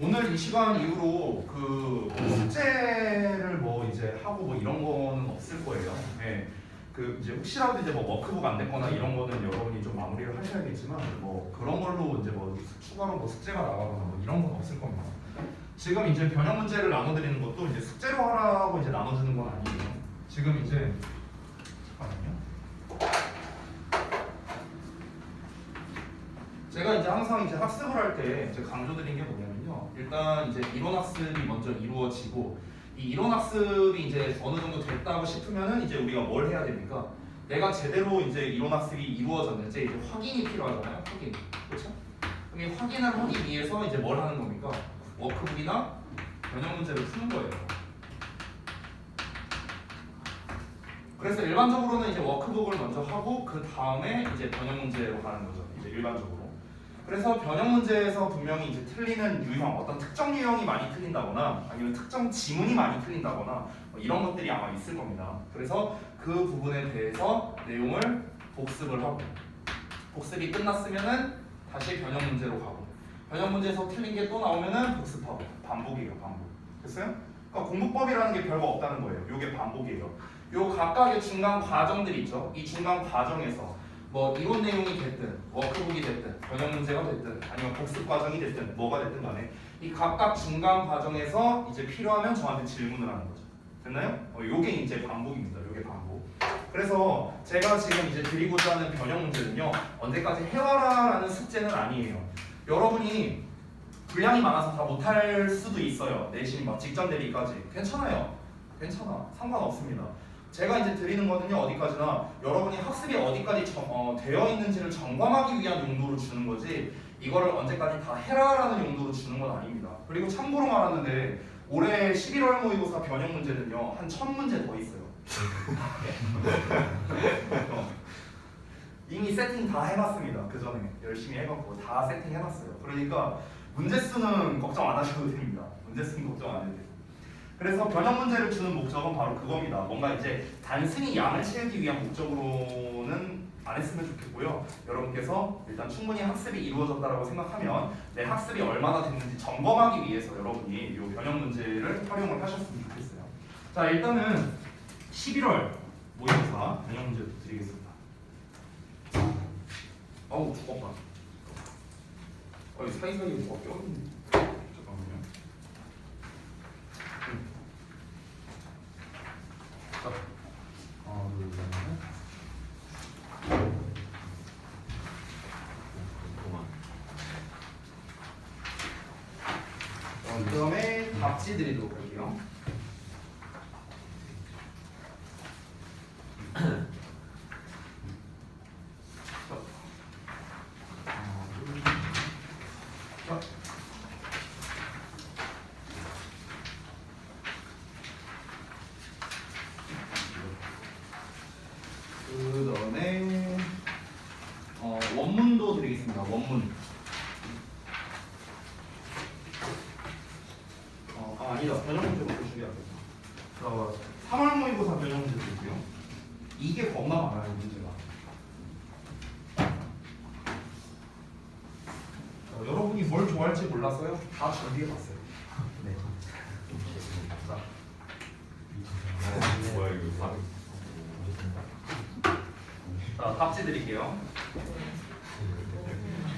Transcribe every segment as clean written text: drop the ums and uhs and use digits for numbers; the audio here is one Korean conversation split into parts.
오늘 이 시간 이후로 그 숙제를 뭐 이제 하고 뭐 이런 거는 없을 거예요. 네. 그 이제 혹시라도 이제 뭐 워크북 안 됐거나 이런 거는 여러분이 좀 마무리를 하셔야겠지만 뭐 그런 걸로 이제 뭐 추가로 뭐 숙제가 나가거나 뭐 이런 건 없을 겁니다. 지금 이제 변형 문제를 나눠드리는 것도 이제 숙제로 하라고 이제 나눠주는 건 아니에요. 지금 이제 잠깐만요. 제가 이제 항상 이제 학습을 할 때 이제 강조드린 게 뭐냐면요. 일단 이제 이론 학습이 먼저 이루어지고 이 이론 학습이 이제 어느 정도 됐다고 싶으면은 이제 우리가 뭘 해야 됩니까? 내가 제대로 이제 이론 학습이 이루어졌는지 이제 확인이 필요하잖아요. 확인. 그렇죠? 그럼 이 확인을 하기 위해서 이제 뭘 하는 겁니까? 워크북이나 변형 문제를 푸는 거예요. 그래서 일반적으로는 이제 워크북을 먼저 하고 그 다음에 이제 변형 문제로 가는 거죠. 이제 일반적으로. 그래서 변형 문제에서 분명히 이제 틀리는 유형, 어떤 특정 유형이 많이 틀린다거나 아니면 특정 지문이 많이 틀린다거나 뭐 이런 것들이 아마 있을 겁니다. 그래서 그 부분에 대해서 내용을 복습을 하고 복습이 끝났으면은 다시 변형 문제로 가고 변형 문제에서 틀린 게 또 나오면은 복습하고 반복이에요. 반복. 됐어요? 그러니까 공부법이라는 게 별거 없다는 거예요. 이게 반복이에요. 요 각각의 중간 과정들이 있죠. 이 중간 과정에서 뭐 이론 내용이 됐든 워크북이 됐든 변형 문제가 됐든 아니면 복습 과정이 됐든 뭐가 됐든 간에 이 각각 중간 과정에서 이제 필요하면 저한테 질문을 하는 거죠. 됐나요? 요게 이제 반복입니다. 요게 반복. 그래서 제가 지금 이제 드리고자 하는 변형 문제는요. 언제까지 해와라라는 숙제는 아니에요. 여러분이 분량이 많아서 다 못할 수도 있어요. 내신 막 직전 대리까지. 괜찮아요. 괜찮아. 상관없습니다. 제가 이제 드리는 거는요 어디까지나 여러분이 학습이 어디까지 되어 있는지를 점검하기 위한 용도로 주는 거지 이거를 언제까지 다 해라라는 용도로 주는 건 아닙니다. 그리고 참고로 말하는데 올해 11월 모의고사 변형 문제는요 한 1000문제 더 있어요. 이미 세팅 다 해놨습니다. 그 전에 열심히 해갖고 다 세팅 해놨어요. 그러니까 문제 수는 걱정 안 하셔도 됩니다. 문제 수는 걱정 안 해도 돼요. 그래서 변형 문제를 주는 목적은 바로 그겁니다. 뭔가 이제 단순히 양을 채우기 위한 목적으로는 안 했으면 좋겠고요. 여러분께서 일단 충분히 학습이 이루어졌다고 생각하면 내 학습이 얼마나 됐는지 점검하기 위해서 여러분이 이 변형 문제를 활용을 하셨으면 좋겠어요. 자, 일단은 11월 모의고사 변형 문제 드리겠습니다. 어우, 죽었다. 사이사이에 뭐가 껴있는데. 잠깐만요. 그 다음에 답지 드리도록 할게요. 그 다음에 원문도 드리겠습니다. 원문. 아니다. 변형 문제 먼저 준비하겠습니다. 3월 모의고사 변형 문제 드릴게요. 이게 겁나 많아요, 문제가. 여러분이 뭘 좋아할지 몰라서요. 다 준비해봤어요. 네. 뭐야 이거? 자, 답지 드릴게요.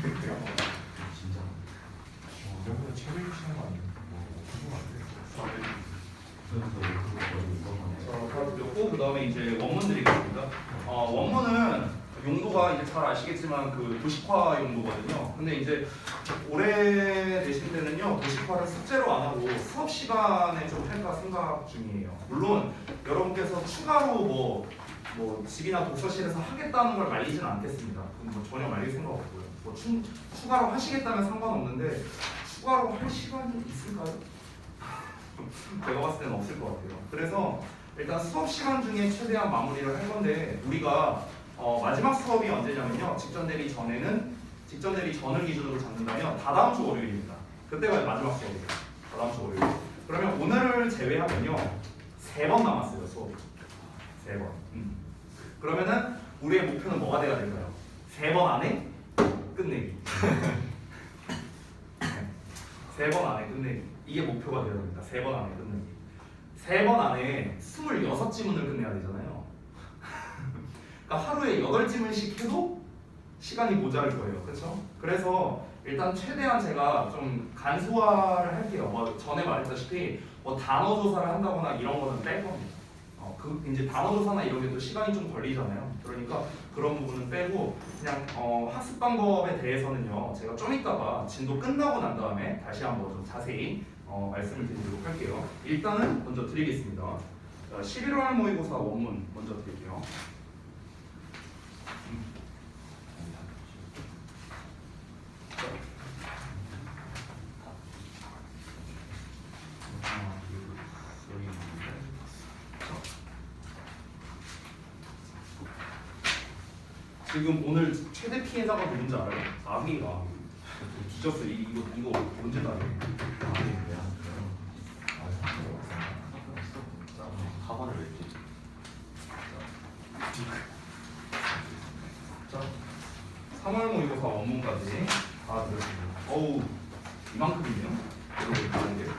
진짜. 이런 책을 주시는 거 아니에요? 그 다음에 이제 원문 드리겠습니다. 원문은 용도가 이제 잘 아시겠지만 그 도식화 용도거든요. 근데 이제 올해 내신 때는요 도식화를 숙제로 안 하고 수업 시간에 좀 할까 생각 중이에요. 물론 여러분께서 추가로 뭐 집이나 독서실에서 하겠다는 걸 말리지는 않겠습니다. 뭐 전혀 말릴 생각 없고요. 뭐 추가로 하시겠다면 상관없는데 추가로 할 시간이 있을까요? 제가 봤을 때는 없을 것 같아요. 그래서 일단 수업 시간 중에 최대한 마무리를 할 건데 우리가 마지막 수업이 언제냐면요. 직전 대리 전을 기준으로 잡는다면 다다음 주 월요일입니다. 그때가 마지막 수업이에요. 다다음 주 월요일. 그러면 오늘을 제외하면요 3번 남았어요. 수업이 3번. 그러면은 우리의 목표는 뭐가 돼야 될까요? 3번 안에 끝내기. 3번 안에 끝내기. 이게 목표가 되어야 됩니다. 3번 안에 끝내기. 3번 안에 26지문을 끝내야 되잖아요. 그러니까 하루에 8지문씩 해도 시간이 모자랄 거예요. 그렇죠? 그래서 일단 최대한 제가 좀 간소화를 할게요. 뭐 전에 말했다시피 뭐 단어 조사를 한다거나 이런 거는 뺄 겁니다. 그 이제 단어 조사나 이런 게 또 시간이 좀 걸리잖아요. 그러니까 그런 부분은 빼고 그냥 학습 방법에 대해서는요. 제가 좀 이따가 진도 끝나고 난 다음에 다시 한번 좀 자세히 말씀을 드리도록 할게요. 일단은 먼저 드리겠습니다. 자, 11월 모의고사 원문 먼저 드릴게요. 지금 오늘 최대 피해자가 누군지 알아요? 아기가 뒤졌어요. 이거 언제 나요? 학원을 왜 했지? 자, 3월 모의고사 원문까지 다 들었습니다. 어우, 이만큼이네요. 여러분 다른 게.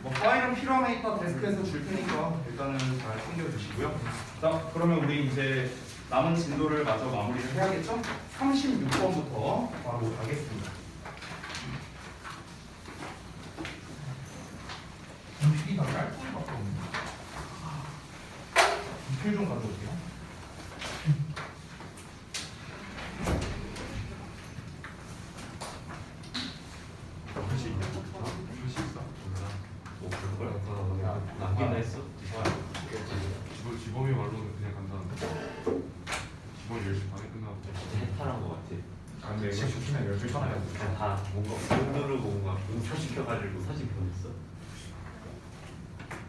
뭐 파일은 필요하면 이따 데스크에서 줄 테니까 일단은 잘 챙겨주시고요. 자, 그러면 우리 이제 남은 진도를 마저 마무리를 해야겠죠? 36번부터 바로 가겠습니다. 필이가 깔끔할 것 없네. 필 좀 가져올게요. 글씨 있냐? 글씨 있어? 뭐 그런 거야? 남긴다 했어? 지범이 말로는 그냥 간다는데 지범이 10시 반에 끝나고 해탈한 것 같아. 근데 이거 시키면 12시 반에 그냥 다 뭔가 못 누르고 뭔가 공표시켜가지고 사진 보냈어.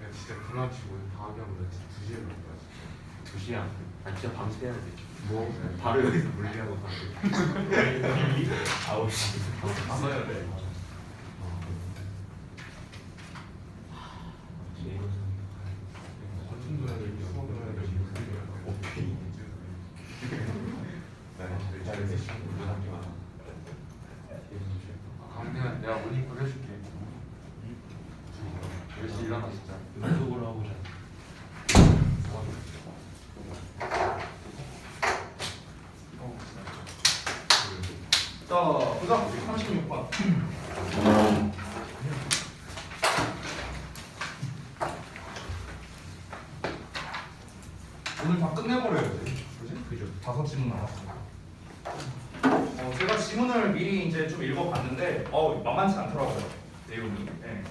내가 진짜 불안치고 방학이 하면 나 진짜 2시에 갈 거야. 2시간. 아 진짜 방수해야 돼. 뭐? 바로 여기서 물리하고 가고. 9시. 다 써야 돼. 헌팅도 해야 되고 수업도 해야 되고 물리도 해야 되고 오케이. 강대한 내가 모닝콜 해줄게. 열심히 일어나 진짜. 연속으로 하고 자. 자, 보자. 36번. 오늘 다 끝내버려야 돼. 그지? 그죠. 5지문 남았습니다. 제가 지문을 미리 이제 좀 읽어봤는데, 만만치 않더라고요. 내용이. 네.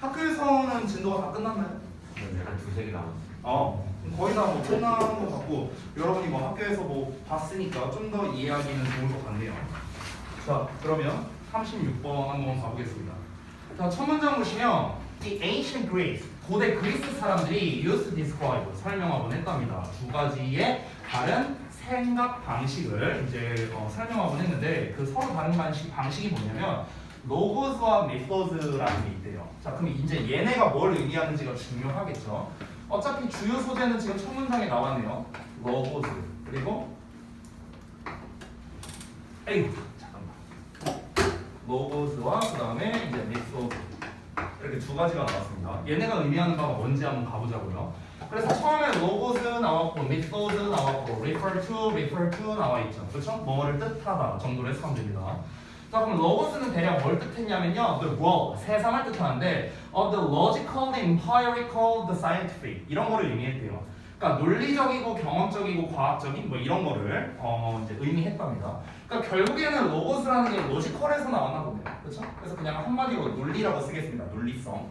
학교에서는 진도가 다 끝났나요? 한 2-3개 남았어. 거의 다 뭐 끝난 것 같고, 여러분이 뭐 학교에서 뭐 봤으니까 좀 더 이해하기는 좋을 것 같네요. 자, 그러면 36번 한번 가보겠습니다. 자, 첫 문장 보시면 The ancient Greeks, 고대 그리스 사람들이 used to describe, 설명하곤 했답니다. 2가지의 다른 생각 방식을 이제 설명하곤 했는데 그 서로 다른 방식이 뭐냐면 로고스와 메소드라는 게 있대요. 자, 그럼 이제 얘네가 뭘 의미하는지가 중요하겠죠. 어차피 주요 소재는 지금 첫 문장에 나왔네요. 로고스 그리고 로고스와 그 다음에 이제 메소드 이렇게 2가지가 나왔습니다. 얘네가 의미하는 바가 뭔지 한번 가보자고요. 그래서 처음에 로고스 나왔고 메소드 나왔고 refer to 나와 있죠. 그렇죠? 뭐를 뜻하다 정도로 해석하면 됩니다. 자, 그럼 로고스는 대략 뭘 뜻했냐면요, the world, 세상을 뜻하는데 of the logical, the empirical, the scientific 이런 거를 의미했대요. 그러니까 논리적이고 경험적이고 과학적인 뭐 이런 거를 이제 의미했답니다. 그러니까 결국에는 로고스라는 게 로지컬에서 나왔나 보네요. 그렇죠? 그래서 그냥 한마디로 논리라고 쓰겠습니다. 논리성.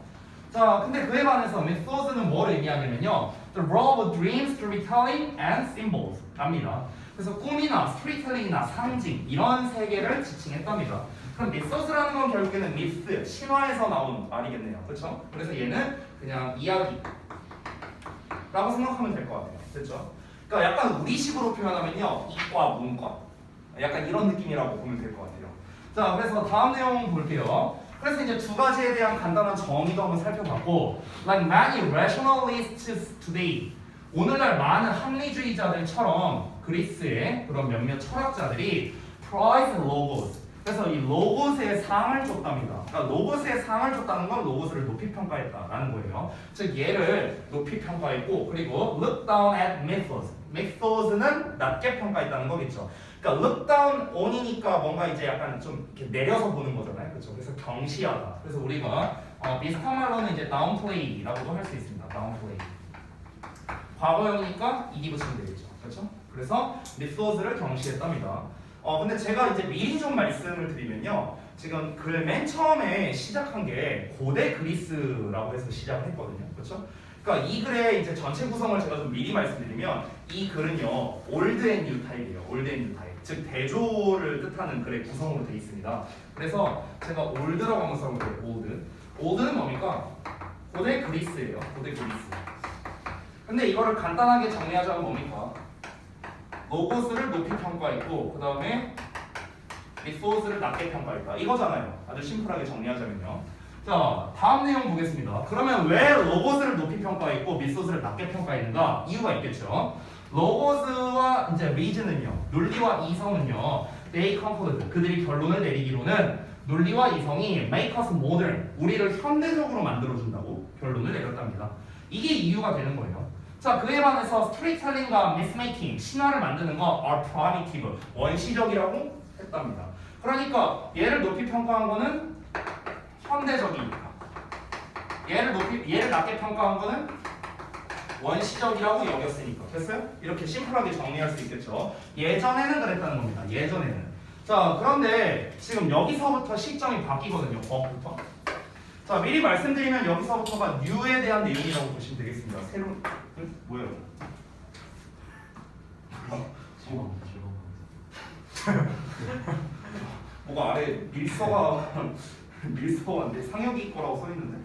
자, 근데 그에 반해서 method는 뭘 의미하냐면요, the role of dream, storytelling, and symbols 합니다. 그래서 꿈이나 스토리텔링이나 상징 이런 세계를 지칭했답니다. 그럼 미소스라는 건 결국에는 미스, 신화에서 나온 말이겠네요. 그렇죠? 그래서 얘는 그냥 이야기라고 생각하면 될 것 같아요. 됐죠? 그러니까 약간 우리식으로 표현하면요, 이과, 문과 약간 이런 느낌이라고 보면 될 것 같아요. 자, 그래서 다음 내용 볼게요. 그래서 이제 2가지에 대한 간단한 정의도 한번 살펴봤고, like many rationalists today, 오늘날 많은 합리주의자들처럼 그리스의 그런 몇몇 철학자들이 prize logos. 그래서 이 로고스의 상을 줬답니다. 그러니까 로고스의 상을 줬다는 건 로고스를 높이 평가했다라는 거예요. 즉 얘를 높이 평가했고 그리고 look down at methods. methods는 낮게 평가했다는 거겠죠. 그러니까 look down on이니까 뭔가 이제 약간 좀 이렇게 내려서 보는 거잖아요. 그렇죠? 그래서 경시하다. 그래서 우리가 비슷한 말로는 이제 downplay라고도 할 수 있습니다. downplay. 과거형이니까 이기 붙이면 되겠죠. 그렇죠? 그래서 methods를 경시했답니다. 근데 제가 이제 미리 좀 말씀을 드리면요. 지금 글 맨 처음에 시작한 게 고대 그리스라고 해서 시작을 했거든요. 그렇죠? 그러니까 이 글의 이제 전체 구성을 제가 좀 미리 말씀드리면 이 글은요. 올드 앤 뉴 타입이에요. 올드 앤 뉴 타입. 즉 대조를 뜻하는 글의 구성으로 되어 있습니다. 그래서 제가 올드라고 한번 써볼게요. 올드. 올드는 뭡니까? 고대 그리스예요. 고대 그리스. 근데 이거를 간단하게 정리하자면 뭡니까? 로고스를 높이 평가했고 그 다음에 리소스를 낮게 평가했다 이거잖아요. 아주 심플하게 정리하자면요. 자 다음 내용 보겠습니다. 그러면 왜 로고스를 높이 평가했고 리소스를 낮게 평가했는가? 이유가 있겠죠. 로고스와 이제 리즈는요, 논리와 이성은요, they conclude 그들이 결론을 내리기로는 논리와 이성이 make us modern 우리를 현대적으로 만들어준다고 결론을 내렸답니다. 이게 이유가 되는 거예요. 자, 그에 반해서 스토리텔링과 미스메이킹, 신화를 만드는 거 are primitive, 원시적이라고 했답니다. 그러니까 얘를 높이 평가한 거는 현대적이니까. 얘를 낮게 평가한 거는 원시적이라고 여겼으니까. 됐어요? 이렇게 심플하게 정리할 수 있겠죠. 예전에는 그랬다는 겁니다. 예전에는. 자, 그런데 지금 여기서부터 시점이 바뀌거든요. 거부터. 자, 미리 말씀드리면 여기서부터가 new에 대한 내용이라고 보시면 되겠습니다. 새로운 뭐예요? 뭐가 아래 밀서가인데 상혁이 거라고 써 있는데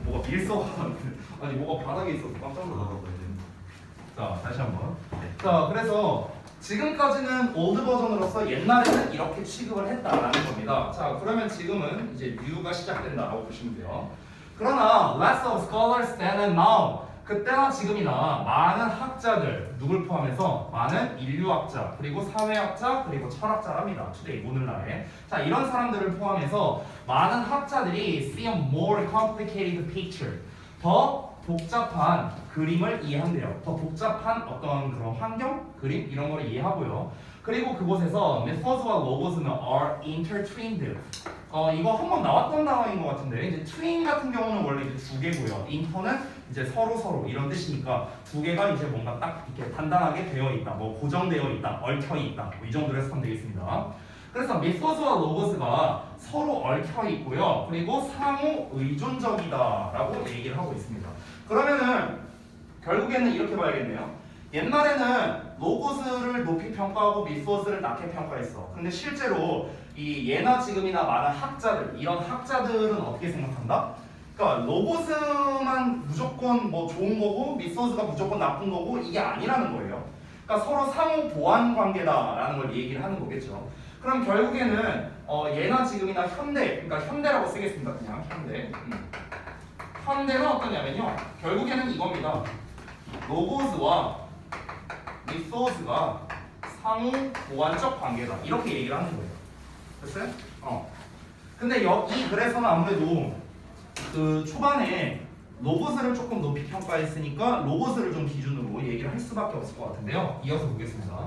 뭐가 밀서가 아니 뭐가 바닥에 있어서 깜짝 놀랐거든요. 자, 다시 한번. 자, 그래서 지금까지는 올드 버전으로서 옛날에는 이렇게 취급을 했다라는 겁니다. 자, 그러면 지금은 이제 new가 시작된다라고 보시면 돼요. 그러나 lots of scholars then and now 그때나 지금이나 많은 학자들 누굴 포함해서 많은 인류학자 그리고 사회학자 그리고 철학자랍니다. today 오늘날에 자 이런 사람들을 포함해서 많은 학자들이 see a more complicated picture 더 복잡한 그림을 이해한대요. 더 복잡한 어떤 그런 환경, 그림 이런 걸 이해하고요. 그리고 그곳에서 methods와 logos는 are intertwined. 이거 한번 나왔던 단어인 것 같은데 이제 twin 같은 경우는 원래 이제 두 개고요. inter는 이제 서로 이런 뜻이니까 두 개가 이제 뭔가 딱 이렇게 단단하게 되어 있다, 뭐 고정되어 있다, 얽혀 있다, 뭐 이 정도로 해석하면 되겠습니다. 그래서 methods와 logos가 서로 얽혀 있고요. 그리고 상호 의존적이다라고 얘기를 하고 있습니다. 그러면은 결국에는 이렇게 봐야겠네요. 옛날에는 로고스를 높이 평가하고 미소스를 낮게 평가했어. 근데 실제로 이 예나 지금이나 많은 학자들, 이런 학자들은 어떻게 생각한다? 그러니까 로고스만 무조건 뭐 좋은 거고 미소스가 무조건 나쁜 거고 이게 아니라는 거예요. 그러니까 서로 상호 보완 관계다라는 걸 얘기를 하는 거겠죠. 그럼 결국에는 예나 지금이나 현대, 그러니까 현대라고 쓰겠습니다. 그냥 현대. 현대는 어떠냐면요. 결국에는 이겁니다. 로고스와 리소스가 상호 보완적 관계다. 이렇게 얘기를 하는 거예요. 됐어요? 근데 이 글에서는 아무래도 그 초반에 로고스를 조금 높이 평가했으니까 로고스를 좀 기준으로 얘기를 할 수밖에 없을 것 같은데요. 이어서 보겠습니다.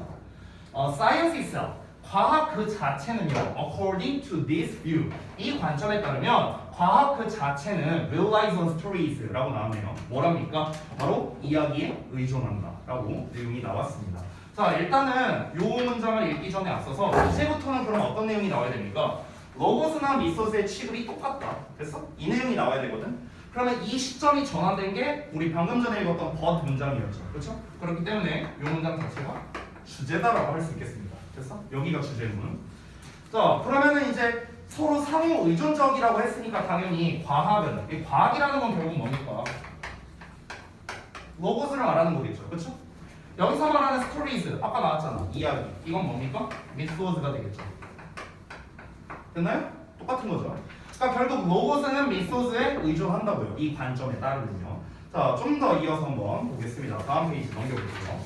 Science itself. 과학 그 자체는요. According to this view. 이 관점에 따르면 과학 그 자체는 relies on stories라고 나왔네요. 뭐랍니까? 바로 이야기에 의존한다 라고 내용이 나왔습니다. 자, 일단은 이 문장을 읽기 전에 앞서서 이제부터는 그럼 어떤 내용이 나와야 됩니까? 로고스나 미소스의 취급이 똑같다. 됐어? 이 내용이 나와야 되거든. 그러면 이 시점이 전환된 게 우리 방금 전에 읽었던 but 문장이었죠. 그렇죠? 그렇기 때문에 이 문장 자체가 주제다라고 할 수 있겠습니다. 됐어? 여기가 주제문. 자, 그러면은 이제 서로 상호 의존적이라고 했으니까 당연히 과학은, 이 과학이라는 건 결국 뭡니까? 로고스를 말하는 거겠죠. 그렇죠? 여기서 말하는 스토리즈, 아까 나왔잖아. 이야기. 이건 뭡니까? 미소스가 되겠죠. 됐나요? 똑같은 거죠. 그러니까 결국 로고스는 미소스에 의존한다고요. 이 관점에 따르면요. 자, 좀 더 이어서 한번 보겠습니다. 다음 페이지 넘겨볼게요.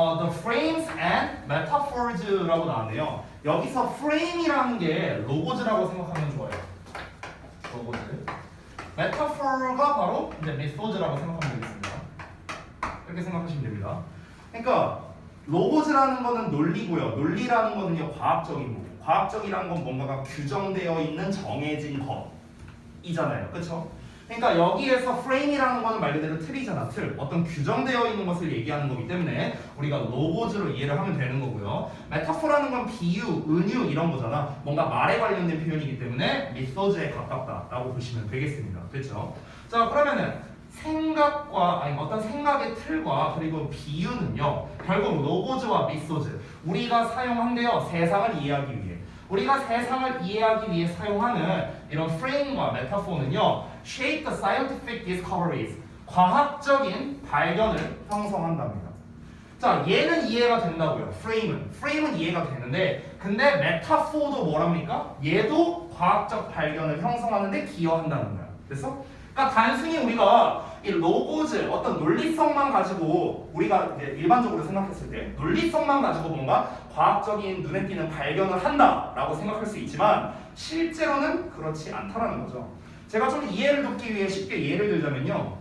the frames and metaphors라고 나왔네요. 여기서 frame이라는 게 로고즈라고 생각하면 좋아요. 로고즈. metaphor가 바로 이제 methods라고 생각하면 되겠습니다. 이렇게 생각하시면 됩니다. 그러니까 로고즈라는 거는 논리고요. 논리라는 거는요 과학적인 거고, 과학적이라는 건 뭔가가 규정되어 있는 정해진 것이잖아요. 그렇죠? 그러니까 여기에서 frame이라는 거는 말 그대로 틀이잖아. 틀. 어떤 규정되어 있는 것을 얘기하는 거기 때문에 우리가 로고즈로 이해를 하면 되는 거고요. 메타포라는 건 비유, 은유 이런 거잖아. 뭔가 말에 관련된 표현이기 때문에 methods에 가깝다라고 보시면 되겠습니다. 됐죠? 자, 그러면은 생각과 아니 어떤 생각의 틀과 그리고 비유는요 결국 로고즈와 methods 우리가 사용한대요. 세상을 이해하기 위해. 우리가 세상을 이해하기 위해 사용하는 이런 frame과 metaphor는요 shape the scientific discoveries 과학적인 발견을 형성한답니다. 자, 얘는 이해가 된다고요. frame은 이해가 되는데 근데 metaphor도 뭐랍니까? 얘도 과학적 발견을 형성하는데 기여한다는 거야. 됐어? 그러니까 단순히 우리가 이 로고즈 어떤 논리성만 가지고 우리가 이제 일반적으로 생각했을 때 논리성만 가지고 뭔가 과학적인 눈에 띄는 발견을 한다라고 생각할 수 있지만 실제로는 그렇지 않다라는 거죠. 제가 좀 이해를 돕기 위해 쉽게 예를 들자면요.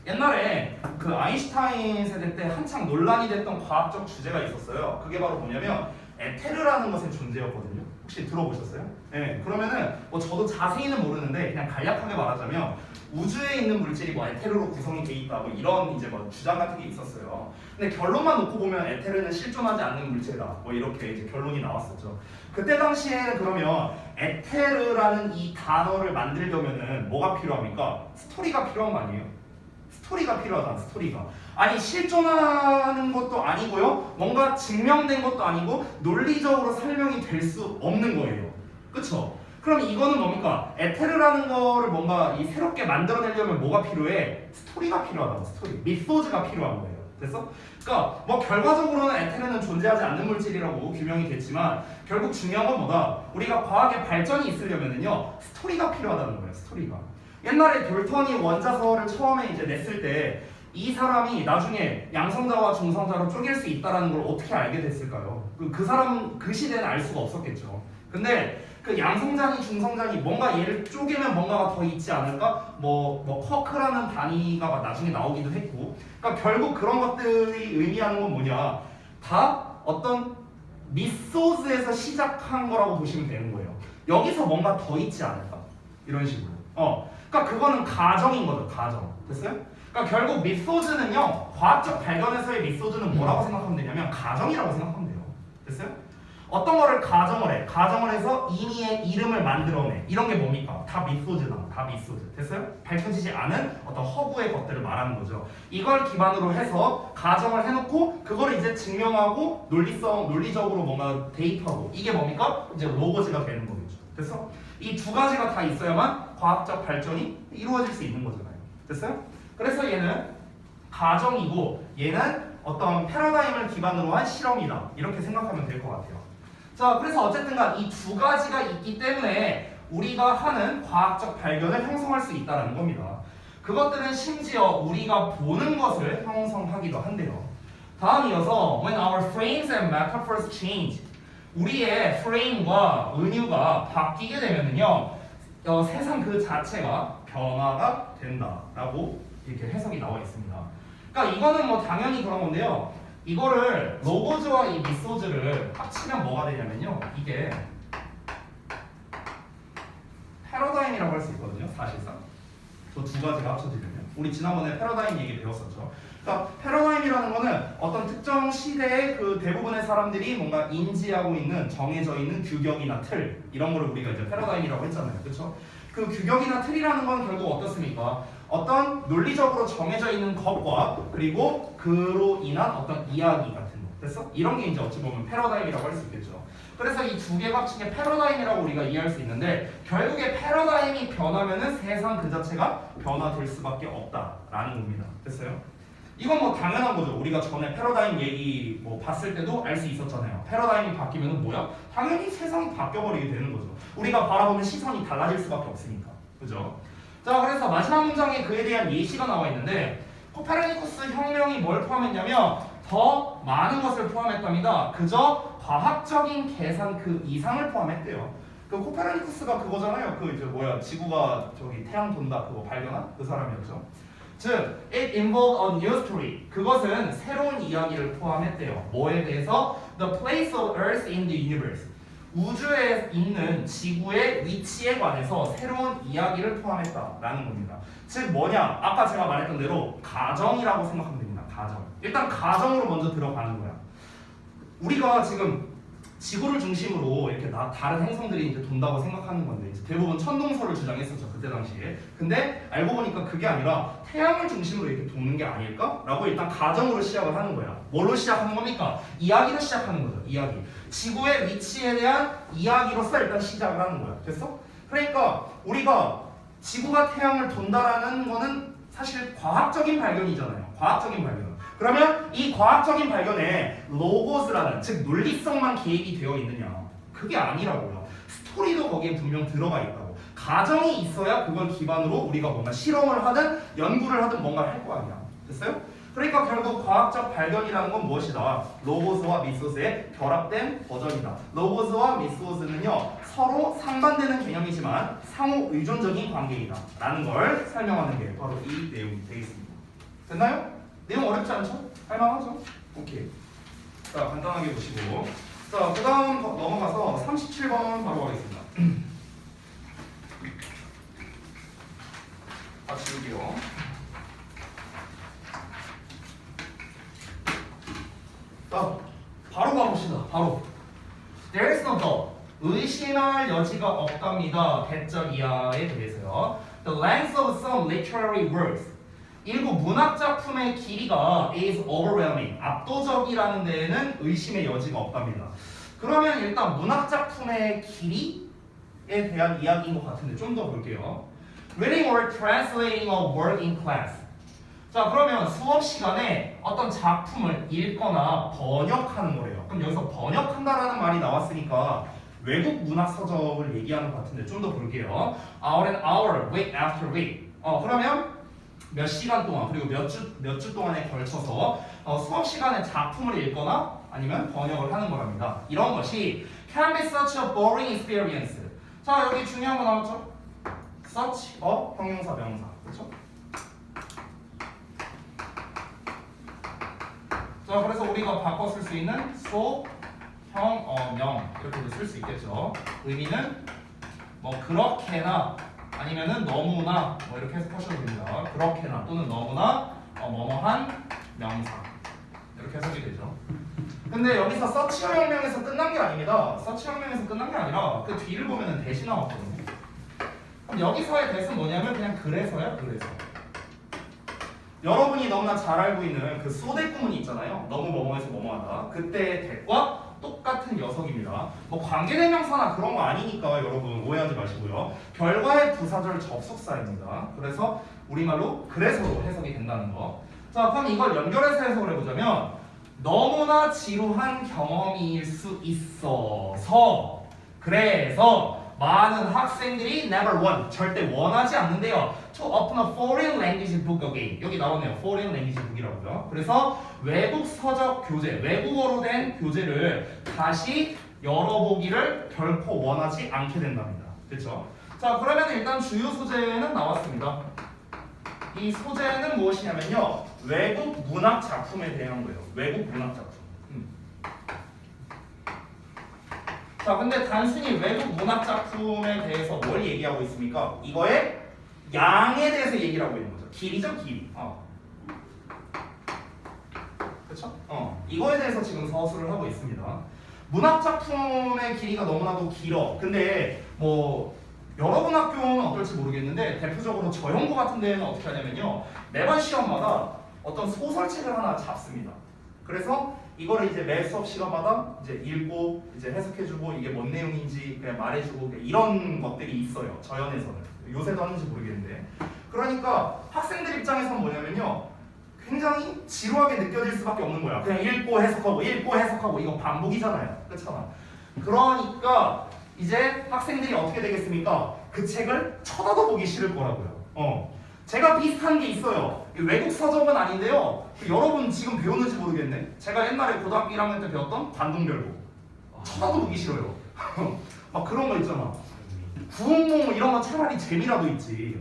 옛날에 그 아인슈타인 세대 때 한창 논란이 됐던 과학적 주제가 있었어요. 그게 바로 뭐냐면 에테르라는 것의 존재였거든요. 혹시 들어보셨어요? 네. 그러면은 뭐 저도 자세히는 모르는데 그냥 간략하게 말하자면 우주에 있는 물질이 뭐 에테르로 구성이 돼 있다 뭐 이런 이제 뭐 주장 같은 게 있었어요. 근데 결론만 놓고 보면 에테르는 실존하지 않는 물질이다. 뭐 이렇게 이제 결론이 나왔었죠. 그때 당시에는 그러면 에테르라는 이 단어를 만들려면은 뭐가 필요합니까? 스토리가 필요한 거 아니에요? 스토리가 필요하잖아. 스토리가. 아니 실존하는 것도 아니고요. 뭔가 증명된 것도 아니고 논리적으로 설명이 될 수 없는 거예요. 그쵸? 그럼 이거는 뭡니까? 에테르라는 거를 뭔가 이 새롭게 만들어내려면 뭐가 필요해? 스토리가 필요하다고. 스토리. 미소즈가 필요한 거예요. 됐어? 그러니까 뭐 결과적으로는 에테르는 존재하지 않는 물질이라고 규명이 됐지만 결국 중요한 건 뭐다? 우리가 과학의 발전이 있으려면은요 스토리가 필요하다는 거예요. 스토리가. 옛날에 돌턴이 원자설을 처음에 이제 냈을 때 이 사람이 나중에 양성자와 중성자로 쪼갤 수 있다는 걸 어떻게 알게 됐을까요? 그 사람 그 시대는 알 수가 없었겠죠. 근데 그 양성자니 중성자니 뭔가 얘를 쪼개면 뭔가가 더 있지 않을까? 뭐 쿼크라는 단위가 나중에 나오기도 했고, 그러니까 결국 그런 것들이 의미하는 건 뭐냐? 다 어떤 미소즈에서 시작한 거라고 보시면 되는 거예요. 여기서 뭔가 더 있지 않을까? 이런 식으로. 그러니까 그거는 가정인 거죠. 가정. 됐어요? 그러니까 결국 미소즈는요. 과학적 발견에서의 미소즈는 뭐라고 생각하면 되냐면 가정이라고 생각하면 돼요. 됐어요? 어떤 거를 가정을 해. 가정을 해서 임의의 이름을 만들어내. 이런 게 뭡니까? 다 미소즈다. 다 미소즈. 됐어요? 밝혀지지 않은 어떤 허구의 것들을 말하는 거죠. 이걸 기반으로 해서 가정을 해놓고 그걸 이제 증명하고 논리적으로 뭔가 대입하고 이게 뭡니까? 이제 로고즈가 되는 거겠죠. 됐어? 이 두 가지가 다 있어야만 과학적 발전이 이루어질 수 있는 거잖아요. 됐어요? 그래서 얘는 가정이고 얘는 어떤 패러다임을 기반으로 한 실험이다. 이렇게 생각하면 될 것 같아요. 자, 그래서 어쨌든간 이 두 가지가 있기 때문에 우리가 하는 과학적 발견을 형성할 수 있다는 겁니다. 그것들은 심지어 우리가 보는 것을 형성하기도 한대요. 다음 이어서 When our frames and metaphors change 우리의 프레임과 은유가 바뀌게 되면은요 세상 그 자체가 변화가 된다라고 이렇게 해석이 나와 있습니다. 그러니까 이거는 뭐 당연히 그런 건데요. 이거를 로고즈와 이 미소즈를 합치면 뭐가 되냐면요. 이게 패러다임이라고 할 수 있거든요. 사실상 저 두 가지가 합쳐지려면 우리 지난번에 패러다임 얘기 배웠었죠. 그러니까 패러다임이라는 거는 어떤 특정 시대의 그 대부분의 사람들이 뭔가 인지하고 있는 정해져 있는 규격이나 틀 이런 거를 우리가 이제 패러다임이라고 했잖아요. 그렇죠? 그 규격이나 틀이라는 건 결국 어떻습니까? 어떤 논리적으로 정해져 있는 것과 그리고 그로 인한 어떤 이야기 같은 거. 됐어? 이런 게 이제 어찌 보면 패러다임이라고 할 수 있겠죠. 그래서 이 두 개가 합친 게 패러다임이라고 우리가 이해할 수 있는데 결국에 패러다임이 변하면은 세상 그 자체가 변화될 수밖에 없다라는 겁니다. 됐어요? 이건 뭐 당연한 거죠. 우리가 전에 패러다임 얘기 뭐 봤을 때도 알 수 있었잖아요. 패러다임이 바뀌면은 뭐야? 당연히 세상이 바뀌어버리게 되는 거죠. 우리가 바라보는 시선이 달라질 수밖에 없으니까. 그죠? 자, 그래서 마지막 문장에 그에 대한 예시가 나와 있는데 코페르니쿠스 혁명이 뭘 포함했냐면 더 많은 것을 포함했답니다. 그저 과학적인 계산 그 이상을 포함했대요. 그 코페르니쿠스가 그거잖아요. 그 이제 뭐야 지구가 저기 태양 돈다 그거 발견한 그 사람이었죠. 즉, it involved a new story. 그것은 새로운 이야기를 포함했대요. 뭐에 대해서? The place of Earth in the universe. 우주에 있는 지구의 위치에 관해서 새로운 이야기를 포함했다라는 겁니다. 즉 뭐냐? 아까 제가 말했던 대로 가정이라고 생각하면 됩니다. 가정. 일단 가정으로 먼저 들어가는 거야. 우리가 지금 지구를 중심으로 이렇게 다른 행성들이 이제 돈다고 생각하는 건데 이제 대부분 천동설을 주장했었죠 그때 당시에. 근데 알고 보니까 그게 아니라 태양을 중심으로 이렇게 도는 게 아닐까라고 일단 가정으로 시작을 하는 거야. 뭘로 시작하는 겁니까? 이야기로 시작하는 거죠. 이야기. 지구의 위치에 대한 이야기로서 일단 시작을 하는 거야. 됐어? 그러니까 우리가 지구가 태양을 돈다라는 거는 사실 과학적인 발견이잖아요. 과학적인 발견. 그러면 이 과학적인 발견에 로고스라는 즉 논리성만 개입이 되어 있느냐? 그게 아니라고요. 스토리도 거기에 분명 들어가 있다고. 가정이 있어야 그걸 기반으로 우리가 뭔가 실험을 하든 연구를 하든 뭔가를 할 거 아니야. 됐어요? 그러니까 결국 과학적 발견이라는 건 무엇이다? 로고스와 미소스의 결합된 버전이다. 로고스와 미소스는요 서로 상반되는 개념이지만 상호 의존적인 관계이다 라는 걸 설명하는 게 바로 이 내용이 되겠습니다. 됐나요? 내용 어렵지 않죠? 할만하죠? 오케이. 자, 간단하게 보시고. 자, 그 다음 넘어가서 37번 바로 가겠습니다. 다 지울게요. 자, 바로 가봅시다. 바로. There is no doubt. 의심할 여지가 없답니다. 대적 이하에 대해서요. The length of some literary works. 일부 문학 작품의 길이가 is overwhelming. 압도적이라는 데에는 의심의 여지가 없답니다. 그러면 일단 문학 작품의 길이에 대한 이야기인 것 같은데 좀 더 볼게요. Reading or translating a work in class. 자, 그러면 수업 시간에 어떤 작품을 읽거나 번역하는 거래요. 그럼 여기서 번역한다라는 말이 나왔으니까 외국 문학 서적을 얘기하는 것 같은데 좀 더 볼게요. Hour and hour, week after week. 그러면 몇 시간 동안 그리고 몇 주 동안에 걸쳐서 수업 시간에 작품을 읽거나 아니면 번역을 하는 거랍니다. 이런 것이 can be such a boring experience. 자, 여기 중요한 거 나왔죠? such 형용사 명사. 그렇죠? 자, 그래서 우리가 바꿔 쓸 수 있는 so, 형, 명 이렇게도 쓸 수 있겠죠. 의미는 뭐 그렇게나 아니면은 너무나 뭐 이렇게 해석하셔도 됩니다. 그렇게나 또는 너무나 뭐뭐한 명사 이렇게 해석이 되죠. 근데 여기서 서치 혁명에서 끝난 게 아닙니다. 서치 혁명에서 끝난 게 아니라 그 뒤를 보면은 대시 나왔거든요. 그럼 여기서의 대는 뭐냐면 그냥 그래서야 그래서. 여러분이 너무나 잘 알고 있는 그 소대 구문이 있잖아요. 너무 뭐뭐해서 뭐뭐하다. 그때의 대과 똑같은 녀석입니다. 뭐 관계대명사나 그런 거 아니니까 여러분 오해하지 마시고요. 결과의 부사절 접속사입니다. 그래서 우리말로 그래서로 해석이 된다는 거. 자, 그럼 이걸 연결해서 해석을 해보자면 너무나 지루한 경험일 수 있어서 그래서 많은 학생들이 never want, 절대 원하지 않는데요. To open a foreign language book again. 여기 나오네요. foreign language book이라고요. 그래서 외국 서적 교재, 외국어로 된 교재를 다시 열어보기를 결코 원하지 않게 된답니다. 그렇죠? 자, 그러면 일단 주요 소재는 나왔습니다. 이 소재는 무엇이냐면요. 외국 문학 작품에 대한 거예요. 외국 문학 작품. 자, 근데 단순히 외국 문학 작품에 대해서 뭘 얘기하고 있습니까? 이거의 양에 대해서 얘기를 하고 있는 거죠. 길이죠, 길이. 그렇죠? 이거에 대해서 지금 서술을 하고 있습니다. 문학 작품의 길이가 너무나도 길어. 근데 뭐 여러 문학교는 어떨지 모르겠는데 대표적으로 저형고 같은 데는 어떻게 하냐면요. 매번 시험마다 어떤 소설책을 하나 잡습니다. 그래서 이거를 이제 매 수업 시간마다 이제 읽고 이제 해석해주고 이게 뭔 내용인지 그냥 말해주고 이런 것들이 있어요. 저연에서는 요새도 하는지 모르겠는데 그러니까 학생들 입장에서는 뭐냐면요 굉장히 지루하게 느껴질 수밖에 없는 거야. 그냥 읽고 해석하고 이거 반복이잖아요. 그렇잖아. 그러니까 이제 학생들이 어떻게 되겠습니까? 그 책을 쳐다도 보기 싫을 거라고요. 제가 비슷한 게 있어요. 외국 서적은 아닌데요. 여러분 지금 배우는지 모르겠네. 제가 옛날에 고등학교 1학년 때 배웠던 관동별곡. 쳐다도 보기 싫어요. 막 그런 거 있잖아. 구운몽 이런 거 차라리 재미라도 있지.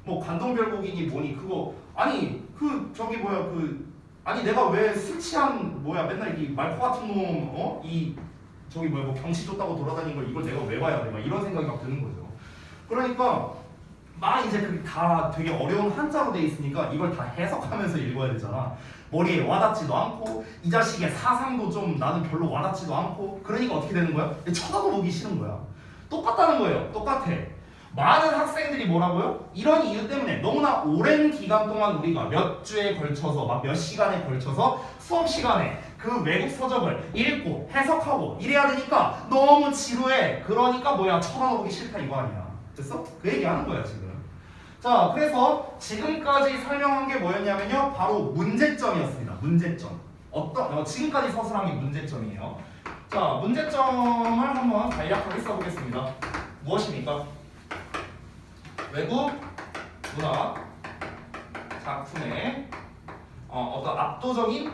뭐 관동별곡이니 뭐니 그거 아니 그 저기 뭐야 그 아니 내가 왜 술 취한 뭐야 맨날 이 말코 같은 놈 이 저기 뭐야 뭐 경치 줬다고 돌아다니는 걸 이걸 내가 왜 봐야 돼? 막 이런 생각이 막 드는 거죠. 그러니까 막 이제 그 다 되게 어려운 한자로 돼 있으니까 이걸 다 해석하면서 읽어야 되잖아. 머리에 와닿지도 않고 이 자식의 사상도 좀 나는 별로 와닿지도 않고 그러니까 어떻게 되는 거야? 쳐다도 보기 싫은 거야. 똑같다는 거예요. 똑같아. 많은 학생들이 뭐라고요? 이런 이유 때문에 너무나 오랜 기간 동안 우리가 몇 주에 걸쳐서 막 몇 시간에 걸쳐서 수업 시간에 그 외국 서적을 읽고 해석하고 이래야 되니까 너무 지루해. 그러니까 뭐야 쳐다보기 싫다 이거 아니야. 됐어? 그 얘기 하는 거야 지금. 자 그래서 지금까지 설명한 게 뭐였냐면요 바로 문제점이었습니다. 문제점. 지금까지 서술한 게 문제점이에요. 자 문제점을 한번 간략하게 써보겠습니다. 무엇입니까? 외국 문학 작품의 어떤 압도적인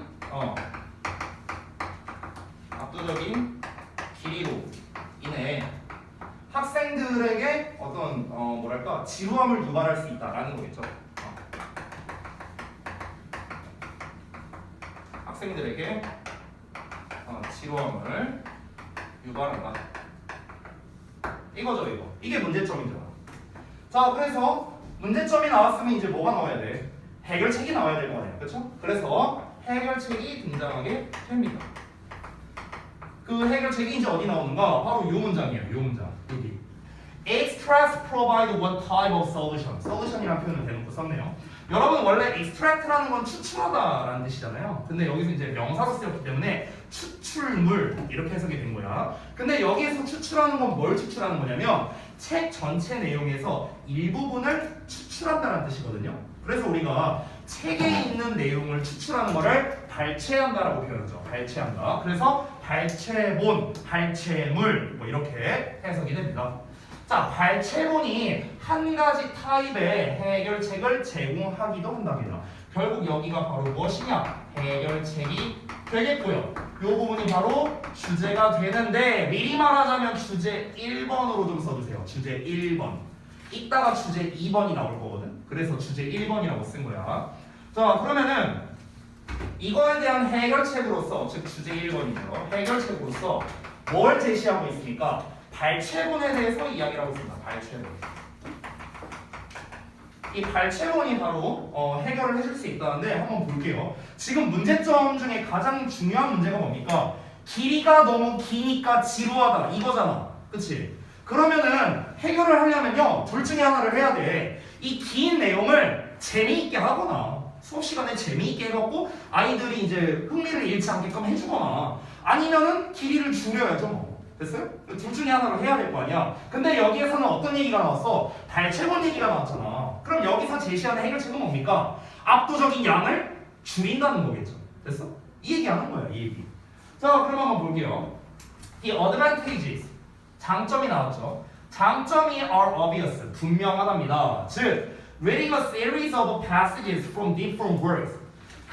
길이로 인해 학생들에게 어떤 뭐랄까 지루함을 유발할 수 있다라는 거겠죠. 학생들에게 지루함을 유발한다. 이거죠 이거. 이게 문제점이잖아. 자 그래서 문제점이 나왔으면 이제 뭐가 나와야 돼? 해결책이 나와야 될 거 아니에요. 그렇죠? 그래서 해결책이 등장하게 됩니다. 그 해결책이 이제 어디 나오는가? 바로 이 문장이에요. 이 문장. 여기. Extracts provide one type of solution. solution이라는 표현을 대놓고 썼네요. 여러분 원래 extract라는 건 추출하다라는 뜻이잖아요. 근데 여기서 이제 명사로 쓰였기 때문에 추출물 이렇게 해석이 된 거야. 근데 여기에서 추출하는 건 뭘 추출하는 거냐면 책 전체 내용에서 일부분을 추출한다는 뜻이거든요. 그래서 우리가 책에 있는 내용을 추출하는 거를 발췌한다라고 표현하죠. 발췌한다. 그래서 발췌본, 발췌물 뭐 이렇게 해석이 됩니다. 자, 발췌본이 한 가지 타입의 해결책을 제공하기도 한답니다. 결국 여기가 바로 무엇이냐? 해결책이 되겠고요. 이 부분이 바로 주제가 되는데 미리 말하자면 주제 1번으로 좀 써주세요. 주제 1번. 이따가 주제 2번이 나올 거거든. 그래서 주제 1번이라고 쓴 거야. 자, 그러면은 이거에 대한 해결책으로서, 즉 주제 1번이죠. 해결책으로서 뭘 제시하고 있습니까? 발췌본에 대해서 이야기를 하고 있습니다. 발췌본. 이 발췌본이 바로 해결을 해줄 수 있다는데 한번 볼게요. 지금 문제점 중에 가장 중요한 문제가 뭡니까? 길이가 너무 기니까 지루하다 이거잖아. 그치? 그러면은 해결을 하려면요 둘 중에 하나를 해야 돼. 이 긴 내용을 재미있게 하거나 수업 시간에 재미있게 해갖고 아이들이 이제 흥미를 잃지 않게끔 해주거나 아니면은 길이를 줄여야죠. 됐어요? 둘 중에 하나를 해야 될 거 아니야. 근데 여기에서는 어떤 얘기가 나왔어? 발췌본 얘기가 나왔잖아. 그럼 여기서 제시하는 해결책은 뭡니까? 압도적인 양을 줄인다는 거겠죠. 됐어? 이 얘기 하는 거야, 이 얘기. 자, 그럼 한번 볼게요. 이 advantages, 장점이 나왔죠. 장점이 are obvious, 분명하답니다. 즉, reading a series of passages from different works.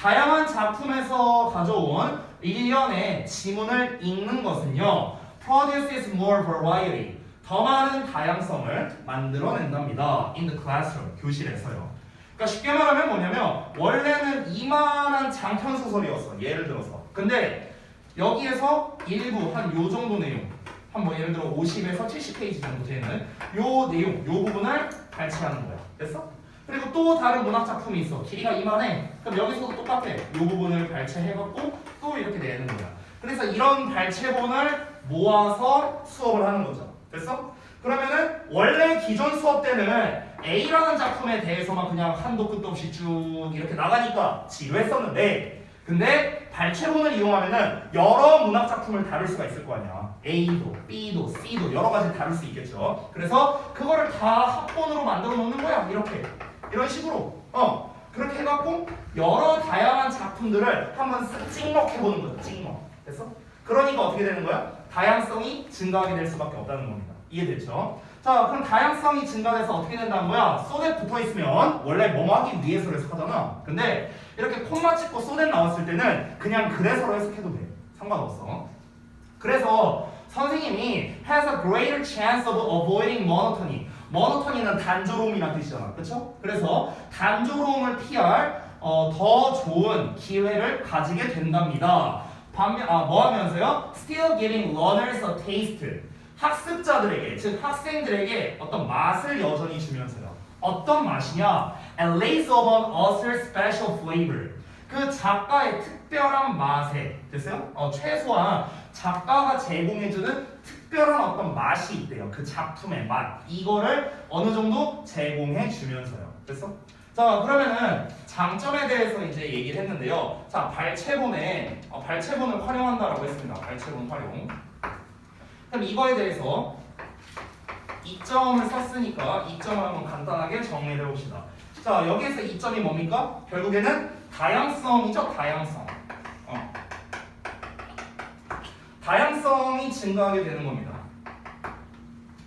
다양한 작품에서 가져온 일련의 지문을 읽는 것은요, produces more variety, 더 많은 다양성을 만들어낸답니다. in the classroom, 교실에서요. 그러니까 쉽게 말하면 뭐냐면 원래는 이만한 장편 소설이었어. 예를 들어서. 근데 여기에서 일부 한 요 정도 내용, 한 뭐 예를 들어 50에서 70페이지 정도 되는 요 내용, 요 부분을 발췌하는 거야. 됐어? 그리고 또 다른 문학 작품이 있어. 길이가 이만해. 그럼 여기서도 똑같아. 요 부분을 발췌해갖고 또 이렇게 내는 거야. 그래서 이런 발췌본을 모아서 수업을 하는 거죠. 됐어? 그러면은 원래 기존 수업 때는 A라는 작품에 대해서만 그냥 한도 끝도 없이 쭉 이렇게 나가니까 지루했었는데 근데 발췌본을 이용하면은 여러 문학 작품을 다룰 수가 있을 거 아니야. A도, B도, C도 여러 가지 다룰 수 있겠죠. 그래서 그거를 다 합본으로 만들어 놓는 거야. 이렇게. 이런 식으로. 그렇게 해갖고 여러 다양한 작품들을 한번 쓱 찍먹해보는 거야. 찍먹. 됐어? 그러니까 어떻게 되는 거야? 다양성이 증가하게 될 수밖에 없다는 겁니다. 이해됐죠? 자, 그럼 다양성이 증가돼서 어떻게 된다는 거야? 소댓 붙어있으면 원래 뭐뭐 하기 위해서로 해석하잖아. 근데 이렇게 콤마 찍고 소댓 나왔을 때는 그냥 그래서로 해석해도 돼. 상관없어. 그래서 선생님이 has a greater chance of avoiding monotony. monotony는 단조로움이라는 뜻이잖아. 그쵸? 그래서 단조로움을 피할 더 좋은 기회를 가지게 된답니다. 반면 뭐 하면서요? Still giving learners a taste. 학습자들에게, 즉 학생들에게 어떤 맛을 여전히 주면서요. 어떤 맛이냐? And lays upon us a special flavor. 그 작가의 특별한 맛에, 됐어요? 최소한 작가가 제공해주는 특별한 어떤 맛이 있대요. 그 작품의 맛. 이거를 어느 정도 제공해 주면서요. 됐어? 자, 그러면은 장점에 대해서 이제 얘기를 했는데요. 자, 발췌본을 활용한다라고 했습니다. 발췌본 활용. 그럼 이거에 대해서 이점을 썼으니까 이점을 한번 간단하게 정리를 해봅시다. 자, 여기에서 이점이 뭡니까? 결국에는 다양성이죠. 다양성. 다양성이 증가하게 되는 겁니다.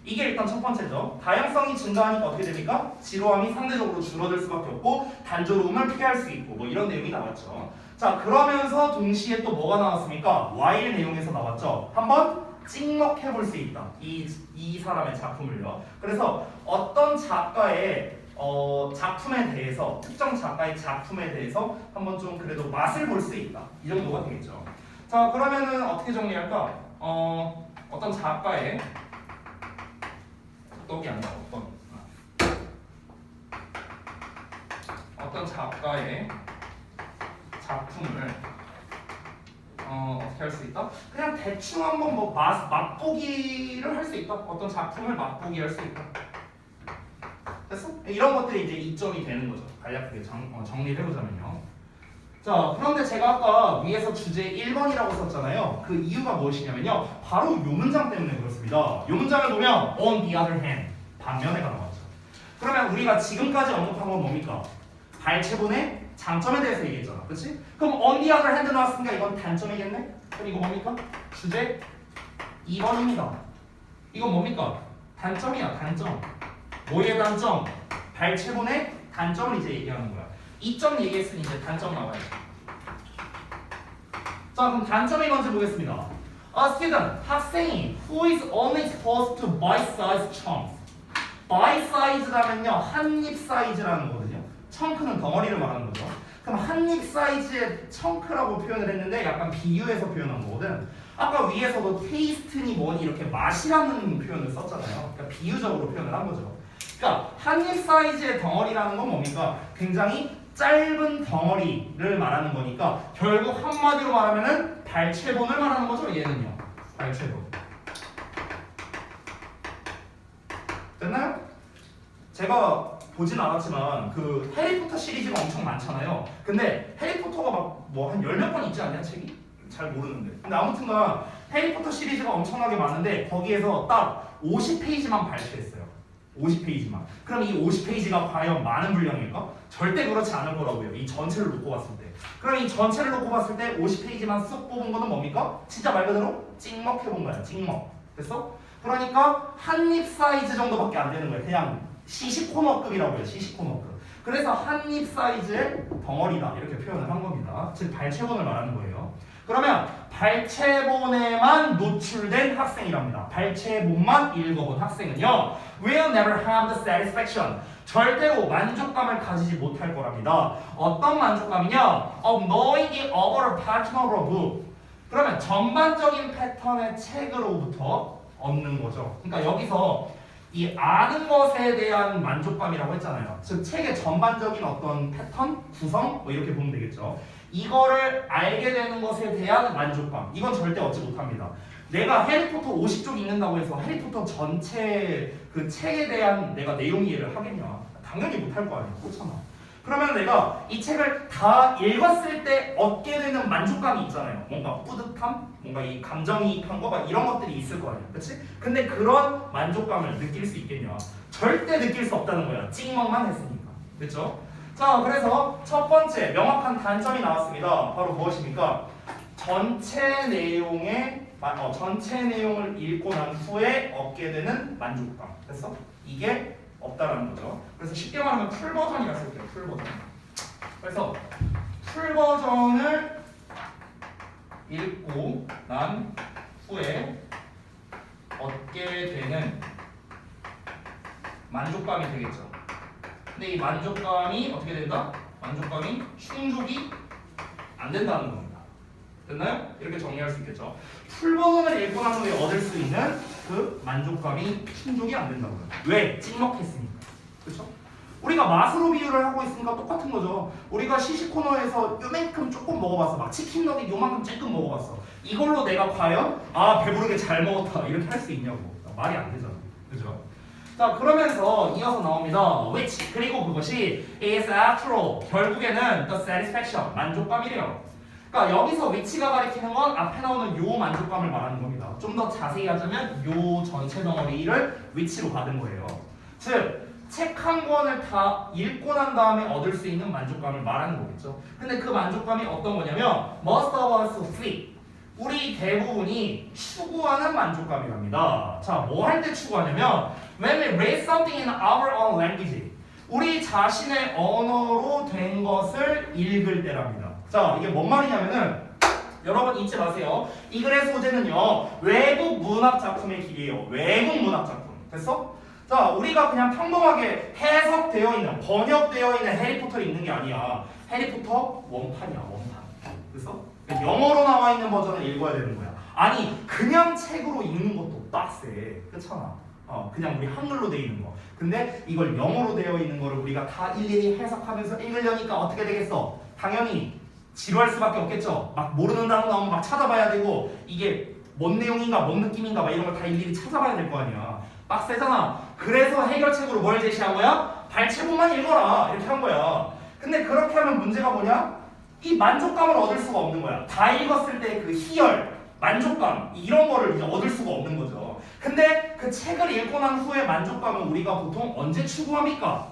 이게 일단 첫 번째죠. 다양성이 증가하니까 어떻게 됩니까? 지루함이 상대적으로 줄어들 수밖에 없고 단조로움을 피할 수 있고 뭐 이런 내용이 나왔죠. 자, 그러면서 동시에 또 뭐가 나왔습니까? while 내용에서 나왔죠. 한번 찍먹해 볼 수 있다. 이 사람의 작품을요. 그래서 어떤 작가의 작품에 대해서, 특정 작가의 작품에 대해서 한번 좀 그래도 맛을 볼 수 있다. 이 정도가 되겠죠. 자, 그러면은 어떻게 정리할까? 어떤 작가의 떡이 아니라 어떤 작가의 작품을 어떻게 할 수 있다? 그냥 대충 한번 뭐 맛보기를 할 수 있다. 어떤 작품을 맛보기 할 수 있다. 됐어? 이런 것들이 이제 이점이 되는 거죠. 간략하게 정리를 해보자면요. 자, 그런데 제가 아까 위에서 주제 1번이라고 썼잖아요. 그 이유가 무엇이냐면요. 바로 요 문장 때문에 그렇습니다. 요 문장을 보면 on the other hand, 반면에가 나왔죠. 그러면 우리가 지금까지 언급한 건 뭡니까? 발췌본의 장점에 대해서 얘기했잖아. 그렇지? 그럼 on the other hand 나왔으니까 이건 단점이겠네? 그럼 이거 뭡니까? 주제 2번입니다. 이건 뭡니까? 단점이야. 단점. 뭐의 단점? 발췌본의 단점을 이제 얘기하는 거야. 이점 얘기했으니 이제 단점 나와야죠. 자, 그럼 단점이 뭔지 보겠습니다. A student, 학생이 who is only exposed to bite-sized chunks. bite-sized라면요, 한입 사이즈라는 거거든요. chun크는 덩어리를 말하는 거죠. 그럼 한입 사이즈의 chun크라고 표현을 했는데 약간 비유해서 표현한 거거든. 아까 위에서도 taste니 뭐니 이렇게 맛이라는 표현을 썼잖아요. 그러니까 비유적으로 표현을 한 거죠. 그러니까 한입 사이즈의 덩어리라는 건 뭡니까? 굉장히 짧은 덩어리를 말하는 거니까 결국 한마디로 말하면은 발췌본을 말하는 거죠. 얘는요. 발췌본. 됐나요? 제가 보진 않았지만 그 해리포터 시리즈가 엄청 많잖아요. 근데 해리포터가 막 뭐 한 10몇 번 있지 않냐 책이? 잘 모르는데. 근데 아무튼간 해리포터 시리즈가 엄청나게 많은데 거기에서 딱 50페이지만 발췌했어요. 50페이지만. 그럼 이 50페이지가 과연 많은 분량일까? 절대 그렇지 않을 거라고요. 이 전체를 놓고 봤을 때. 그럼 이 전체를 놓고 봤을 때 50페이지만 쏙 뽑은 거는 뭡니까? 진짜 말 그대로 찍먹해본 거야. 찍먹. 됐어? 그러니까 한입 사이즈 정도밖에 안 되는 거예요. 그냥 시시코너급이라고 해요. 시시코너급. 그래서 한입 사이즈의 덩어리다. 이렇게 표현을 한 겁니다. 즉 발췌본을 말하는 거예요. 그러면 발췌본에만 노출된 학생이랍니다. 발췌본만 읽어본 학생은요, will never have the satisfaction. 절대로 만족감을 가지지 못할 거랍니다. 어떤 만족감이냐? Of knowing the overall pattern of a book. 그러면 전반적인 패턴의 책으로부터 얻는 거죠. 그러니까 여기서 이 아는 것에 대한 만족감이라고 했잖아요. 즉 책의 전반적인 어떤 패턴, 구성 뭐 이렇게 보면 되겠죠. 이거를 알게 되는 것에 대한 만족감, 이건 절대 얻지 못합니다. 내가 해리포터 50쪽 읽는다고 해서 해리포터 전체 그 책에 대한 내가 내용 이해를 하겠냐? 당연히 못할 거 아니야. 그렇잖아. 그러면 내가 이 책을 다 읽었을 때 얻게 되는 만족감이 있잖아요. 뭔가 뿌듯함, 뭔가 이 감정이입한 거 막 이런 것들이 있을 거 아니야. 그렇지? 근데 그런 만족감을 느낄 수 있겠냐? 절대 느낄 수 없다는 거야. 찍먹만 했으니까. 그렇죠? 자, 그래서 첫 번째 명확한 단점이 나왔습니다. 바로 무엇입니까? 전체 내용을 읽고 난 후에 얻게 되는 만족감. 됐어? 이게 없다라는 거죠. 그래서 쉽게 말하면 풀 버전이라 쓸게요. 풀 버전. 그래서 풀 버전을 읽고 난 후에 얻게 되는 만족감이 되겠죠. 근데 이 만족감이 어떻게 된다? 만족감이 충족이 안 된다는 겁니다. 됐나요? 이렇게 정리할 수 있겠죠. 풀 버전을 읽고 난 후에 얻을 수 있는 그 만족감이 충족이 안 된다고요. 왜? 찍먹했으니까. 그렇죠? 우리가 맛으로 비유를 하고 있으니까 똑같은 거죠. 우리가 시식 코너에서 요만큼 조금 먹어봤어. 막 치킨 너겟 요만큼 조금 먹어봤어. 이걸로 내가 과연 배부르게 잘 먹었다 이렇게 할 수 있냐고. 말이 안 되잖아. 그죠? 자, 그러면서 이어서 나옵니다. which 그리고 그것이 is after all 결국에는 the satisfaction 만족감이래요. 그러니까 여기서 which가 가리키는 건 앞에 나오는 요 만족감을 말하는 겁니다. 좀 더 자세히 하자면 요 전체 덩어리를 which로 받은 거예요. 즉 책 한 권을 다 읽고 난 다음에 얻을 수 있는 만족감을 말하는 거겠죠. 근데 그 만족감이 어떤 거냐면 most of us seek 우리 대부분이 추구하는 만족감이랍니다. 자, 뭐 할 때 추구하냐면 when we read something in our own language 우리 자신의 언어로 된 것을 읽을 때랍니다. 자, 이게 뭔 말이냐면은 여러분 잊지 마세요. 이 글의 소재는요 외국 문학 작품의 길이에요. 외국 문학 작품. 됐어? 자, 우리가 그냥 평범하게 해석되어 있는 번역되어 있는 해리포터를 읽는 게 아니야. 해리포터 원판이야. 원판. 됐어? 영어로 나와 있는 버전을 읽어야 되는 거야. 아니 그냥 책으로 읽는 것도 빡세. 그렇잖아. 그냥 우리 한글로 돼 있는 거. 근데 이걸 영어로 되어 있는 거를 우리가 다 일일이 해석하면서 읽으려니까 어떻게 되겠어? 당연히 지루할 수밖에 없겠죠. 막 모르는 단어 나오면 막 찾아봐야 되고 이게 뭔 내용인가 뭔 느낌인가 막 이런 걸 다 일일이 찾아봐야 될 거 아니야. 빡세잖아. 그래서 해결책으로 뭘 제시한 거야? 발췌본만 읽어라 이렇게 한 거야. 근데 그렇게 하면 문제가 뭐냐? 이 만족감을 얻을 수가 없는 거야. 다 읽었을 때 그 희열, 만족감 이런 거를 이제 얻을 수가 없는 거죠. 근데 그 책을 읽고 난 후에 만족감은 우리가 보통 언제 추구합니까?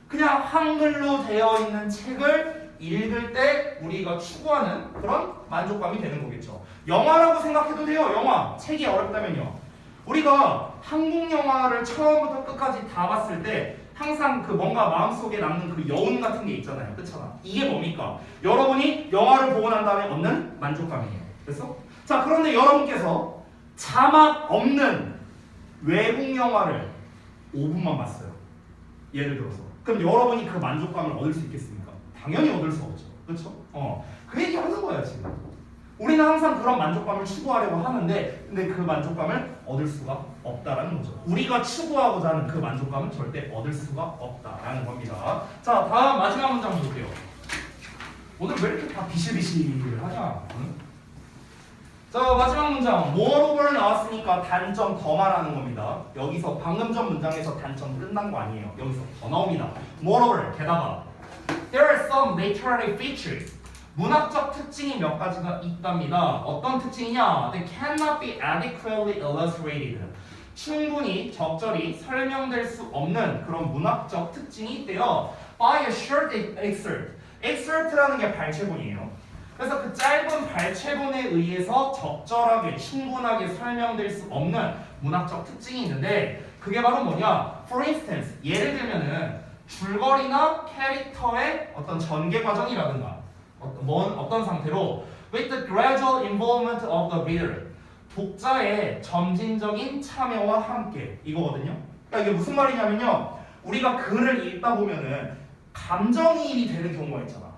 그냥 한글로 되어 있는 책을 읽을 때 우리가 추구하는 그런 만족감이 되는 거겠죠. 영화라고 생각해도 돼요. 영화. 책이 어렵다면요. 우리가 한국 영화를 처음부터 끝까지 다 봤을 때 항상 그 뭔가 마음속에 남는 그 여운 같은 게 있잖아요. 그렇잖아. 이게 뭡니까? 여러분이 영화를 보고 난 다음에 얻는 만족감이에요. 됐어? 자, 그런데 여러분께서 자막 없는 외국 영화를 5분만 봤어요. 예를 들어서. 그럼 여러분이 그 만족감을 얻을 수 있겠습니까? 당연히 얻을 수 없죠. 그렇죠? 그 얘기 하는 거야, 지금. 우리는 항상 그런 만족감을 추구하려고 하는데 근데 그 만족감을 얻을 수가 없다라는 거죠. 우리가 추구하고자 하는 그 만족감은 절대 얻을 수가 없다라는 겁니다. 자, 다음 마지막 문장 볼게요. 오늘 왜 이렇게 다 비실비실하냐? 응? 자, 마지막 문장. moreover 나왔으니까 단점 더 말하는 겁니다. 여기서 방금 전 문장에서 단점 끝난 거 아니에요. 여기서 더 나옵니다. moreover 게다가 there are some literary features 문학적 특징이 몇 가지가 있답니다. 어떤 특징이냐? They cannot be adequately illustrated. 충분히 적절히 설명될 수 없는 그런 문학적 특징이 있대요. By a short excerpt. excerpt라는 게 발췌본이에요. 그래서 그 짧은 발췌본에 의해서 적절하게 충분하게 설명될 수 없는 문학적 특징이 있는데 그게 바로 뭐냐? For instance, 예를 들면은 줄거리나 캐릭터의 어떤 전개 과정이라든가 어떤 상태로 with the gradual involvement of the reader 독자의 점진적인 참여와 함께 이거거든요. 그러니까 이게 무슨 말이냐면요. 우리가 글을 읽다 보면은 감정이입이 되는 경우가 있잖아.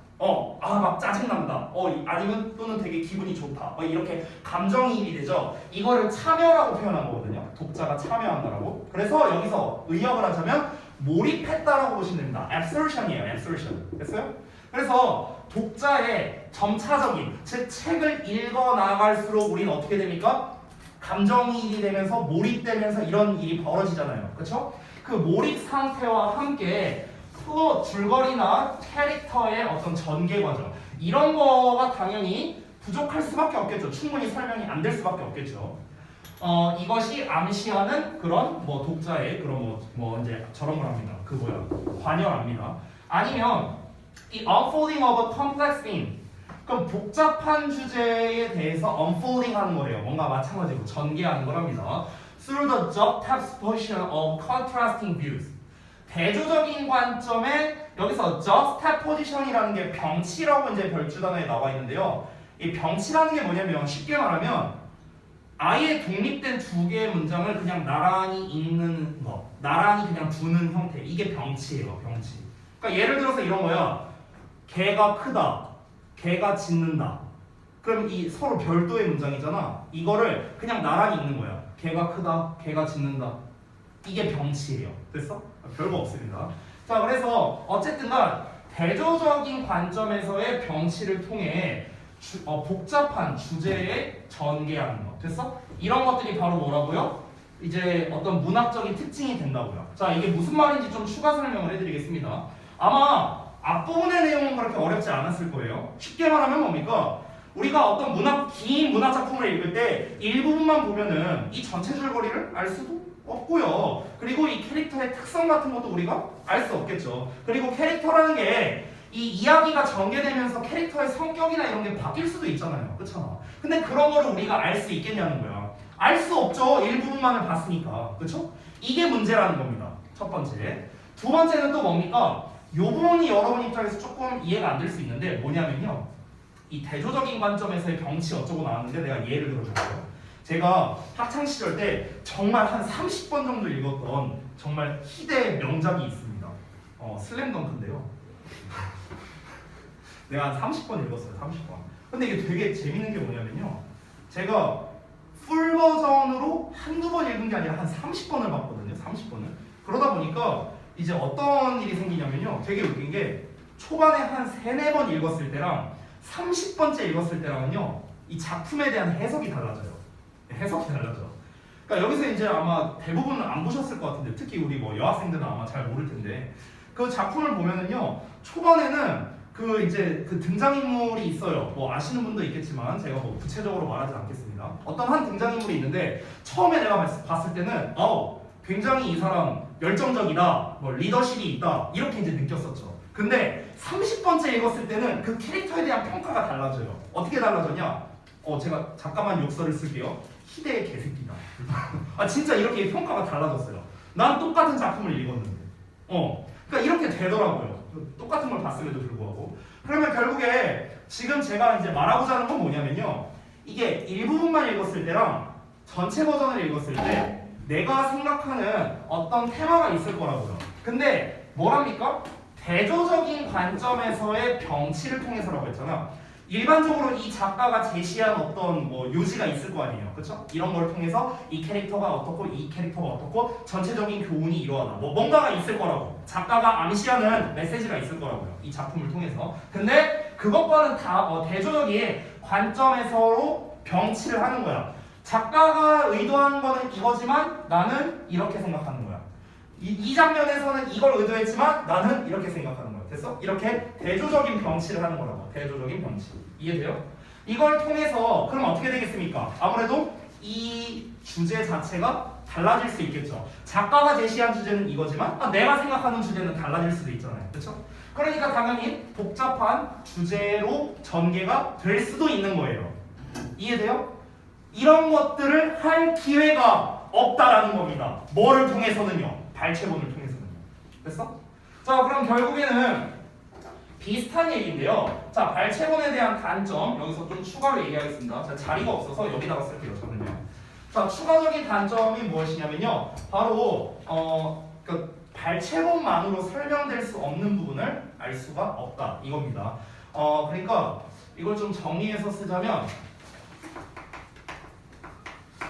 막 짜증난다. 아니면 또는 되게 기분이 좋다. 이렇게 감정이입이 되죠. 이거를 참여라고 표현한 거거든요. 독자가 참여한다라고. 그래서 여기서 의역을 하자면 몰입했다라고 보시면 됩니다. absorption이에요. absorption. 됐어요? 그래서 독자의 점차적인 즉 책을 읽어 나갈수록 우리는 어떻게 됩니까? 감정이입이 되면서 몰입되면서 이런 일이 벌어지잖아요. 그렇죠? 그 몰입 상태와 함께 또 줄거리나 캐릭터의 어떤 전개 과정 이런 거가 당연히 부족할 수밖에 없겠죠. 충분히 설명이 안 될 수밖에 없겠죠. 이것이 암시하는 그런 뭐 독자의 그런 뭐 이제 저런 걸 합니다. 관여랍니다. 아니면 The unfolding of a complex theme. 그럼 복잡한 주제에 대해서 unfolding 하는 거래요. 뭔가 마찬가지로 전개하는 거랍니다. Through the juxtaposition of contrasting views. 대조적인 관점에 여기서 juxtaposition이라는 게 병치라고 이제 별주단어에 나와 있는데요. 이 병치라는 게 뭐냐면 쉽게 말하면 아예 독립된 두 개의 문장을 그냥 나란히 읽는 거, 나란히 그냥 두는 형태. 이게 병치예요, 병치. 그러니까 예를 들어서 이런 거야. 개가 크다, 개가 짖는다. 그럼 이 서로 별도의 문장이잖아. 이거를 그냥 나란히 읽는 거야. 개가 크다, 개가 짖는다. 이게 병치예요. 됐어? 별거 없습니다. 자, 그래서 어쨌든간 대조적인 관점에서의 병치를 통해 복잡한 주제에 전개하는 거. 됐어? 이런 것들이 바로 뭐라고요? 이제 어떤 문학적인 특징이 된다고요. 자, 이게 무슨 말인지 좀 추가 설명을 해드리겠습니다. 아마 앞부분의 내용은 그렇게 어렵지 않았을 거예요. 쉽게 말하면 뭡니까? 우리가 어떤 긴 문학 작품을 읽을 때 일부분만 보면은 이 전체 줄거리를 알 수도 없고요. 그리고 이 캐릭터의 특성 같은 것도 우리가 알 수 없겠죠. 그리고 캐릭터라는 게 이 이야기가 전개되면서 캐릭터의 성격이나 이런 게 바뀔 수도 있잖아요. 그렇잖아. 근데 그런 거를 우리가 알 수 있겠냐는 거야. 알 수 없죠. 일부분만을 봤으니까. 그렇죠? 이게 문제라는 겁니다. 첫 번째. 두 번째는 또 뭡니까? 요 부분이 여러분 입장에서 조금 이해가 안 될 수 있는데 뭐냐면요. 이 대조적인 관점에서의 병치 어쩌고 나왔는데 내가 예를 들어줄게요. 제가 학창 시절 때 정말 한 30번 정도 읽었던 정말 희대의 명작이 있습니다. 슬램덩크인데요. 내가 한 30번 읽었어요. 30번. 근데 이게 되게 재밌는 게 뭐냐면요. 제가 풀 버전으로 한두 번 읽은 게 아니라 한 30번을 봤거든요. 30번을. 그러다 보니까 이제 어떤 일이 생기냐면요. 되게 웃긴 게 초반에 한 3, 4번 읽었을 때랑 30번째 읽었을 때랑은요. 이 작품에 대한 해석이 달라져요. 해석이 달라져. 그러니까 여기서 이제 아마 대부분은 안 보셨을 것 같은데 특히 우리 뭐 여학생들은 아마 잘 모를 텐데 그 작품을 보면은요. 초반에는 이제 그 등장인물이 있어요. 뭐 아시는 분도 있겠지만 제가 뭐 구체적으로 말하지 않겠습니다. 어떤 한 등장인물이 있는데 처음에 내가 봤을 때는 굉장히 이 사람 열정적이다, 뭐 리더십이 있다 이렇게 이제 느꼈었죠. 근데 30번째 읽었을 때는 그 캐릭터에 대한 평가가 달라져요. 어떻게 달라졌냐? 제가 잠깐만 욕설을 쓸게요. 희대의 개새끼다. 진짜 이렇게 평가가 달라졌어요. 난 똑같은 작품을 읽었는데. 그러니까 이렇게 되더라고요. 똑같은 걸 봤음에도 불구하고. 그러면 결국에 지금 제가 이제 말하고자 하는 건 뭐냐면요. 이게 일부분만 읽었을 때랑 전체 버전을 읽었을 때 내가 생각하는 어떤 테마가 있을 거라고요. 근데 뭐랍니까? 대조적인 관점에서의 병치를 통해서라고 했잖아. 일반적으로 이 작가가 제시한 어떤 뭐 요지가 있을 거 아니에요. 그렇죠? 이런 걸 통해서 이 캐릭터가 어떻고 이 캐릭터가 어떻고 전체적인 교훈이 이러하다. 뭐 뭔가가 있을 거라고. 작가가 암시하는 메시지가 있을 거라고요. 이 작품을 통해서. 근데 그것과는 다 대조적인 관점에서로 병치를 하는 거야. 작가가 의도한 거는 이거지만 나는 이렇게 생각하는 거야. 이 장면에서는 이걸 의도했지만 나는 이렇게 생각하는 거야. 됐어? 이렇게 대조적인 병치를 하는 거라고. 대조적인 병치. 이해돼요? 이걸 통해서 그럼 어떻게 되겠습니까? 아무래도 이 주제 자체가 달라질 수 있겠죠. 작가가 제시한 주제는 이거지만 내가 생각하는 주제는 달라질 수도 있잖아요. 그렇죠? 그러니까 당연히 복잡한 주제로 전개가 될 수도 있는 거예요. 이해돼요? 이런 것들을 할 기회가 없다라는 겁니다. 뭐를 통해서는요? 발췌본을 통해서는요. 됐어? 자, 그럼 결국에는 비슷한 얘기인데요. 자, 발췌본에 대한 단점 여기서 좀 추가로 얘기하겠습니다. 자, 자리가 없어서 여기다가 쓸게요. 저는요. 자, 추가적인 단점이 무엇이냐면요. 바로 그 발췌본만으로 설명될 수 없는 부분을 알 수가 없다 이겁니다. 그러니까 이걸 좀 정리해서 쓰자면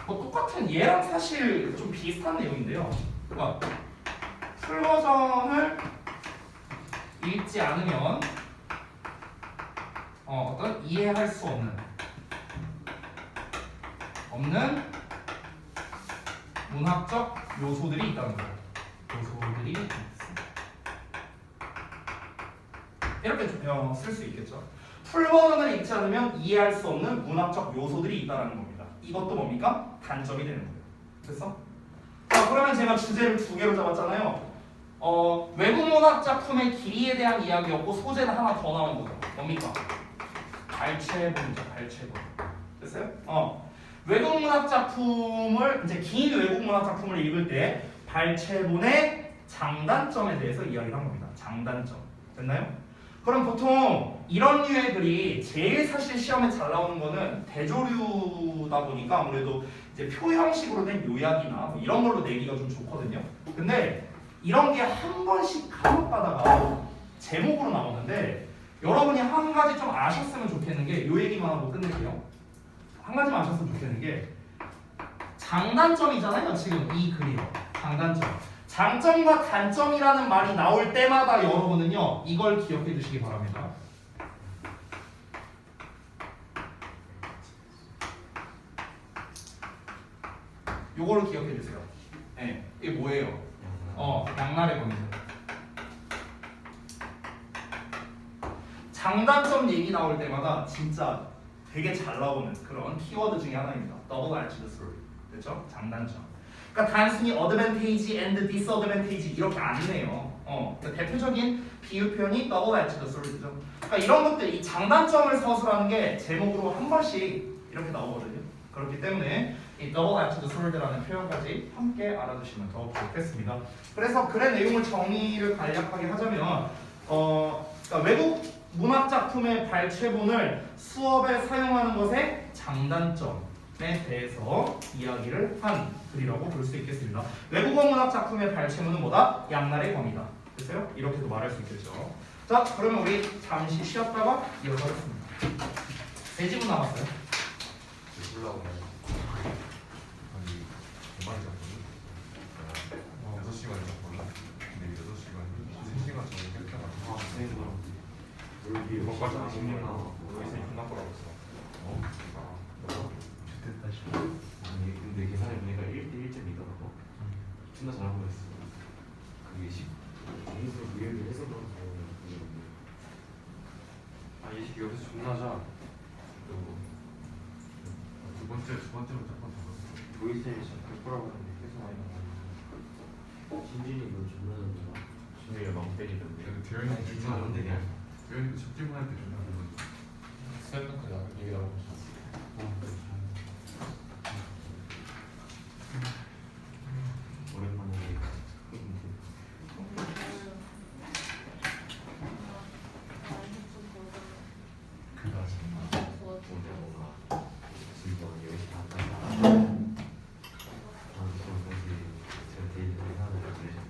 뭐 똑같은 얘랑 사실 좀 비슷한 내용인데요. 그러니까 풀 버전을 읽지 않으면 어떤 이해할 수 없는 문학적 요소들이 있다는 거예요. 요소들이 있습니다. 이렇게 쓸 수 있겠죠. 풀 버전을 읽지 않으면 이해할 수 없는 문학적 요소들이 있다는 겁니다. 이것도 뭡니까? 단점이 되는 거예요. 됐어? 자, 그러면 제가 주제를 2개로 잡았잖아요. 외국 문학 작품의 길이에 대한 이야기였고 소재는 하나 더 나온 거죠. 뭡니까? 발췌본이죠. 발췌본. 됐어요? 외국 문학 작품을 이제 긴 외국 문학 작품을 읽을 때 발췌본의 장단점에 대해서 이야기를 한 겁니다. 장단점. 됐나요? 그럼 보통 이런 류의 글이 제일 사실 시험에 잘 나오는 거는 대조류다 보니까 아무래도 이제 표 형식으로 된 요약이나 뭐 이런 걸로 내기가 좀 좋거든요. 근데 이런 게 한 번씩 간혹 가다가 제목으로 나오는데 여러분이 한 가지 좀 아셨으면 좋겠는 게 요 얘기만 하고 끝낼게요. 한 가지만 아셨으면 좋겠는 게 장단점이잖아요. 지금 이 글이요. 장단점. 장점과 단점이라는 말이 나올 때마다 여러분은요 이걸 기억해 두시기 바랍니다. 요거를 기억해 주세요. 네, 이게 뭐예요? 양날의 검이죠. 장단점 얘기 나올 때마다 진짜 되게 잘 나오는 그런 키워드 중에 하나입니다. Double edged sword. 그렇죠? 장단점. 그러니까 단순히 advantage and disadvantage 이렇게 안 내요. 그러니까 대표적인 비유 표현이 double edged sword죠. 그러니까 이런 것들 이 장단점을 서술하는 게 제목으로 한 번씩 이렇게 나오거든요. 그렇기 때문에 이 double edged sword라는 표현까지 함께 알아두시면 더 좋겠습니다. 그래서 글의 내용을 정의를 간략하게 하자면 그러니까 외국 문학 작품의 발췌본을 수업에 사용하는 것의 장단점에 대해서 이야기를 한 글이라고 볼 수 있겠습니다. 외국어 문학 작품의 발췌문은 뭐다? 양날의 검이다. 됐어요? 이렇게도 말할 수 있겠죠. 자, 그러면 우리 잠시 쉬었다가 이어가겠습니다. 3지문 남았어요. 올라오네. 아니, 대만 작품이 6시간 작품. 근데 6시간이 3시간 전에 깼다가 여기 먹방이 아쉽네요. 여기서 존나 거라고 했어. 좋겠다 싶어. 아니 근데 계산해 보니까 1대 1.2더라고. 존나 잘하고 있어. 그게 10. 공수로 이해를 해서 그런 거. 아, 이 새끼 여기서 존나 자. 그리고 두 번째로 첫 번째 보이스템이 진짜 100%라고 하는데 계속 많이 나와. 신진이 너 존나 잘한다. 신진이가 막 때리던데. 근데 대현이 진짜 안 되냐? 대현이도 첫질문 할때 존나 그러거든. 생각보다 얘기하고 있어. 오랜만에 그다지. 오늘 뭔가 즐거운 여행 갔다가 다음 수업까지 제가 데이트 하는 걸 조용히죠.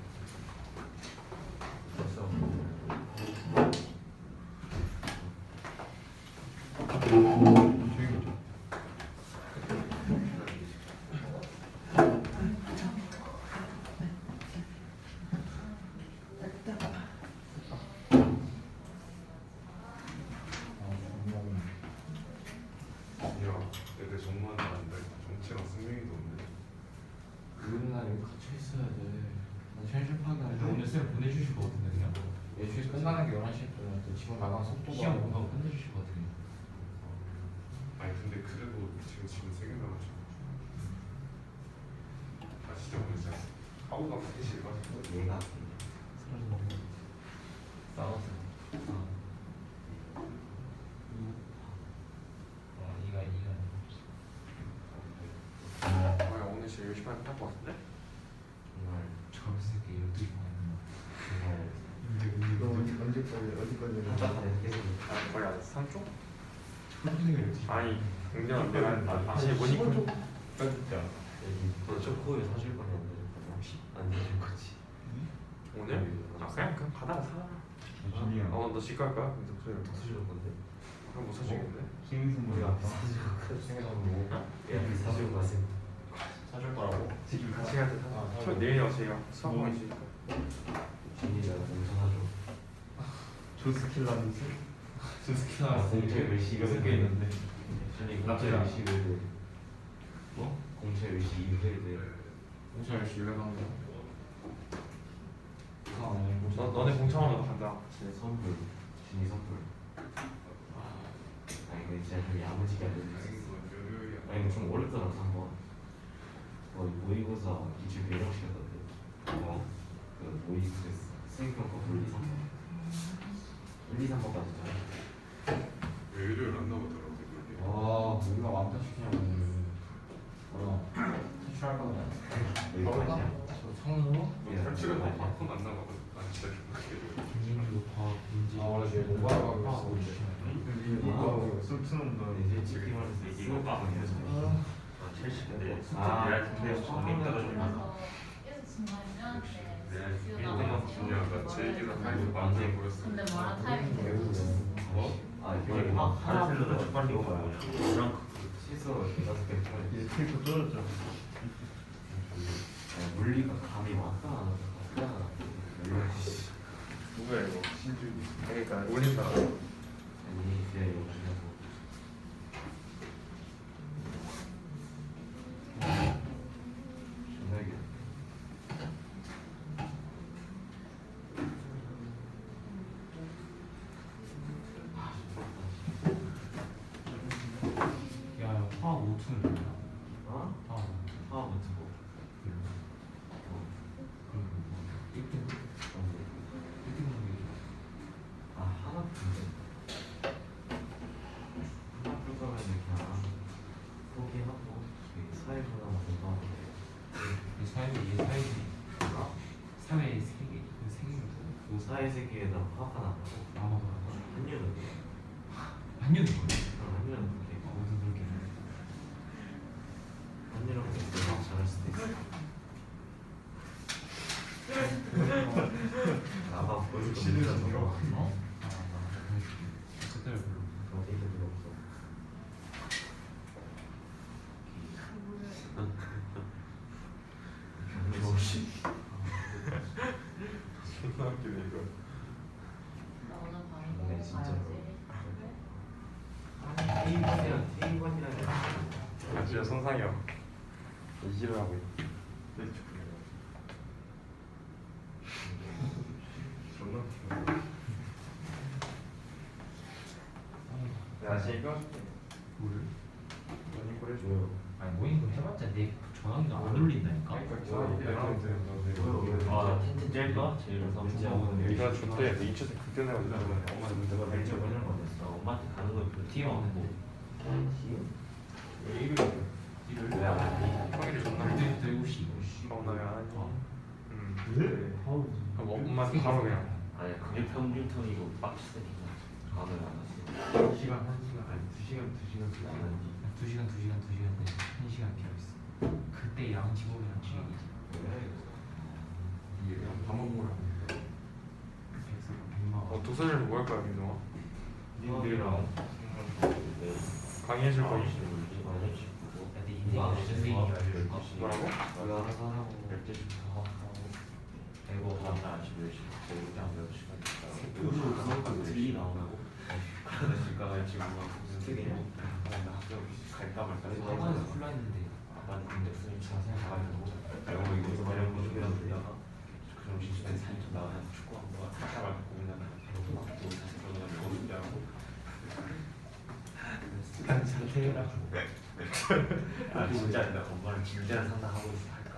야, 애들 정모한다 한다. 정체랑 승명이도 없네. 그날 여기 갇혀 있어야 돼. 나 현실 파악이 아니라 오늘 쌤 보내주실 것 같은데 그냥. 예측 끝나는 게 11시였잖아. 지금 나간 속도가 시험 온다고 끝내주실 것 같은데. 아니 근데 그래도 지금 3개 남았죠. 아 진짜 오늘 진짜 하고 가면 3시 일반식 얘가 사라져 먹고. 싸웠어. 이가. 아 오늘 진짜 열심히 할것 같은데? 정말 저 새끼 어떻게 보는 정말 언제까지 답답하네 계속. 거의 한 3쪽? 거야? 아니 공전 내가 다시 보니까 진짜. 너 초코우유 사줄 거였는데 안 사줄 거지. 오늘? 아 그냥 가다가 사. 무슨이야? 너 집 갈 거야? 근데 목소리를 더 사줄 건데. 그럼 못 사주겠는데? 생일 선물 우리 앞에 사줄 거. 생일 선물. 야 사줄 가세요. 사줄 거라고? 지금 같이 갈 때 아, 사. 사줘. 내일 제가 수학원 있으니까. 준이가 공사 사줘. 조스킬라면서? 조스킬라. 공채 의식을 여섯 개 있는데. 준이 공채 납치야. 의식을 뭐? 공채 의식 이후에 공차 열심히 연락한 거. 너네 공창원으로 간다. 선물 준이 선물. 아니 근데 진짜 좀 야무지게 알려줬어. 아니 좀 어렵더라고 3번. 모의고사 기출 배경 시켰던데. 그 모의고사 수행평가 물리 3번. 1, 2, 3번까지 잖아. 일요일 안 나오더라고 그게. 와 우리가 왕따 시키냐고 오늘 탈출할 거다. 저 성으로 탈출은 막상 안 나가거든. 난 진짜 기억나게. 김민규 과학 문제. 아 원래 제 공부하고 하고 이제 찍기만 해서 이거 까먹어요. 첼시 근데 아, 레알 근데 정리 떨어지면 일본어 중요하다. 제 얘기가 다 이거 완전 보였어. 근데 뭐라 타입인데 뭐? 아 이게 이거 바르셀로나 축구하는 거 뭐야? 그런 실수로 5개 통해. 테이프 떨어져. 물리가 감이 왔다 안 왔다. 누구야 이거? 신주기. 그러니까 올린다. 아니 그냥 이거 그냥 전화기. 야 화학 5층 뭐야? 어? 화학 화학 못 듣고. 그리고 뭐 1등 1등 아 하나 풀네. 하나 풀 거면 그냥 포기하고 사회문화만 공부하면 돼. 사회 사회 세계 그 세계가 그 사회 세계에다 화가 난다고. 아마도 한유는 한년 거야. 한유는 그렇게 무슨 그렇게 한유랑 막 잘할 수도 있어. 나가 보여줄 거 못하잖아. 어? 그때를 별로. 어디도 필요 없어. 역시 존나 웃기네 이거. 나 오늘 밤에 네, 먹고 진짜로. 가야지. 테이번이랑 아 진짜 선상이야. 이지를 하고 있. 존나 웃기네. 내가 제일 껴줄게. 뭐를? 아니 그래 줘요. 아니 모임을 해봤자 내 전화기가 안 울린다니까. 아 텐트 짤까? 제일 문제 얘가 줬대. 2차생 그때 내가 엄마 문제가 발전 보내는 거였어. 엄마한테 가는 거 팀 없는데. 일요일 왜안 하니? 평일이 존나 그때부터 7시. 나왜 안 하니? 어. 그래? 엄마한테 바로 그냥. 아니 그게 평균턴이고 빡치니까 가면 안 왔어. 1시간 1시간 아니 2시간 2시간 2시간 2시간 2시간 1시간 필요 있어. 그때 양 직업이랑 지금이지. 이게 밥 먹으러 갔는데 100만 원. 독서실 뭐 할 거야 민호아? 님들이랑 강의해줄 거니? 근데 인생이 인생이 뭐라고? 내가 항상 하고 12시부터 하고 그리고 다음날 아침 10시 오후장 8시까지 그거 들이 나오고 그러니까 지금 막 되게 나 학교 갈까 말까 학원에서 풀렸는데 아빠는 근데 선생님 자세히 가가지고 영어 이거 매력 중이라고 들다가 그럼 시간에 살짝 나와서 축구 한번 살짝 말고 고민하다가 또 다시 들어가서 영어 준비하고 아 진짜 나 엄마는 진지한 상담하고 있어 할까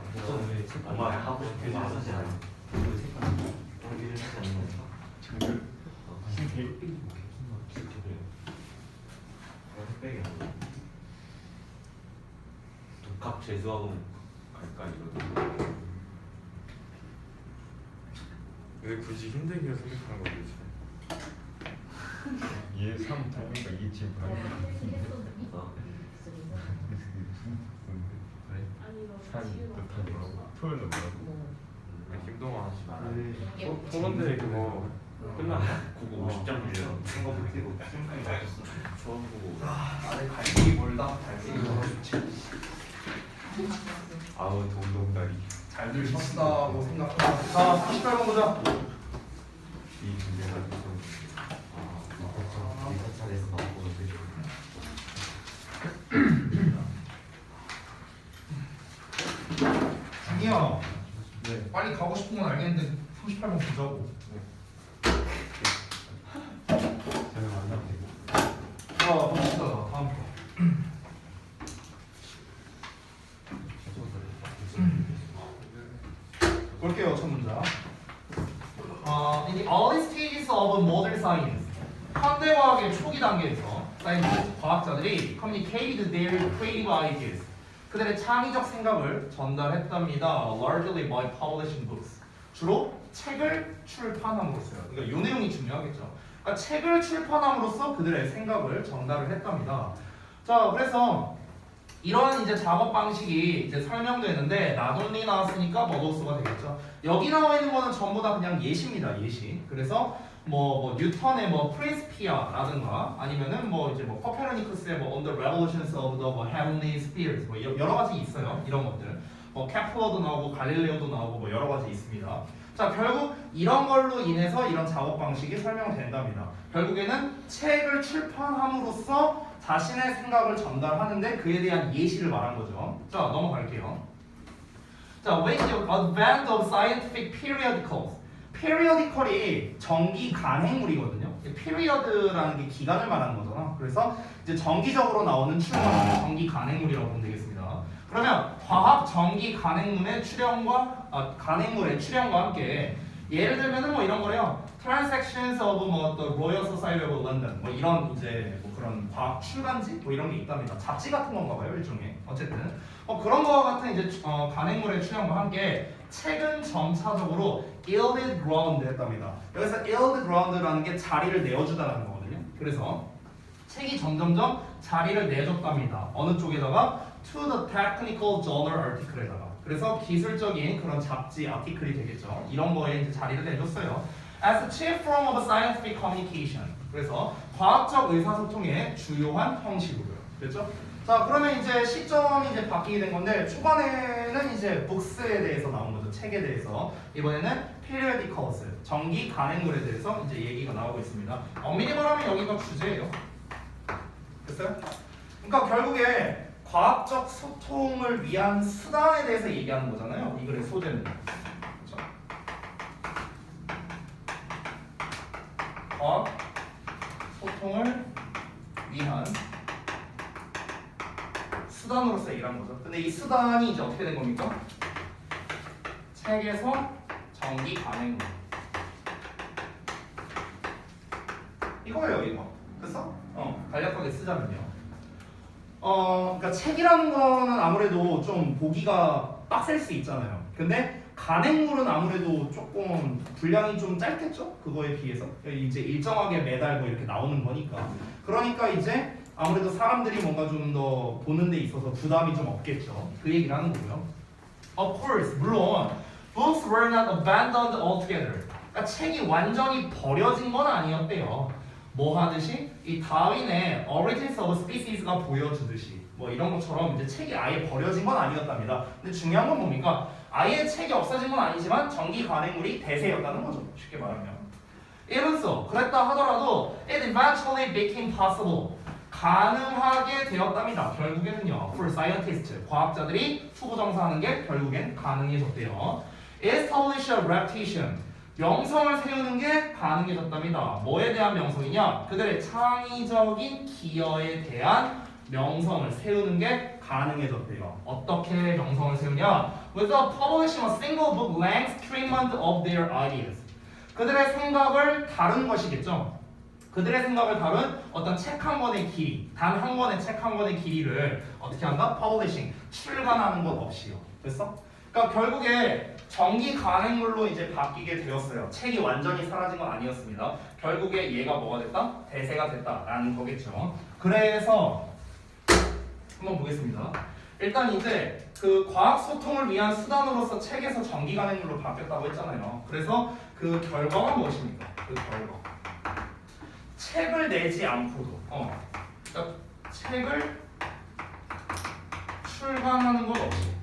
엄마 하고 싶은 거 하지 않아 하기를 하지 않는 거. 흑백이 아니야. 독학 재수학은 갈까 이러고 왜 굳이 힘들게 선택하는 거지? 얘 3 다니까 2 지금 토요일은 뭐라고? 김동아 토론대 그거 끝났나? 그거 50장 빌려 한거 못해고 생각이 없었어 처음 보고 아래 갈색이 멀다. 갈색이 너무 좋지. 아우 동동다리 잘들 쳤다고 생각하고. 자, 38번 보자. 이 준비가 리사 차례에서 나오고 중이야. 네. 빨리 가고 싶은 건 알겠는데 38번 보자고. 자, 봅시다. 다음 거. 볼게요, 첫 문장. In the early stages of modern science, 현대과학의 초기 단계에서 사이언티스트 과학자들이 communicated their creative ideas. 그들의 창의적 생각을 전달했답니다. Largely by publishing books. 주로 책을 출판함으로써요. 그러니까 이 내용이 중요하겠죠. 그러니까 책을 출판함으로써 그들의 생각을 전달을 했답니다. 자, 그래서 이런 이제 작업 방식이 이제 설명되는데 나돈리 나왔으니까 머도스가 되겠죠. 여기 나와 있는 거는 전부 다 그냥 예시입니다. 예시. 그래서 뭐 뉴턴의 프린스피아라든가 아니면은 이제 코페르니쿠스의 On the Revolutions of the Heavenly Spheres 여러 가지 있어요. 이런 것들. 케플러도 나오고 갈릴레오도 나오고 여러 가지 있습니다. 자, 결국 이런 걸로 인해서 이런 작업 방식이 설명된답니다. 결국에는 책을 출판함으로써 자신의 생각을 전달하는데 그에 대한 예시를 말한 거죠. 자, 넘어갈게요. 자, with the advent of scientific periodicals. periodical이 정기 간행물이거든요. period라는 게 기간을 말하는 거잖아. 그래서 이제 정기적으로 나오는 출판물을 정기 간행물이라고 보면 되겠습니다. 그러면 과학 정기 간행물의 출현과 함께 예를 들면은 이런 거래요. Transactions of the Royal Society of London 이런 이제 그런 과학 출간지 이런 게 있답니다. 잡지 같은 건가 봐요, 일종의. 어쨌든 그런 거와 같은 이제 간행물의 출현과 함께 책은 점차적으로 yielded ground 했답니다. 여기서 yielded ground라는 게 자리를 내어주다라는 거거든요. 그래서 책이 점점점 자리를 내줬답니다. 어느 쪽에다가 to the technical journal article에다가. 그래서 기술적인 그런 잡지 아티클이 되겠죠. 이런 거에 이제 자리를 내줬어요. As a chief form of scientific communication. 그래서 과학적 의사소통의 주요한 형식으로요. 됐죠? 자, 그러면 이제 시점이 이제 바뀌게 된 건데 초반에는 이제 북스에 대해서 나온 거죠. 책에 대해서. 이번에는 periodicals, 정기 간행물에 대해서 이제 얘기가 나오고 있습니다. 엄밀히 말하면 여기가 주제예요. 됐어요? 그러니까 결국에 과학적 소통을 위한 수단에 대해서 얘기하는 거잖아요. 이 글의 소재는. 그렇죠? 과학 소통을 위한 수단으로서 얘기한 거죠. 근데 이 수단이 이제 어떻게 된 겁니까? 책에서 정기 간행물. 이거예요, 이거. 그래서 간략하게 쓰자면요. 그러니까 책이라는 거는 아무래도 좀 보기가 빡셀 수 있잖아요. 근데 간행물은 아무래도 조금 분량이 좀 짧겠죠? 그거에 비해서 이제 일정하게 매달 이렇게 나오는 거니까. 그러니까 이제 아무래도 사람들이 뭔가 좀 더 보는 데 있어서 부담이 좀 없겠죠. 그 얘기를 하는 거고요. Of course, 물론 books were not abandoned altogether. 그러니까 책이 완전히 버려진 건 아니었대요. 뭐 하듯이 이 다윈의 Origins of Species가 보여주듯이 이런 것처럼 이제 책이 아예 버려진 건 아니었답니다. 근데 중요한 건 뭡니까? 아예 책이 없어진 건 아니지만 정기 간행물이 대세였다는 거죠. 쉽게 말하면. Even so, 그랬다 하더라도 it eventually became possible. 가능하게 되었답니다. 결국에는요. For scientists, 과학자들이 투부정사하는 게 결국엔 가능해졌대요. Establish a reputation. 명성을 세우는 게 가능해졌답니다. 뭐에 대한 명성이냐? 그들의 창의적인 기여에 대한 명성을 세우는 게 가능해졌대요. 어떻게 명성을 세우냐? With the publishing a single book length treatment of their ideas. 그들의 생각을 다룬 것이겠죠. 그들의 생각을 다룬 어떤 책 한 권의 길이, 단 한 권의 책 한 권의 길이를 어떻게 한다? Publishing, 출간하는 것 없이요. 됐어? 그러니까 결국에 정기 간행물로 이제 바뀌게 되었어요. 책이 완전히 사라진 건 아니었습니다. 결국에 얘가 뭐가 됐다? 대세가 됐다라는 거겠죠. 그래서 한번 보겠습니다. 일단 이제 그 과학 소통을 위한 수단으로서 책에서 정기 간행물로 바뀌었다고 했잖아요. 그래서 그 결과가 무엇입니까? 그 결과. 책을 내지 않고도 그러니까 책을 출간하는 것 없이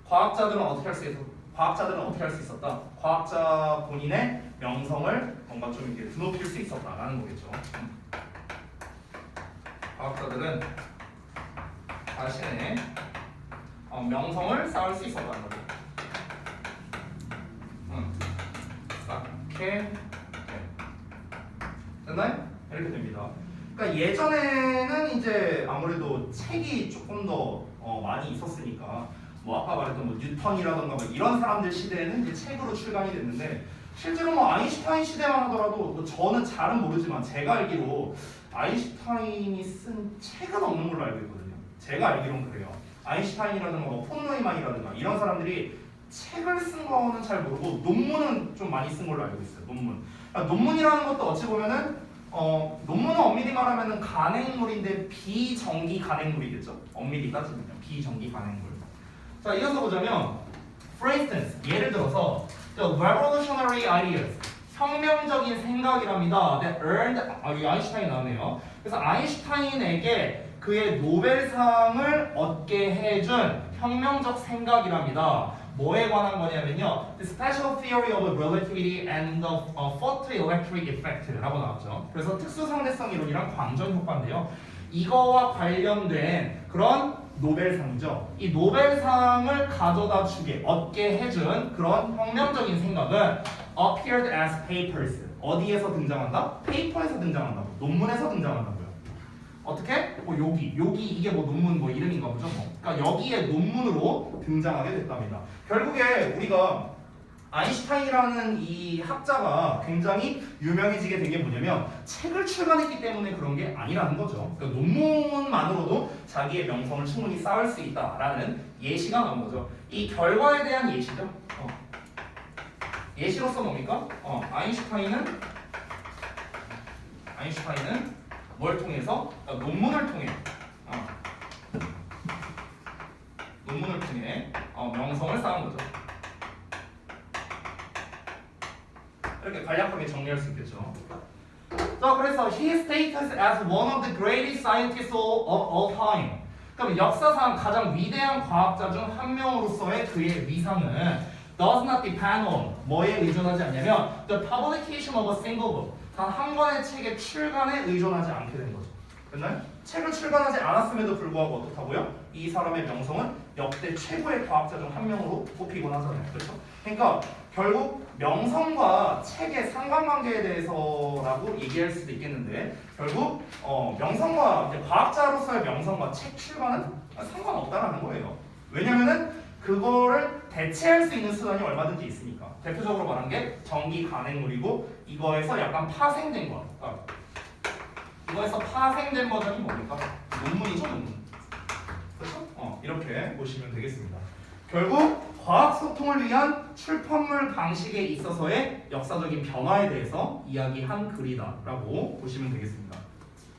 과학자들은 어떻게 할 수 있었다? 과학자 본인의 명성을 뭔가 좀 이렇게 드높일 수 있었다라는 거겠죠. 과학자들은 자신의 명성을 쌓을 수 있었다는 거죠. 쌓게 됐나요? 이렇게 됩니다. 그러니까 예전에는 이제 아무래도 책이 조금 더 많이 있었으니까 아까 말했던 뉴턴이라던가 이런 사람들 시대에는 이제 책으로 출간이 됐는데 실제로 뭐 아인슈타인 시대만 하더라도 뭐 저는 잘은 모르지만 제가 알기로 아인슈타인이 쓴 책은 없는 걸로 알고 있거든요. 제가 알기로는 그래요. 아인슈타인이라든가 뭐 폰 노이만이라든가 이런 사람들이 책을 쓴 거는 잘 모르고 논문은 좀 많이 쓴 걸로 알고 있어요. 논문이라는 것도 어찌 보면은 논문은 엄밀히 말하면은 간행물인데 비정기 간행물이겠죠. 엄밀히 따지면 비정기 간행물. 자, 이어서 보자면 for instance 예를 들어서 the revolutionary ideas 혁명적인 생각이랍니다. that earned 이 아인슈타인 나오네요. 그래서 아인슈타인에게 그의 노벨상을 얻게 해준 혁명적 생각이랍니다. 뭐에 관한 거냐면요. The special theory of relativity and the photoelectric effect라고 나왔죠. 그래서 특수상대성 이론이랑 광전 효과인데요. 이거와 관련된 그런 노벨상이죠. 이 노벨상을 가져다 주게, 얻게 해준 그런 혁명적인 생각은 appeared as papers. 어디에서 등장한다? 페이퍼에서 등장한다고. 논문에서 등장한다고요. 어떻게? 뭐 여기 이게 뭐 논문 뭐 이름인가 보죠. 뭐. 그러니까 여기에 논문으로 등장하게 됐답니다. 결국에 우리가 아인슈타인이라는 이 학자가 굉장히 유명해지게 된 게 뭐냐면 책을 출간했기 때문에 그런 게 아니라는 거죠. 그러니까 논문만으로도 자기의 명성을 충분히 쌓을 수 있다라는 예시가 나온 거죠. 이 결과에 대한 예시죠. 예시로서 뭡니까? 아인슈타인은 뭘 통해서? 논문을 통해 명성을 쌓은 거죠. 이렇게 간략하게 정리할 수 있겠죠. 자, 그래서 his status as one of the greatest scientists of all time. 그럼 역사상 가장 위대한 과학자 중 한 명으로서의 그의 위상은 does not depend on 뭐에 의존하지 않냐면 the publication of a single book. 단 한 권의 책의 출간에 의존하지 않게 된 거죠. 됐나요? 책을 출간하지 않았음에도 불구하고 어떻다고요? 이 사람의 명성은 역대 최고의 과학자 중 한 명으로 꼽히곤 하잖아요. 그렇죠? 그러니까 결국 명성과 책의 상관관계에 대해서라고 얘기할 수도 있겠는데 결국 명성과 이제 과학자로서의 명성과 책 출간은 상관없다라는 거예요. 왜냐면은 그거를 대체할 수 있는 수단이 얼마든지 있으니까. 대표적으로 말한 게 정기 간행물이고 이거에서 약간 파생된 거. 이거에서 파생된 버전이 뭡니까? 논문이죠, 논문. 그렇죠? 이렇게 보시면 되겠습니다. 결국 과학 소통을 위한 출판물 방식에 있어서의 역사적인 변화에 대해서 이야기한 글이다라고 보시면 되겠습니다.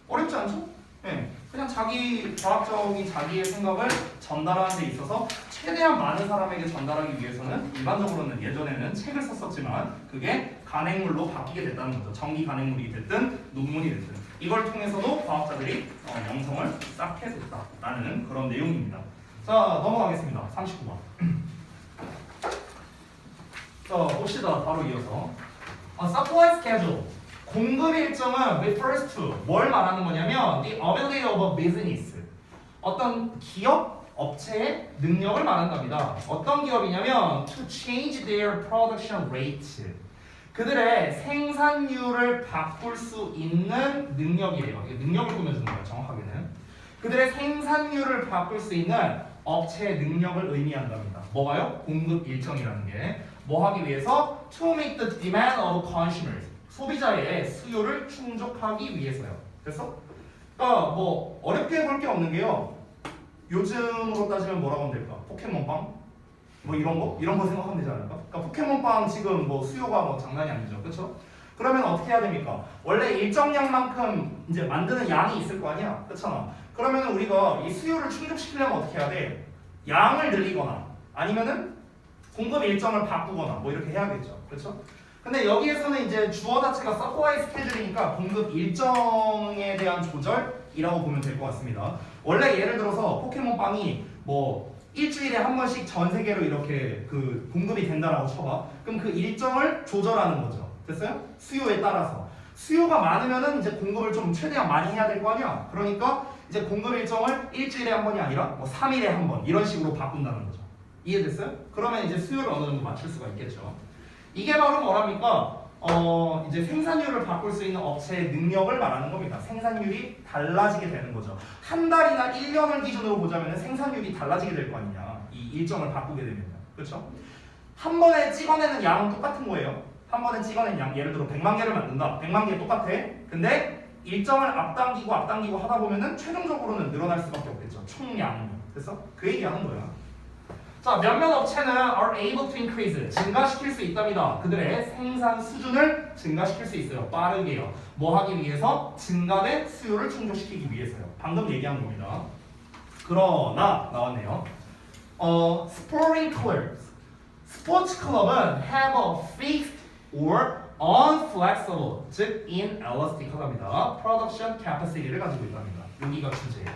어렵지 않죠? 네, 그냥 과학적인 자기의 생각을 전달하는 데 있어서 최대한 많은 사람에게 전달하기 위해서는 일반적으로는 예전에는 책을 썼었지만 그게 간행물로 바뀌게 됐다는 거죠. 정기 간행물이 됐든 논문이 됐든 이걸 통해서도 과학자들이 명성을 쌓게 됐다라는 그런 내용입니다. 자, 넘어가겠습니다. 39번. 자, 봅시다. 바로 이어서 supply schedule 공급 일정은 refers to 뭘 말하는 거냐면 the ability of a business 어떤 기업, 업체의 능력을 말한답니다. 어떤 기업이냐면 to change their production rate 그들의 생산율을 바꿀 수 있는 능력이래요. 능력을 꾸며주는 거예요. 정확하게는 그들의 생산율을 바꿀 수 있는 업체의 능력을 의미한답니다. 뭐가요? 공급 일정이라는 게 뭐 하기 위해서? To meet the demand of consumers 소비자의 수요를 충족하기 위해서요. 됐어? 그러니까 뭐 어렵게 볼 게 없는 게요. 요즘으로 따지면 뭐라고 하면 될까? 포켓몬빵? 뭐 이런 거 생각하면 되지 않을까? 그러니까 포켓몬빵 지금 뭐 수요가 뭐 장난이 아니죠. 그렇죠? 그러면 어떻게 해야 됩니까? 원래 일정량만큼 이제 만드는 양이 있을 거 아니야. 그렇잖아. 그러면 우리가 이 수요를 충족시키려면 어떻게 해야 돼? 양을 늘리거나 아니면은 공급 일정을 바꾸거나 뭐 이렇게 해야겠죠. 그렇죠? 근데 여기에서는 이제 주어 자체가 서플라이 스케줄이니까 공급 일정에 대한 조절이라고 보면 될 것 같습니다. 원래 예를 들어서 포켓몬빵이 뭐 일주일에 한 번씩 전 세계로 이렇게 그 공급이 된다라고 쳐봐. 그럼 그 일정을 조절하는 거죠. 됐어요? 수요에 따라서. 수요가 많으면은 이제 공급을 좀 최대한 많이 해야 될 거 아니야. 그러니까 이제 공급 일정을 일주일에 한 번이 아니라 뭐 3일에 한 번 이런 식으로 바꾼다는 거죠. 이해됐어요? 그러면 이제 수요를 어느 정도 맞출 수가 있겠죠. 이게 바로 뭐랍니까? 이제 생산율을 바꿀 수 있는 업체의 능력을 말하는 겁니다. 생산율이 달라지게 되는 거죠. 한 달이나 1년을 기준으로 보자면 생산율이 달라지게 될 거 아니냐. 이 일정을 바꾸게 되면요. 그렇죠? 한 번에 찍어내는 양은 똑같은 거예요. 한 번에 찍어낸 양 예를 들어 100만 개를 만든다. 100만 개 똑같아. 근데 일정을 앞당기고 하다 보면은 최종적으로는 늘어날 수밖에 없겠죠. 총량. 됐어? 그 얘기하는 거야. 자, 몇몇 업체는 are able to increase 증가시킬 수 있답니다. 그들의 생산 수준을 증가시킬 수 있어요. 빠르게요. 뭐 하기 위해서? 증가된 수요를 충족시키기 위해서요. 방금 얘기한 겁니다. 그러나 나왔네요. 스포츠 클럽은 have a fixed or unflexible, 즉 inelastic하답니다. production capacity를 가지고 있답니다. 여기가 주제예요.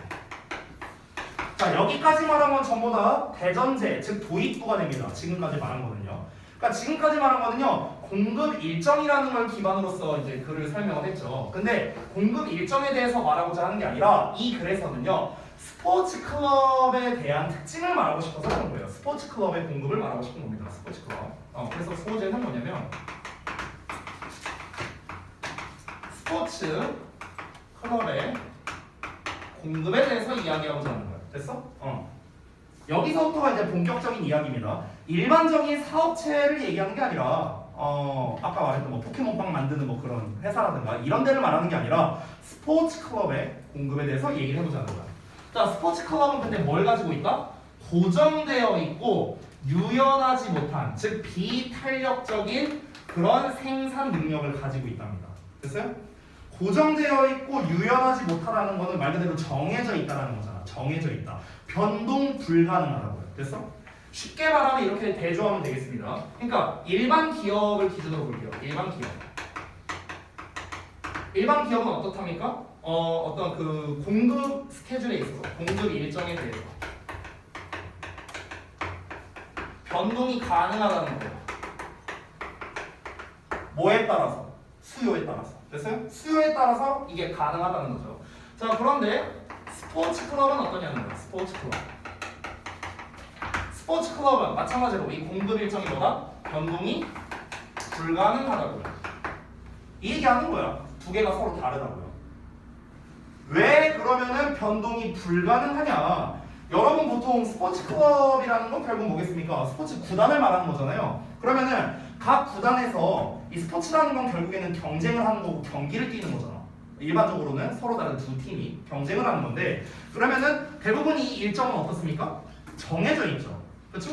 자, 여기까지 말한 건 전부 다 대전제, 즉 도입부가 됩니다. 지금까지 말한 거는요. 그러니까 지금까지 말한 거는요, 공급 일정이라는 걸 기반으로서 이제 글을 설명을 했죠. 근데 공급 일정에 대해서 말하고자 하는 게 아니라 이 글에서는요, 스포츠 클럽에 대한 특징을 말하고 싶어서 그런 거예요. 스포츠 클럽의 공급을 말하고 싶은 겁니다. 스포츠 클럽. 그래서 소재는 뭐냐면 스포츠 클럽의 공급에 대해서 이야기하고자 하는 거예요. 됐어? 여기서부터가 이제 본격적인 이야기입니다. 일반적인 사업체를 얘기하는 게 아니라 아까 말했던 뭐 포켓몬빵 만드는 뭐 그런 회사라든가 이런 데를 말하는 게 아니라 스포츠 클럽의 공급에 대해서 얘기를 해보자는 거야. 자, 스포츠 클럽은 근데 뭘 가지고 있다? 고정되어 있고 유연하지 못한, 즉 비탄력적인 그런 생산 능력을 가지고 있답니다. 됐어요? 고정되어 있고 유연하지 못하다는 거는 말 그대로 정해져 있다는 거잖아. 정해져 있다. 변동 불가능하다고요. 됐어? 쉽게 말하면 이렇게 대조하면 되겠습니다. 그러니까 일반 기업을 기준으로 볼게요. 일반 기업은 어떻답니까? 어떤 그 공급 스케줄에 있어서 공급 일정에 대해서 변동이 가능하다는 거예요. 뭐에 따라서? 수요에 따라서. 됐어요? 수요에 따라서 이게 가능하다는 거죠. 자, 그런데 스포츠 클럽은 어떠냐는 거예요. 스포츠 클럽은 마찬가지로 이 공급 일정이 뭐다? 변동이 불가능하다고요. 이 얘기하는 거야. 두 개가 서로 다르다고요. 왜 그러면은 변동이 불가능하냐? 여러분 보통 스포츠 클럽이라는 건 결국 뭐겠습니까? 스포츠 구단을 말하는 거잖아요. 그러면은 각 구단에서 이 스포츠라는 건 결국에는 경쟁을 하는 거고 경기를 뛰는 거잖아. 일반적으로는 서로 다른 두 팀이 경쟁을 하는 건데, 그러면은 대부분 이 일정은 어떻습니까? 정해져 있죠. 그렇죠?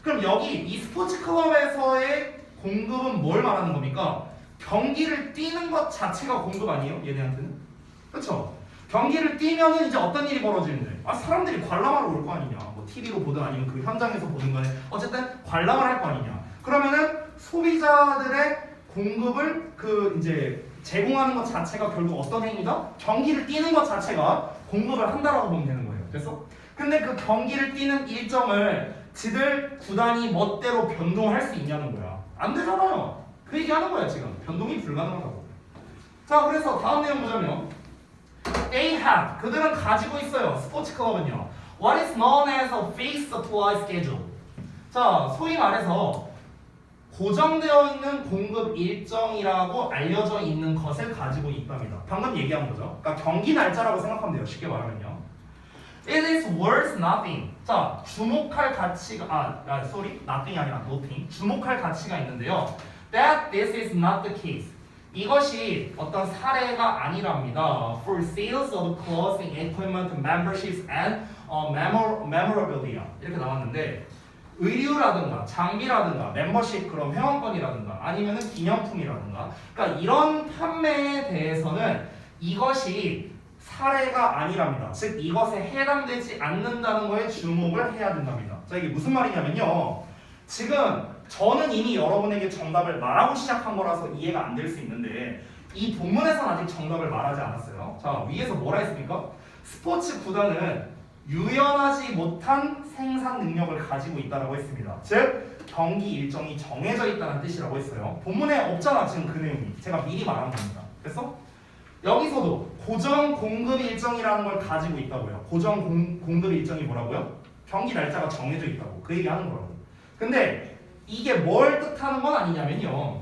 그럼 여기 이 스포츠 클럽에서의 공급은 뭘 말하는 겁니까? 경기를 뛰는 것 자체가 공급 아니에요? 얘네한테는? 그렇죠? 경기를 뛰면은 이제 어떤 일이 벌어지는데? 사람들이 관람하러 올 거 아니냐? 뭐 TV로 보든 아니면 그 현장에서 보든 간에 어쨌든 관람을 할 거 아니냐? 그러면은 소비자들의 공급을 그 이제 제공하는 것 자체가 결국 어떤 행위다? 경기를 뛰는 것 자체가 공급을 한다라고 보면 되는 거예요. 됐어? 근데 그 경기를 뛰는 일정을 지들 구단이 멋대로 변동할 수 있냐는 거야. 안 되잖아요. 그 얘기하는 거야 지금. 변동이 불가능하다고. 자, 그래서 다음 내용 보자면 They have, 그들은 가지고 있어요. 스포츠 클럽은요. What is known as a fixed supply schedule. 자, 소위 말해서 고정되어 있는 공급 일정이라고 알려져 있는 것을 가지고 있답니다. 방금 얘기한 거죠. 그러니까 경기 날짜라고 생각하면 돼요. 쉽게 말하면요. It is worth nothing. 자, 주목할 가치가 nothing이 아니라 nothing. 주목할 가치가 있는데요. That this is not the case. 이것이 어떤 사례가 아니랍니다. For sales of clothing, equipment, memberships, and memorabilia 이렇게 나왔는데 의류라든가 장비라든가 멤버십 그럼 회원권이라든가 아니면은 기념품이라든가 그러니까 이런 판매에 대해서는 이것이 사례가 아니랍니다. 즉 이것에 해당되지 않는다는 거에 주목을 해야 된답니다. 자, 이게 무슨 말이냐면요. 지금 저는 이미 여러분에게 정답을 말하고 시작한 거라서 이해가 안 될 수 있는데 이 본문에서는 아직 정답을 말하지 않았어요. 자, 위에서 뭐라 했습니까? 스포츠 구단은 유연하지 못한 생산 능력을 가지고 있다고 했습니다. 즉 경기 일정이 정해져 있다는 뜻이라고 했어요. 본문에 없잖아 지금 그 내용이. 제가 미리 말한 겁니다. 됐어? 여기서도 고정 공급 일정이라는 걸 가지고 있다고요. 고정 공급 일정이 뭐라고요? 경기 날짜가 정해져 있다고. 그 얘기하는 거라고. 근데 이게 뭘 뜻하는 건 아니냐면요.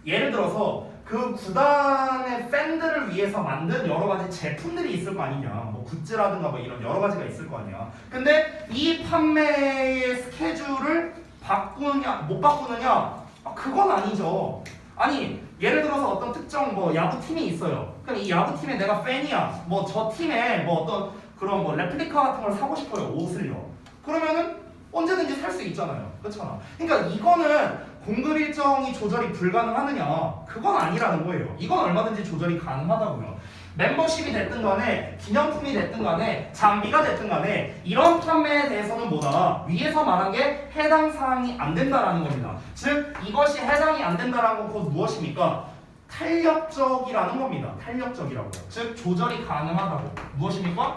예를 들어서 그 구단의 팬들을 위해서 만든 여러 가지 제품들이 있을 거 아니냐. 뭐 굿즈라든가 뭐 이런 여러 가지가 있을 거 아니야. 근데 이 판매의 스케줄을 바꾸느냐 못 바꾸느냐? 그건 아니죠. 아니 예를 들어서 어떤 특정 뭐 야구 팀이 있어요. 그럼 이 야구 팀에 내가 팬이야. 뭐 저 팀에 뭐 어떤 그런 뭐 레플리카 같은 걸 사고 싶어요. 옷을요. 그러면은 언제든지 살 수 있잖아요. 그렇잖아. 그러니까 이거는 공급 일정이 조절이 불가능하느냐? 그건 아니라는 거예요. 이건 얼마든지 조절이 가능하다고요. 멤버십이 됐든 간에 기념품이 됐든 간에 장비가 됐든 간에 이런 판매에 대해서는 뭐다? 위에서 말한 게 해당 사항이 안 된다라는 겁니다. 즉 이것이 해당이 안 된다라는 건 곧 무엇입니까? 탄력적이라는 겁니다. 탄력적이라고요. 즉 조절이 가능하다고. 무엇입니까?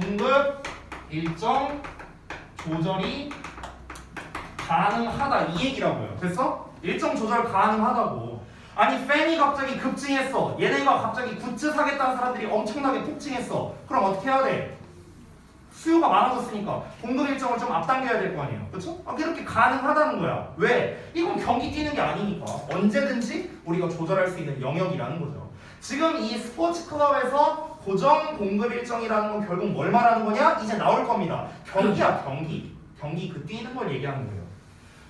공급 일정 조절이 가능하다 이 얘기라고요. 됐어? 일정 조절 가능하다고. 아니 팬이 갑자기 급증했어. 얘네가 갑자기 굿즈 사겠다는 사람들이 엄청나게 폭증했어. 그럼 어떻게 해야 돼? 수요가 많아졌으니까 공급 일정을 좀 앞당겨야 될 거 아니에요. 그렇죠? 그렇게 가능하다는 거야. 왜? 이건 경기 뛰는 게 아니니까 언제든지 우리가 조절할 수 있는 영역이라는 거죠. 지금 이 스포츠 클럽에서 고정 공급 일정이라는 건 결국 뭘 말하는 거냐? 이제 나올 겁니다. 경기야 경기. 경기 그 뛰는 걸 얘기하는 거예요.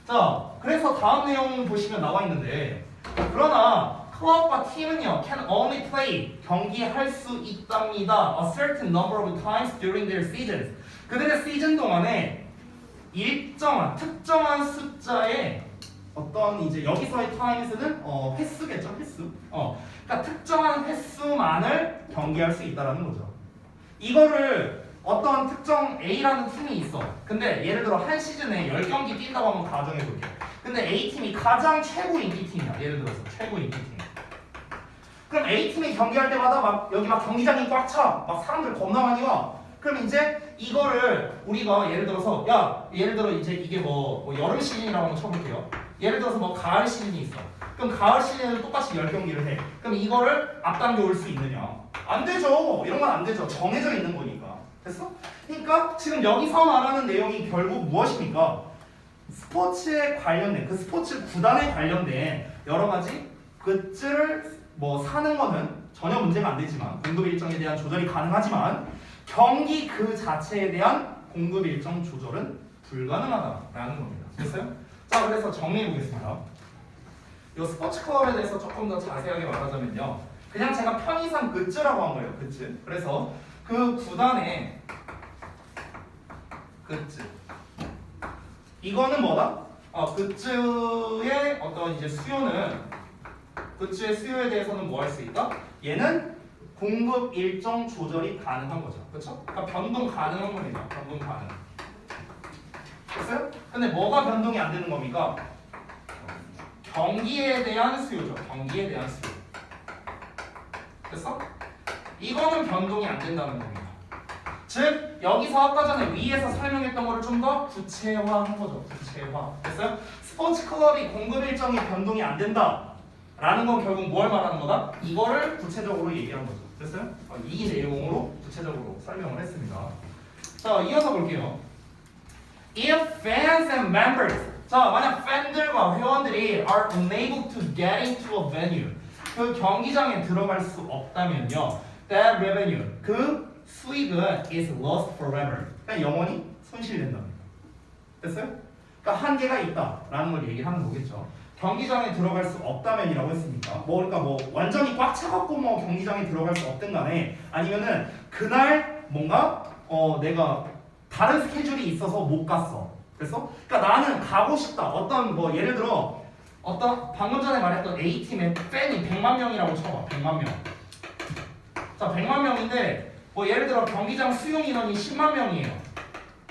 자, 그래서 다음 내용 보시면 나와 있는데 그러나 클럽과 팀은요 can only play 경기할 수 있답니다. A certain number of times during their seasons. 그들의 시즌 동안에 일정한 특정한 숫자의 어떤 이제 여기서의 times는 횟수겠죠 횟수. 그러니까 특정한 횟수만을 경기할 수 있다라는 거죠. 이거를 어떤 특정 A라는 팀이 있어. 근데 예를 들어 한 시즌에 10경기 뛴다고 한번 가정해볼게요. 근데 A팀이 가장 최고 인기 팀이야. 예를 들어서 최고 인기 팀. 그럼 A팀이 경기할 때마다 막 여기 막 경기장이 꽉 차. 막 사람들 겁나 많이 와. 그럼 이제 이거를 우리가 예를 들어서 예를 들어 이제 이게 뭐 여름 시즌이라고 한번 쳐볼게요. 예를 들어서 뭐 가을 시즌이 있어. 그럼 가을 시즌에도 똑같이 10경기를 해. 그럼 이거를 앞당겨 올 수 있느냐? 안 되죠. 이런 건 안 되죠. 정해져 있는 거니까. 됐어? 그러니까 지금 여기서 말하는 내용이 결국 무엇입니까? 스포츠에 관련된 그 스포츠 구단에 관련된 여러 가지 굿즈를 뭐 사는 거는 전혀 문제가 안 되지만 공급 일정에 대한 조절이 가능하지만 경기 그 자체에 대한 공급 일정 조절은 불가능하다라는 겁니다. 됐어요? 자, 그래서 정리해 보겠습니다. 이 스포츠 클럽에 대해서 조금 더 자세하게 말하자면요. 그냥 제가 편의상 굿즈라고 한 거예요. 굿즈. 그래서 그 구단의 굿즈. 이거는 뭐다? 굿즈의 어떤 이제 수요는 굿즈의 수요에 대해서는 뭐 할 수 있다? 얘는 공급 일정 조절이 가능한 거죠. 그렇죠? 그러니까 변동 가능한 겁니다. 변동 가능. 됐어요? 근데 뭐가 변동이 안 되는 겁니까? 경기에 대한 수요죠. 경기에 대한 수요. 됐어? 이거는 변동이 안 된다는 겁니다. 즉 여기서 아까 전에 위에서 설명했던 거를 좀 더 구체화한 거죠. 구체화. 됐어요? 스포츠 클럽이 공급 일정이 변동이 안 된다 라는 건 결국 뭘 말하는 거다? 이거를 구체적으로 얘기한 거죠. 됐어요? 이 내용으로 구체적으로 설명을 했습니다. 자, 이어서 볼게요. If fans and members, 자, 만약 팬들과 회원들이 are unable to get into a venue, 그 경기장에 들어갈 수 없다면요, that revenue, 그 수익은 is lost forever. 그러니까 영원히 손실된답니다. 됐어요? 그러니까 한계가 있다라는 걸 얘기하는 거겠죠. 경기장에 들어갈 수 없다면이라고 했으니까 그러니까 완전히 꽉 차갖고 경기장에 들어갈 수 없든 간에 아니면은 그날 뭔가 내가 다른 스케줄이 있어서 못 갔어. 그래서 그러니까 나는 가고 싶다. 어떤 예를 들어 어떤 방금 전에 말했던 A팀의 팬이 100만 명이라고 쳐봐. 100만 명. 자, 100만 명인데 예를 들어 경기장 수용 인원이 10만 명이에요.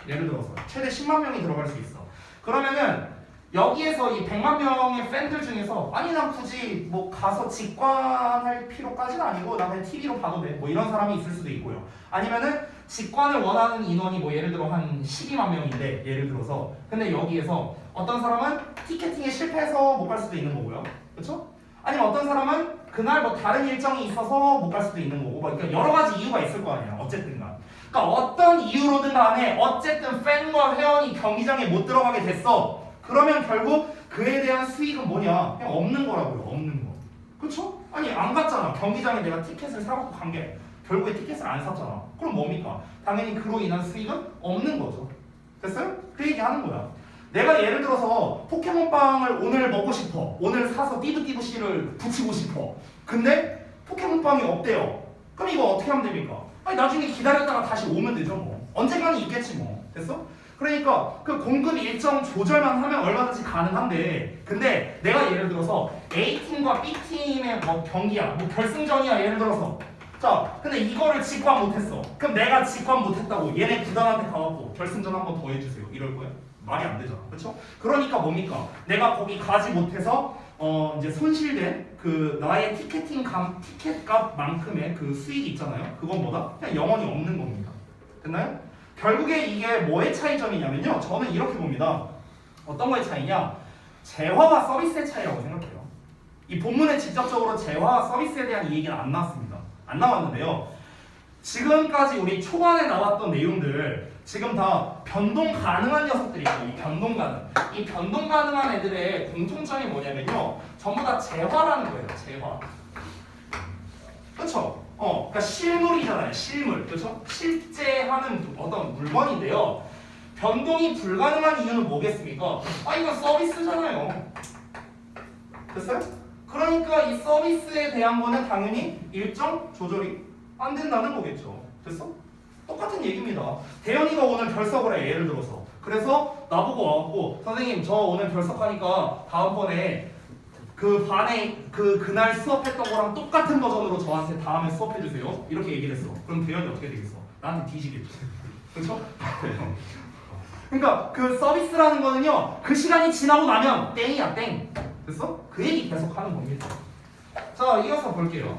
예를 들어서 최대 10만 명이 들어갈 수 있어. 그러면은 여기에서 이 100만 명의 팬들 중에서 아니 난 굳이 가서 직관할 필요까지는 아니고 나 그냥 TV로 봐도 돼. 이런 사람이 있을 수도 있고요. 아니면은 직관을 원하는 인원이 예를 들어 한 12만 명인데 예를 들어서 근데 여기에서 어떤 사람은 티켓팅에 실패해서 못 갈 수도 있는 거고요. 그렇죠? 아니면 어떤 사람은 그날 다른 일정이 있어서 못 갈 수도 있는 거고 그러니까 여러 가지 이유가 있을 거 아니에요. 어쨌든 간. 그러니까 어떤 이유로든 간에 어쨌든 팬과 회원이 경기장에 못 들어가게 됐어. 그러면 결국 그에 대한 수익은 뭐냐? 그냥 없는 거라고요. 없는 거. 그렇죠? 아니 안 갔잖아. 경기장에 내가 티켓을 사갖고 간 게 결국에 티켓을 안 샀잖아. 그럼 뭡니까? 당연히 그로 인한 수익은 없는 거죠. 됐어요? 그 얘기 하는 거야. 내가 예를 들어서 포켓몬빵을 오늘 먹고 싶어. 오늘 사서 띠부띠부씨를 붙이고 싶어. 근데 포켓몬빵이 없대요. 그럼 이거 어떻게 하면 됩니까? 아니 나중에 기다렸다가 다시 오면 되죠 뭐. 언젠가는 있겠지 뭐. 됐어? 그러니까 그 공급 일정 조절만 하면 얼마든지 가능한데, 근데 내가 예를 들어서 A팀과 B팀의 뭐 경기야, 뭐 결승전이야 예를 들어서. 자, 근데 이거를 직관 못했어. 그럼 내가 직관 못했다고 얘네 구단한테 가갖고 결승전 한번 더 해주세요 이럴 거야? 말이 안 되잖아, 그렇죠? 그러니까 뭡니까? 내가 거기 가지 못해서 이제 손실된 그 나의 티켓값만큼의 그 수익이 있잖아요. 그건 뭐다? 그냥 영원히 없는 겁니다. 됐나요? 결국에 이게 뭐의 차이점이냐면요. 저는 이렇게 봅니다. 어떤 거의 차이냐? 재화와 서비스의 차이라고 생각해요. 이 본문에 직접적으로 재화와 서비스에 대한 이 얘기는 안 나왔습니다. 안 나왔는데요. 지금까지 우리 초반에 나왔던 내용들 지금 다 변동 가능한 녀석들이에요. 이 변동 가능. 이 변동 가능한 애들의 공통점이 뭐냐면요. 전부 다 재화라는 거예요. 재화. 그렇죠? 그러니까 실물이잖아요. 실물. 그렇죠? 실제 하는 어떤 물건인데요. 변동이 불가능한 이유는 뭐겠습니까? 이건 서비스잖아요. 됐어요? 그러니까 이 서비스에 대한 거는 당연히 일정 조절이 안 된다는 거겠죠. 됐어? 똑같은 얘기입니다. 대현이가 오늘 결석을 해, 예를 들어서. 그래서 나보고 와갖고 선생님 저 오늘 결석하니까 다음번에 그 반에 그날 수업했던 거랑 똑같은 버전으로 저한테 다음에 수업해주세요. 이렇게 얘기를 했어. 그럼 대현이 어떻게 되겠어? 나한테 뒤지겠지. 그렇죠? 그러니까 그 서비스라는 거는요. 그 시간이 지나고 나면 땡이야 땡. 됐어? 그 얘기 계속 하는 겁니다. 자, 이어서 볼게요.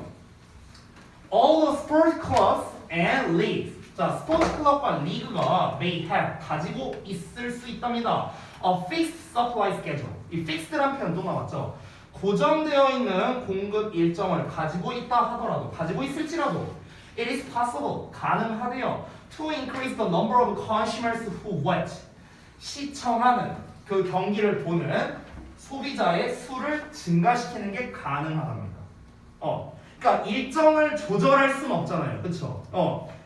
All the sports clubs and leagues. 자, 스포츠 클럽과 리그가 may have 가지고 있을 수 있답니다. A fixed supply schedule. 이 fixed란 표현 또 나왔죠. 고정되어 있는 공급 일정을 가지고 있다 하더라도, 가지고 있을지라도, it is possible, 가능하대요. To increase the number of consumers who watch. 시청하는 그 경기를 보는 소비자의 수를 증가시키는 게 가능하답니다. 그러니까 일정을 조절할 수는 없잖아요. 그렇죠?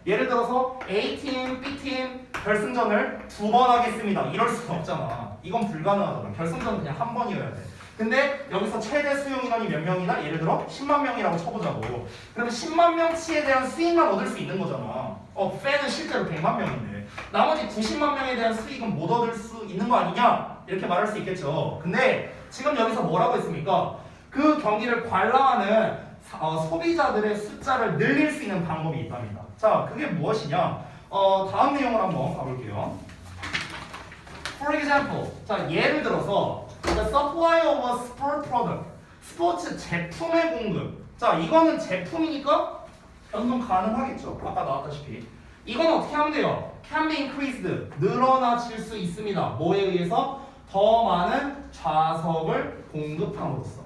예를 들어서 A팀, B팀 결승전을 2번 하겠습니다. 이럴 수는 없잖아. 이건 불가능하잖아. 결승전은 그냥 한 번이어야 돼. 근데 여기서 최대 수용 인원이 몇 명이나? 예를 들어 10만 명이라고 쳐보자고. 그러면 10만 명치에 대한 수익만 얻을 수 있는 거잖아. 팬은 실제로 100만 명인데 나머지 90만 명에 대한 수익은 못 얻을 수 있는 거 아니냐? 이렇게 말할 수 있겠죠. 근데 지금 여기서 뭐라고 했습니까? 그 경기를 관람하는 소비자들의 숫자를 늘릴 수 있는 방법이 있답니다. 자, 그게 무엇이냐? 다음 내용을 한번 가볼게요. For example, 자, 예를 들어서 the supply of a sport product, 스포츠 제품의 공급. 자, 이거는 제품이니까 변동 가능하겠죠. 아까 나왔다시피. 이건 어떻게 하면 돼요? Can be increased, 늘어나질 수 있습니다. 뭐에 의해서? 더 많은 좌석을 공급함으로써.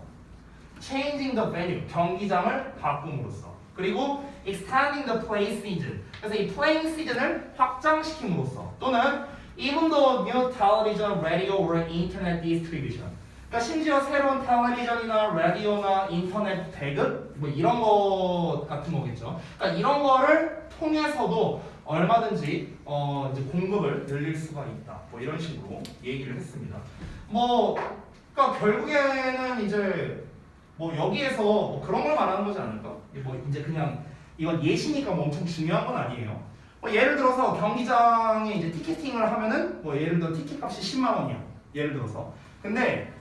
Changing the venue, 경기장을 바꿈으로써. 그리고 extending the play season, 그래서 이 playing season을 확장시킴으로써. 또는 even though new television, radio or internet distribution. 그러니까 심지어 새로운 텔레비전이나 라디오나 인터넷 배급 뭐 이런 거 같은 거겠죠. 그러니까 이런 거를 통해서도 얼마든지 이제 공급을 늘릴 수가 있다. 뭐 이런 식으로 얘기를 했습니다. 그러니까 결국에는 이제 뭐 여기에서 뭐 그런 걸 말하는 거지 않을까? 뭐 이제 그냥 이건 예시니까 뭐 엄청 중요한 건 아니에요. 예를 들어서 경기장에 이제 티켓팅을 하면은 뭐 예를 들어 티켓값이 10만 원이야. 예를 들어서. 근데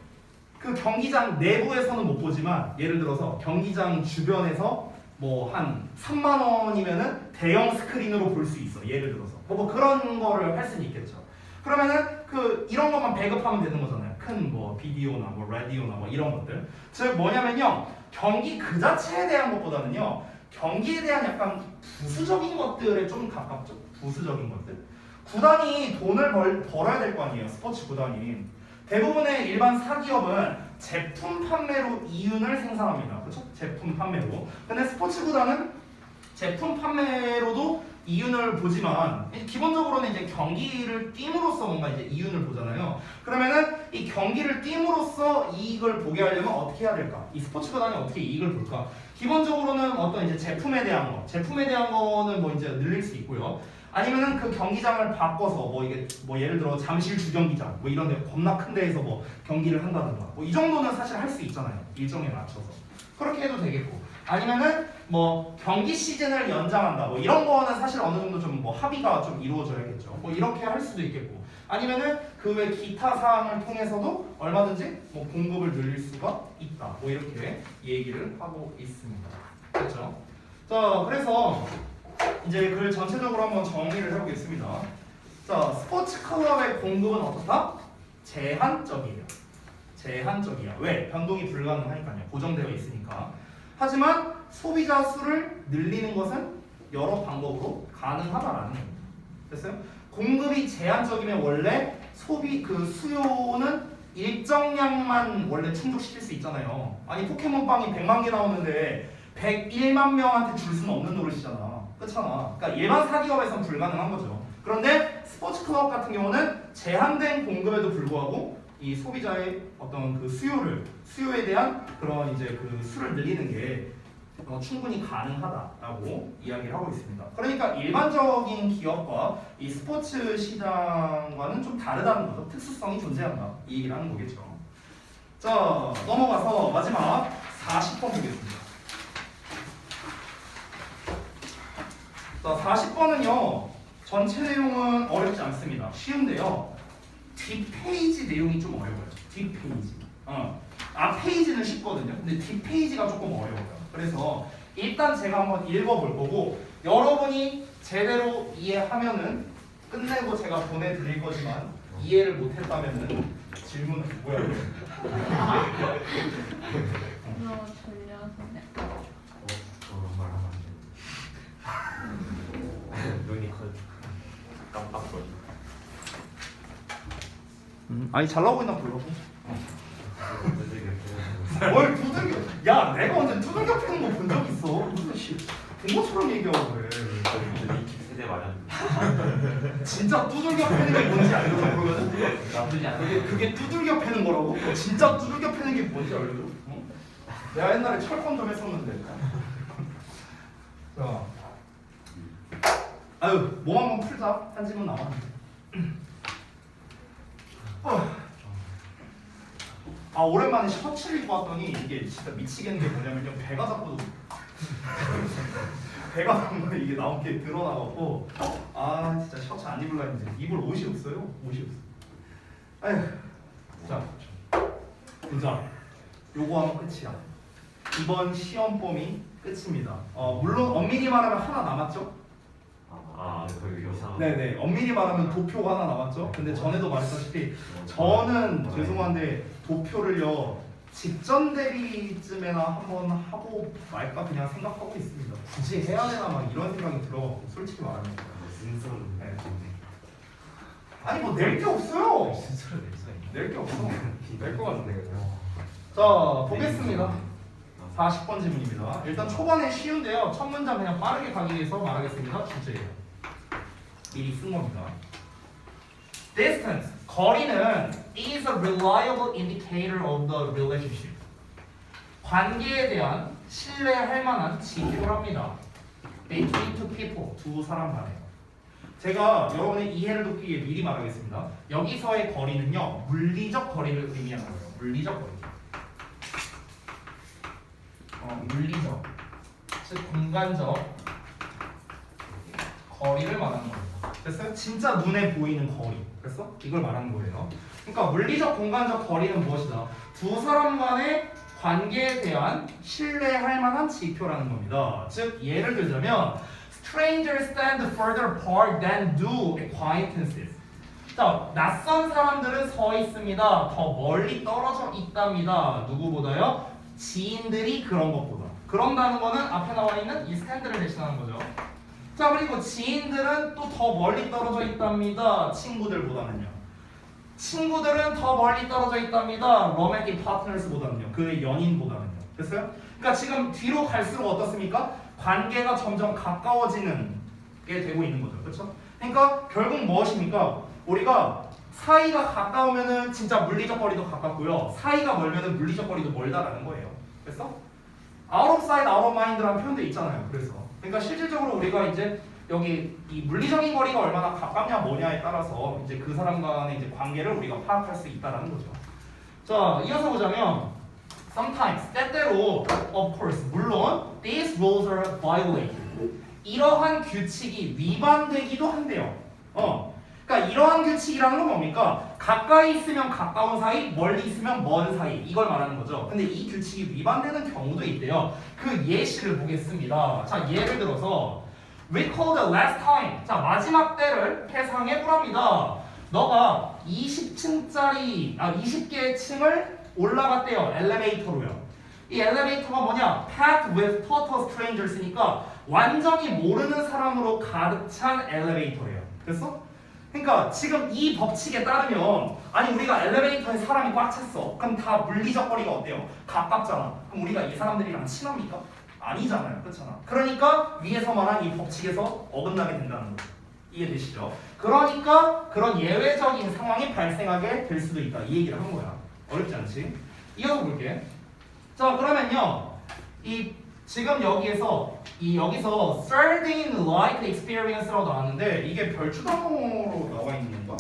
그 경기장 내부에서는 못 보지만 예를 들어서 경기장 주변에서 뭐 한 3만 원이면은 대형 스크린으로 볼 수 있어. 예를 들어서. 뭐 그런 거를 할 수는 있겠죠. 그러면은 이런 것만 배급하면 되는 거잖아요. 큰 뭐 비디오나 뭐 라디오나 뭐 이런 것들. 즉 뭐냐면요. 경기 그 자체에 대한 것보다는요. 경기에 대한 약간 부수적인 것들에 좀 가깝죠. 부수적인 것들. 구단이 돈을 벌어야 될 거 아니에요. 스포츠 구단이. 대부분의 일반 사기업은 제품 판매로 이윤을 생산합니다. 그렇죠? 제품 판매로. 근데 스포츠 구단은 제품 판매로도 이윤을 보지만 기본적으로는 이제 경기를 띄움으로써 뭔가 이제 이윤을 보잖아요. 그러면은 이 경기를 띄움으로써 이익을 보게 하려면 어떻게 해야 될까? 이 스포츠 구단이 어떻게 이익을 볼까? 기본적으로는 어떤 이제 제품에 대한 거는 뭐 이제 늘릴 수 있고요. 아니면은 그 경기장을 바꿔서 뭐 이게 뭐 예를 들어 잠실 주경기장 뭐 이런 데 겁나 큰 데에서 뭐 경기를 한다든가 뭐 이 정도는 사실 할 수 있잖아요. 일정에 맞춰서. 그렇게 해도 되겠고. 아니면은 뭐 경기 시즌을 연장한다 뭐 이런 거는 사실 어느 정도 좀 뭐 합의가 좀 이루어져야겠죠. 뭐 이렇게 할 수도 있겠고. 아니면은 그 외 기타 사항을 통해서도 얼마든지 뭐 공급을 늘릴 수가 있다. 뭐 이렇게 얘기를 하고 있습니다. 그렇죠? 자, 그래서 이제 글 전체적으로 한번 정리를 해보겠습니다. 자, 스포츠 클럽의 공급은 어떻다? 제한적이에요. 제한적이야. 왜? 변동이 불가능하니까요. 고정되어 있으니까. 하지만 소비자 수를 늘리는 것은 여러 방법으로 가능하다라는 겁니다. 됐어요? 공급이 제한적이면 원래 그 수요는 일정량만 원래 충족시킬 수 있잖아요. 아니 포켓몬빵이 100만 개 나오는데 101만 명한테 줄 수는 없는 노릇이잖아. 그렇잖아. 그러니까 일반 사기업에서는 불가능한 거죠. 그런데 스포츠 클럽 같은 경우는 제한된 공급에도 불구하고 이 소비자의 어떤 그 수요에 대한 그런 이제 그 수를 늘리는 게 충분히 가능하다라고 이야기를 하고 있습니다. 그러니까 일반적인 기업과 이 스포츠 시장과는 좀 다르다는 거죠. 특수성이 존재한다. 이 얘기를 하는 거겠죠. 자, 넘어가서 마지막 40번 보겠습니다. 자, 40번은요. 전체 내용은 어렵지 않습니다. 쉬운데요. 뒷페이지 내용이 좀 어려워요. 뒷페이지. 앞 페이지는 쉽거든요. 근데 뒷페이지가 조금 어려워요. 그래서 일단 제가 한번 읽어볼 거고 여러분이 제대로 이해하면은 끝내고 제가 보내드릴 거지만 이해를 못했다면은 질문은 뭐야? 너무 졸려서. 그런 말 하면 안 돼. 눈이 깜빡거려. 아니 잘 나오고 있나 보려고. 뭘 두들겨? 야 내가 언제 두들겨 패는 거 본 적 있어? 무슨 본 것처럼 얘기하고 그래. 이 세대 말이야. 진짜 두들겨 패는 게 뭔지 알려줘 그러면은? 나쁘지 않아. 그게 두들겨 패는 거라고? 진짜 두들겨 패는 게 뭔지 알려줘? 어? 내가 옛날에 철권 좀 했었는데. 자, 아유 몸 한번 풀자. 한 질문 남았는데. 아 오랜만에 셔츠를 입고 왔더니 이게 진짜 미치겠는 게 뭐냐면요. 배가 자꾸 배가 자꾸 이게 나온 게 드러나갖고 아 진짜 셔츠 안 입을라 했는데 입을 옷이 없어요. 옷이 없어. 아휴. 자, 보자. 요거 하면 끝이야. 이번 시험 범위 끝입니다. 물론 엄밀히 말하면 하나 남았죠? 그 여상. 네네. 엄밀히 말하면 도표가 하나 남았죠? 근데 전에도 말했다시피 저는 죄송한데 도표를요 직전 대비쯤에나 한번 하고 말까 그냥 생각하고 있습니다. 굳이 해야 되나 막 이런 생각이 들어갖고 솔직히 말하면 순서는 네. 아니 뭐 낼 게 없어요. 스스로 낼 수가 있나? 낼 게 없어. 낼 것 같은데 그냥. 자 보겠습니다. 40번 질문입니다. 일단 초반에 쉬운데요. 첫 문장 그냥 빠르게 가기 위해서 말하겠습니다. 주제예요. 미리 쓴 겁니다. Distance, 거리는 is a reliable indicator of the relationship. 관계에 대한 신뢰할 만한 지표랍니다. Between two people, 두 사람 간에. 제가 여러분의 이해를 돕기 위해 미리 말하겠습니다. 여기서의 거리는요, 물리적 거리를 의미하는 거예요. 물리적 거리. 물리적, 즉 공간적 거리를 말하는 겁니다. 됐어요? 진짜 눈에 보이는 거리. 됐어? 이걸 말하는 거예요. 그러니까 물리적 공간적 거리는 무엇이다? 두 사람 간의 관계에 대한 신뢰할 만한 지표라는 겁니다. 즉 예를 들자면 strangers stand further apart than do acquaintances. 자, 낯선 사람들은 서 있습니다. 더 멀리 떨어져 있답니다. 누구보다요? 지인들이 그런 것보다. 그런다는 거는 앞에 나와 있는 이 스탠드를 대신하는 거죠. 자, 그리고 지인들은 또 더 멀리 떨어져 있답니다. 친구들보다는요. 친구들은 더 멀리 떨어져 있답니다. romantic partners보다는요. 그의 연인보다는요. 됐어요? 그러니까 지금 뒤로 갈수록 어떻습니까? 관계가 점점 가까워지는 게 되고 있는 거죠. 그렇죠? 그러니까 결국 무엇입니까? 우리가 사이가 가까우면은 진짜 물리적 거리도 가깝고요. 사이가 멀면은 물리적 거리도 멀다라는 거예요. 됐어? out of sight, out of mind라는 표현도 있잖아요. 그래서 그러니까 실질적으로 우리가 이제 여기 이 물리적인 거리가 얼마나 가깝냐 뭐냐에 따라서 이제 그 사람 간의 이제 관계를 우리가 파악할 수 있다라는 거죠. 자, 이어서 보자면 sometimes 때때로 of course 물론 these rules are violated. 이러한 규칙이 위반되기도 한대요. 그러니까 이러한 규칙이라는 건 뭡니까? 가까이 있으면 가까운 사이, 멀리 있으면 먼 사이 이걸 말하는 거죠. 근데 이 규칙이 위반되는 경우도 있대요. 그 예시를 보겠습니다. 자, 예를 들어서 recall the last time. 자, 마지막 때를 회상해 보랍니다. 너가 20개의 층을 올라갔대요. 엘리베이터로요. 이 엘리베이터가 뭐냐? packed with total strangers니까 완전히 모르는 사람으로 가득 찬 엘리베이터예요. 됐어? 그러니까 지금 이 법칙에 따르면 아니 우리가 엘리베이터에 사람이 꽉 찼어. 그럼 다 물리적 거리가 어때요? 가깝잖아. 그럼 우리가 이 사람들이랑 친합니까? 아니잖아요. 그렇잖아. 그러니까 위에서 말한 이 법칙에서 어긋나게 된다는 거죠. 이해되시죠? 그러니까 그런 예외적인 상황이 발생하게 될 수도 있다. 이 얘기를 한 거야. 어렵지 않지? 이어서 볼게. 자, 그러면요. 이 지금 여기서 sardine like experience라고 나왔는데 이게 별주단어로 나와 있는 건가?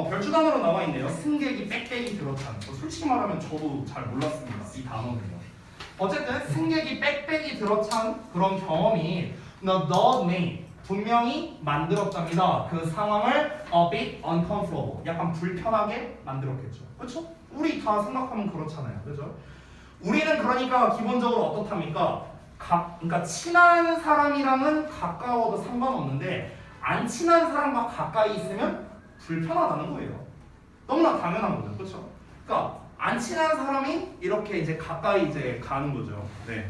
별주단어로 나와 있네요. 승객이 빽빽이 들어찬. 솔직히 말하면 저도 잘 몰랐습니다. 이 단어는요. 어쨌든 승객이 빽빽이 들어찬 그런 경험이 the main 분명히 만들었답니다. 그 상황을 a bit uncomfortable, 약간 불편하게 만들었겠죠. 그렇죠? 우리 다 생각하면 그렇잖아요. 그렇죠? 우리는 그러니까 기본적으로 어떻답니까? 그러니까 친한 사람이랑은 가까워도 상관없는데 안 친한 사람과 가까이 있으면 불편하다는 거예요. 너무나 당연한 거죠. 그렇죠? 그러니까 안 친한 사람이 이렇게 이제 가까이 이제 가는 거죠. 네.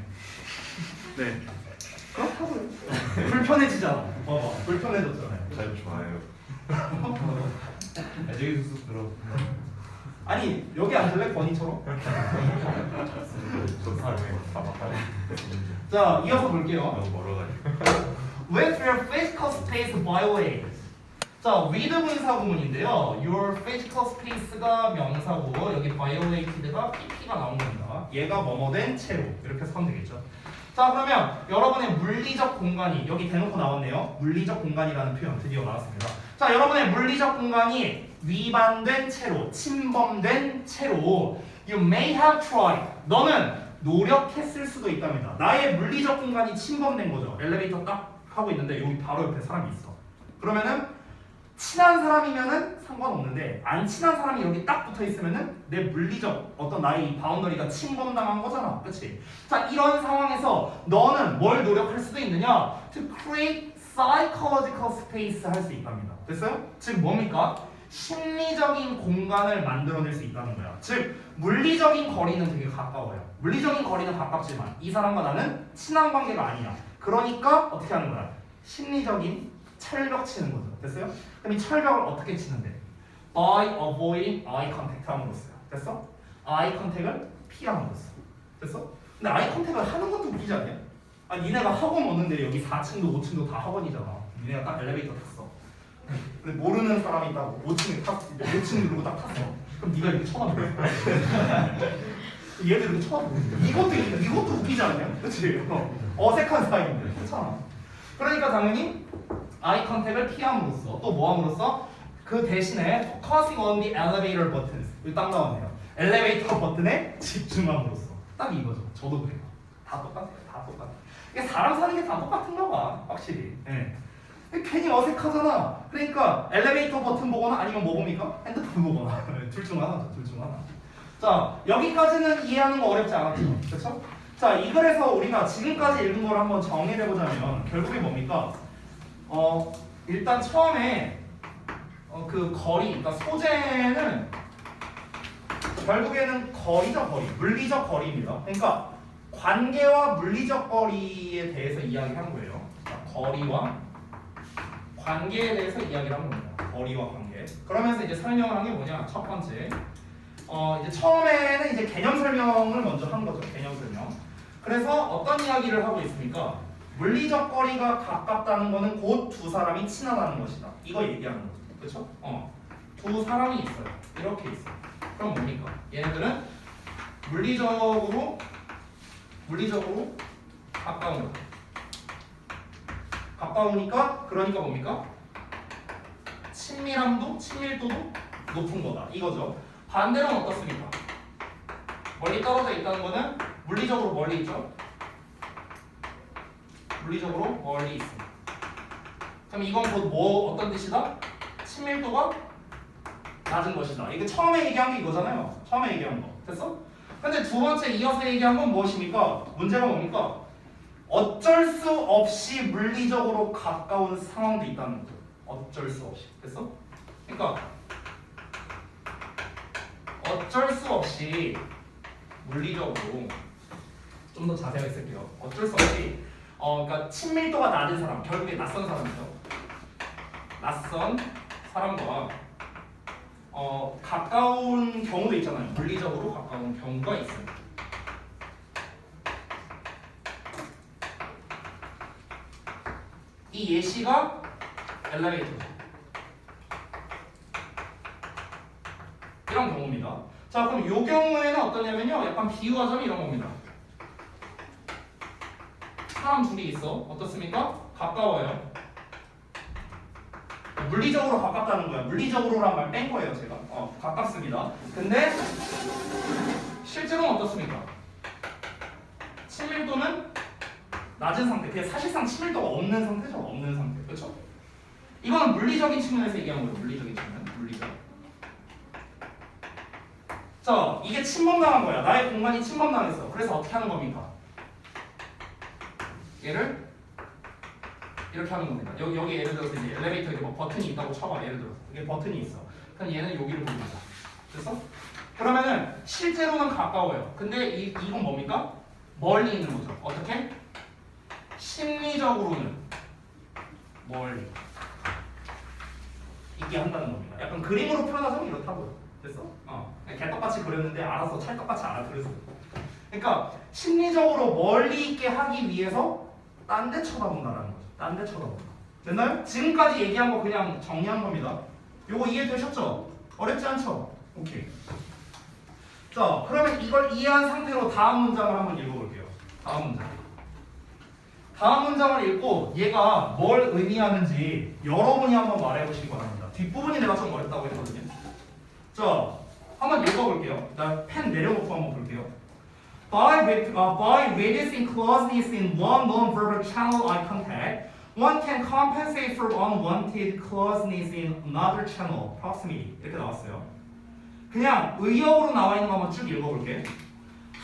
네. 그렇다고요. 불편해지잖아. 봐봐. 불편해졌잖아요. 잘 좋아요. 애정이 쑥 들어. 아니 여기 앉을래? 건이처럼? 자, 이어서 볼게요. 너무 멀어가지고. With your physical space violated. 자, with 분사 구문인데요. Your physical space가 명사고 여기 violated가 pp가 나온 겁니다. 얘가 뭐뭐된 채로 이렇게 쓰면 되겠죠. 자, 그러면 여러분의 물리적 공간이 여기 대놓고 나왔네요. 물리적 공간이라는 표현 드디어 나왔습니다. 자, 여러분의 물리적 공간이 위반된 채로, 침범된 채로 You may have tried. 너는 노력했을 수도 있답니다. 나의 물리적 공간이 침범된 거죠. 엘리베이터 딱 하고 있는데 여기 바로 옆에 사람이 있어. 그러면은 친한 사람이면은 상관없는데 안 친한 사람이 여기 딱 붙어 있으면은 내 물리적 어떤 나의 이 바운더리가 침범당한 거잖아. 그렇지? 자, 이런 상황에서 너는 뭘 노력할 수도 있느냐? To create psychological space 할 수 있답니다. 됐어요? 즉 뭡니까? 심리적인 공간을 만들어낼 수 있다는 거야. 즉 물리적인 거리는 되게 가까워요. 물리적인 거리는 가깝지만 이 사람과 나는 친한 관계가 아니야. 그러니까 어떻게 하는 거야? 심리적인 철벽 치는 거죠. 됐어요? 그럼 이 철벽을 어떻게 치는데? By avoiding eye contact 함으로써요. 됐어? eye contact을 피함으로써. 됐어? 근데 eye contact을 하는 것도 웃기지 않냐? 아, 니네가 학원 오는데 여기 4층도 5층도 다 학원이잖아. 니네가 딱 엘리베이터 탔어. 근데 모르는 사람이 있다고 5층에 탔어. 5층 누르고 딱 탔어. 그럼 네가 이렇게 쳐다보고 얘들 이렇게 쳐다보고 이것도 웃기지 않냐? 그치? 어색한 사이인데. 그렇잖아. 그러니까 당연히 아이 컨택을 피함으로써 또 뭐함으로써 그 대신에 focusing on the elevator buttons 여기 딱 나왔네요. 엘리베이터 버튼에 집중함으로써 딱 이거죠. 저도 그래요. 다 똑같아요. 다 똑같아. 이게 사람 사는 게 다 똑같은가 봐. 확실히. 네. 괜히 어색하잖아. 그러니까 엘리베이터 버튼 보거나 아니면 뭐 봅니까? 핸드폰 보거나. 둘 중 하나죠. 둘 중 하나. 자, 여기까지는 이해하는 거 어렵지 않았죠? 그렇죠? 자, 이 글에서 우리가 지금까지 읽은 걸 한번 정리해 보자면 결국에 뭡니까? 일단 처음에 그 거리, 그러니까 소재는 결국에는 거리죠, 거리. 물리적 거리입니다. 그러니까 관계와 물리적 거리에 대해서 이야기한 거예요. 자, 거리와 관계에 대해서 이야기를 한 겁니다. 거리와 관계. 그러면서 이제 설명을 한 게 뭐냐? 첫 번째, 이제 처음에는 이제 개념 설명을 먼저 한 거죠. 개념 설명. 그래서 어떤 이야기를 하고 있습니까? 물리적 거리가 가깝다는 거는 곧 두 사람이 친하다는 것이다. 이거 얘기하는 거죠. 그렇죠? 두 사람이 있어요. 이렇게 있어요. 그럼 뭡니까? 얘네들은 물리적으로 가까운 거. 가까우니까 그러니까 뭡니까? 친밀도도 높은 거다 이거죠. 반대로는 어떻습니까? 멀리 떨어져 있다는 거는 물리적으로 멀리 있죠. 물리적으로 멀리 있습니다. 그럼 이건 곧 뭐 어떤 뜻이다? 친밀도가 낮은 것이다. 이거 처음에 얘기한 게 이거잖아요. 처음에 얘기한 거 됐어? 근데 두 번째 이어서 얘기한 건 무엇입니까? 문제가 뭡니까? 어쩔 수 없이 물리적으로 가까운 상황도 있다는 거죠. 어쩔 수 없이 됐어? 그러니까 어쩔 수 없이 물리적으로 좀 더 자세하게 쓸게요. 어쩔 수 없이 그러니까 친밀도가 낮은 사람, 결국에 낯선 사람이죠. 낯선 사람과 가까운 경우도 있잖아요. 물리적으로 가까운 경우가 있어요. 이 예시가 엘리베이터죠. 이런 경우입니다. 자, 그럼 이 경우에는 어떠냐면요. 약간 비유하자면 이런 겁니다. 사람 둘이 있어. 어떻습니까? 가까워요. 물리적으로 가깝다는 거야. 물리적으로란 말 뺀 거예요, 제가. 가깝습니다. 근데 실제로는 어떻습니까? 친밀도는 낮은 상태. 그게 사실상 친밀도가 없는 상태죠. 없는 상태. 그렇죠? 이거는 물리적인 측면에서 얘기한 거예요. 물리적인 측면. 물리적. 자, 이게 침범당한 거야. 나의 공간이 침범당했어. 그래서 어떻게 하는 겁니까? 얘를 이렇게 하는 겁니다. 여기 예를 들어서 이제 엘리베이터에 뭐 버튼이 있다고 쳐봐. 예를 들어서 이게 버튼이 있어. 그럼 얘는 여기를 보고 있어. 됐어? 그러면은 실제로는 가까워요. 근데 이건 뭡니까? 멀리 있는 거죠. 어떻게? 심리적으로는 멀리 있게 한다는 겁니다. 약간 그림으로 표현하자면 이렇다고요. 됐어? 개떡같이 그렸는데 알아서 찰떡같이 알아들었어. 그러니까 심리적으로 멀리 있게 하기 위해서 딴 데 쳐다본다라는 거죠. 딴 데 쳐다본다. 됐나요? 지금까지 얘기한 거 그냥 정리한 겁니다. 요거 이해되셨죠? 어렵지 않죠? 오케이. 자, 그러면 이걸 이해한 상태로 다음 문장을 한번 읽어볼게요. 다음 문장을 읽고 얘가 뭘 의미하는지 여러분이 한번 말해보시기 바랍니다. 뒷부분이 내가 좀 어렵다고 했거든요. 자, 한번 읽어볼게요. 나 펜 내려놓고 한번 볼게요. By reducing closeness in one non-verbal channel eye contact, one can compensate for unwanted closeness in another channel, proximity. 이렇게 나왔어요. 그냥 의역으로 나와 있는 거 한번 쭉 읽어볼게.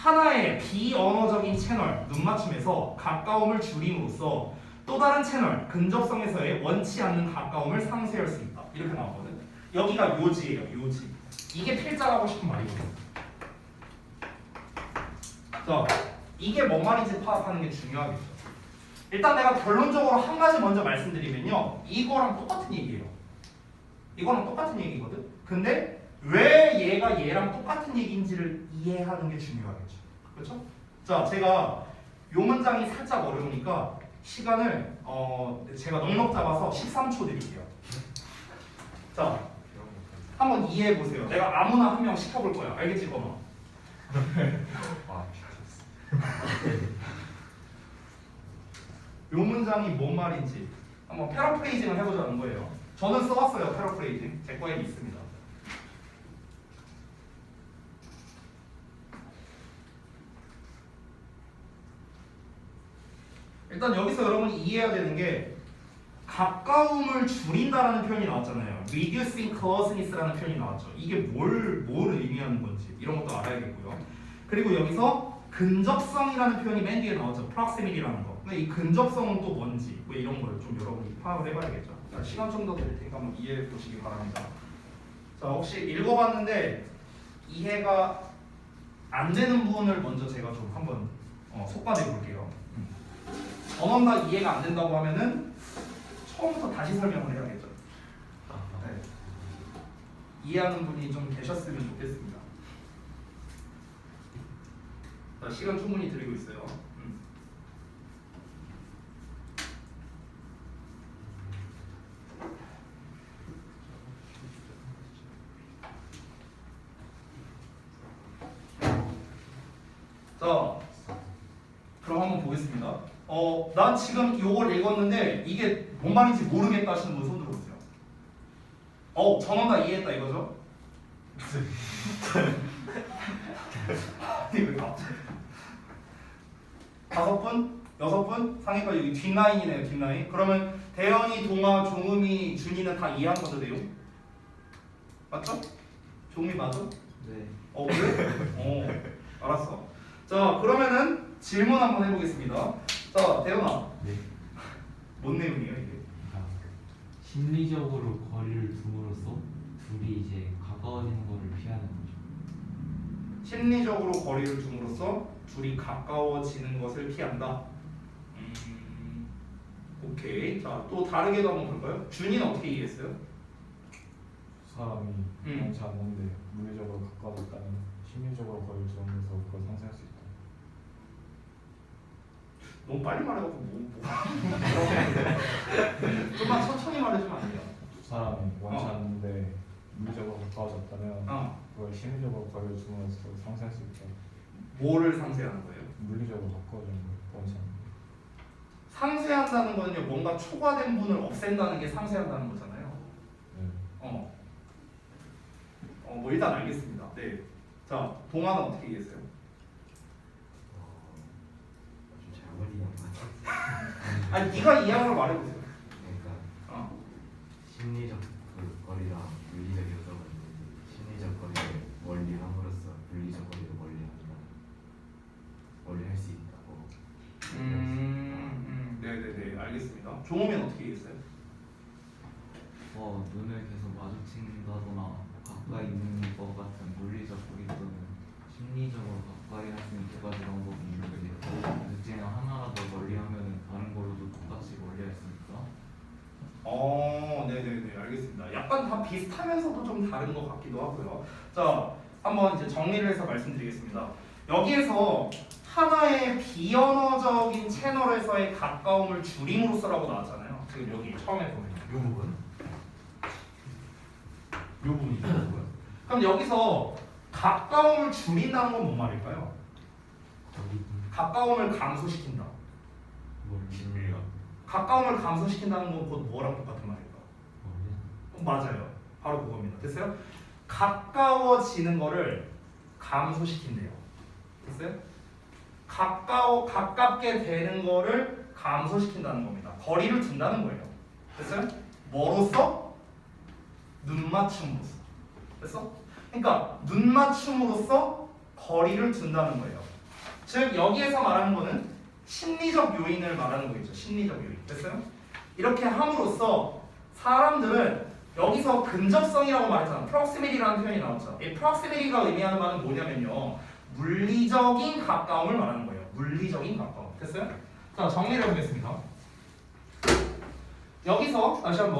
하나의 비언어적인 채널, 눈맞춤에서 가까움을 줄임으로써 또 다른 채널, 근접성에서의 원치 않는 가까움을 상쇄할 수 있다. 이렇게 나왔거든. 여기가 요지예요, 요지. 이게 필자라고 싶은 말이거든. 자, 이게 뭔 말인지 파악하는 게 중요하겠죠. 일단 내가 결론적으로 한 가지 먼저 말씀드리면요. 이거랑 똑같은 얘기예요. 이거랑 똑같은 얘기거든. 근데 왜 얘가 얘랑 똑같은 얘기인지를 이해하는 게 중요하겠죠. 그렇죠? 자, 제가 요 문장이 살짝 어려우니까 시간을 제가 넉넉 잡아서 13초 드릴게요. 자, 한번 이해해 보세요. 내가 아무나 한 명 시켜볼 거야. 알겠지, 거마? 아 미쳤어. 요 문장이 뭔 말인지 한번 패러프레이징을 해보자는 거예요. 저는 써왔어요. 패러프레이징. 제 거에는 있습니다. 일단 여기서 여러분이 이해해야 되는 게 가까움을 줄인다라는 표현이 나왔잖아요. reducing closeness라는 표현이 나왔죠. 이게 뭘 의미하는 건지 이런 것도 알아야겠고요. 그리고 여기서 근접성이라는 표현이 맨 뒤에 나왔죠. proximity라는 거. 근데 이 근접성은 또 뭔지 뭐 이런 걸 좀 여러분이 파악을 해봐야겠죠. 자, 시간 좀 더 드릴 테니까 한번 이해해 보시기 바랍니다. 자, 혹시 읽어봤는데 이해가 안 되는 부분을 먼저 제가 좀 한번 속과내 볼게요. 전원 다 이해가 안 된다고 하면은 처음부터 다시 설명을 해야겠죠. 네. 이해하는 분이 좀 계셨으면 좋겠습니다. 자, 시간 충분히 드리고 있어요. 자, 그럼 한번 보겠습니다. 난 지금 요걸 읽었는데 이게 뭔 말인지 모르겠다 하시는 분 손 들어보세요. 전원 다 이해했다 이거죠? 아니 왜 갑자기 5분? 6분? 상위가 여기 뒷라인이네요. 뒷라인. 그러면 대현이, 동아, 종음이, 준이는 다 이해한 거죠 내용? 맞죠? 종이 맞아? 네. 그래? 알았어. 자 그러면은 질문 한번 해보겠습니다. 자 대현아. 네. 뭔 내용이에요 이게? 심리적으로 거리를 둠으로써 둘이 이제 가까워지는 거를 피하는 거죠. 심리적으로 거리를 둠으로써 둘이 가까워지는 것을 피한다. 오케이. 자 또 다르게도 한번 볼까요? 준이는 어떻게 이해했어요? 사람이 원치 않는데 물리적으로 가까워졌다면 심리적으로 거리를 두면서 그걸 상쇄할 수 있다. 너무 빨리 말해갖고 좀만 천천히 말해주면 안 돼요? 두 사람이 원치 어. 않는데 물리적으로 가까워졌다면 그걸 심리적으로 거리를 두면서 상쇄할 수 있다. 뭐를 상쇄하는 거예요? 물리적으로 가까워지는 걸 원치 않는데. 상쇄한다는 거는요 뭔가 초과된 분을 없앤다는 게 상쇄한다는 거잖아요. 네. 뭐 일단 알겠습니다. 네. 자 동아는 어떻게 이해했어요? 좀 잘못 이해한 것 같아요. 아니 네가 이해한 걸 말해보세요. 그러니까 심리적 그 거리랑 물리적 요소가 있는데 심리적 거리를 멀리 함으로써 물리적 거리를 멀리 할 수 있다고. 네네네 알겠습니다. 종호면 어떻게 이해했어요? 눈을 계속 마주친다거나 가까이 있는 것 같은 물리적 거리 또는 심리적으로 가까이 할 수 있는 두 가지 방법이 있는데 둘 중에 하나라도 멀리 하면은 다른 걸로도 똑같이 멀리 할 수 있다. 네네네 알겠습니다. 약간 다 비슷하면서도 좀 다른 것 같기도 하고요. 자 한번 이제 정리를 해서 말씀드리겠습니다. 여기에서 하나의 비언어적인 채널에서의 가까움을 줄임으로써라고 나왔잖아요. 지금 여기 처음에 보면 이 부분, 이 부분이죠. 이 부분. 그럼 여기서 가까움을 줄인다는 건 뭔 말일까요? 가까움을 감소시킨다. 긴밀감. 가까움을 감소시킨다는 건 곧 뭐랑 똑같은 말일까? 맞아요. 바로 그겁니다. 됐어요? 가까워지는 거를 감소시킨대요. 됐어요? 가깝게 되는 거를 감소시킨다는 겁니다. 거리를 둔다는 거예요. 됐어요? 뭐로써? 눈맞춤으로써. 됐어? 그러니까 눈맞춤으로써 거리를 둔다는 거예요. 즉 여기에서 말하는 거는 심리적 요인을 말하는 거겠죠. 심리적 요인. 됐어요? 이렇게 함으로써 사람들은 여기서 근접성이라고 말했잖아. proximity라는 표현이 나왔죠. 이 proximity가 의미하는 바는 뭐냐면요. 물리적인 가까움을 말하는 거예요. 물리적인 가까움. 됐어요? 자, 정리를 해보겠습니다. 여기서 다시 한번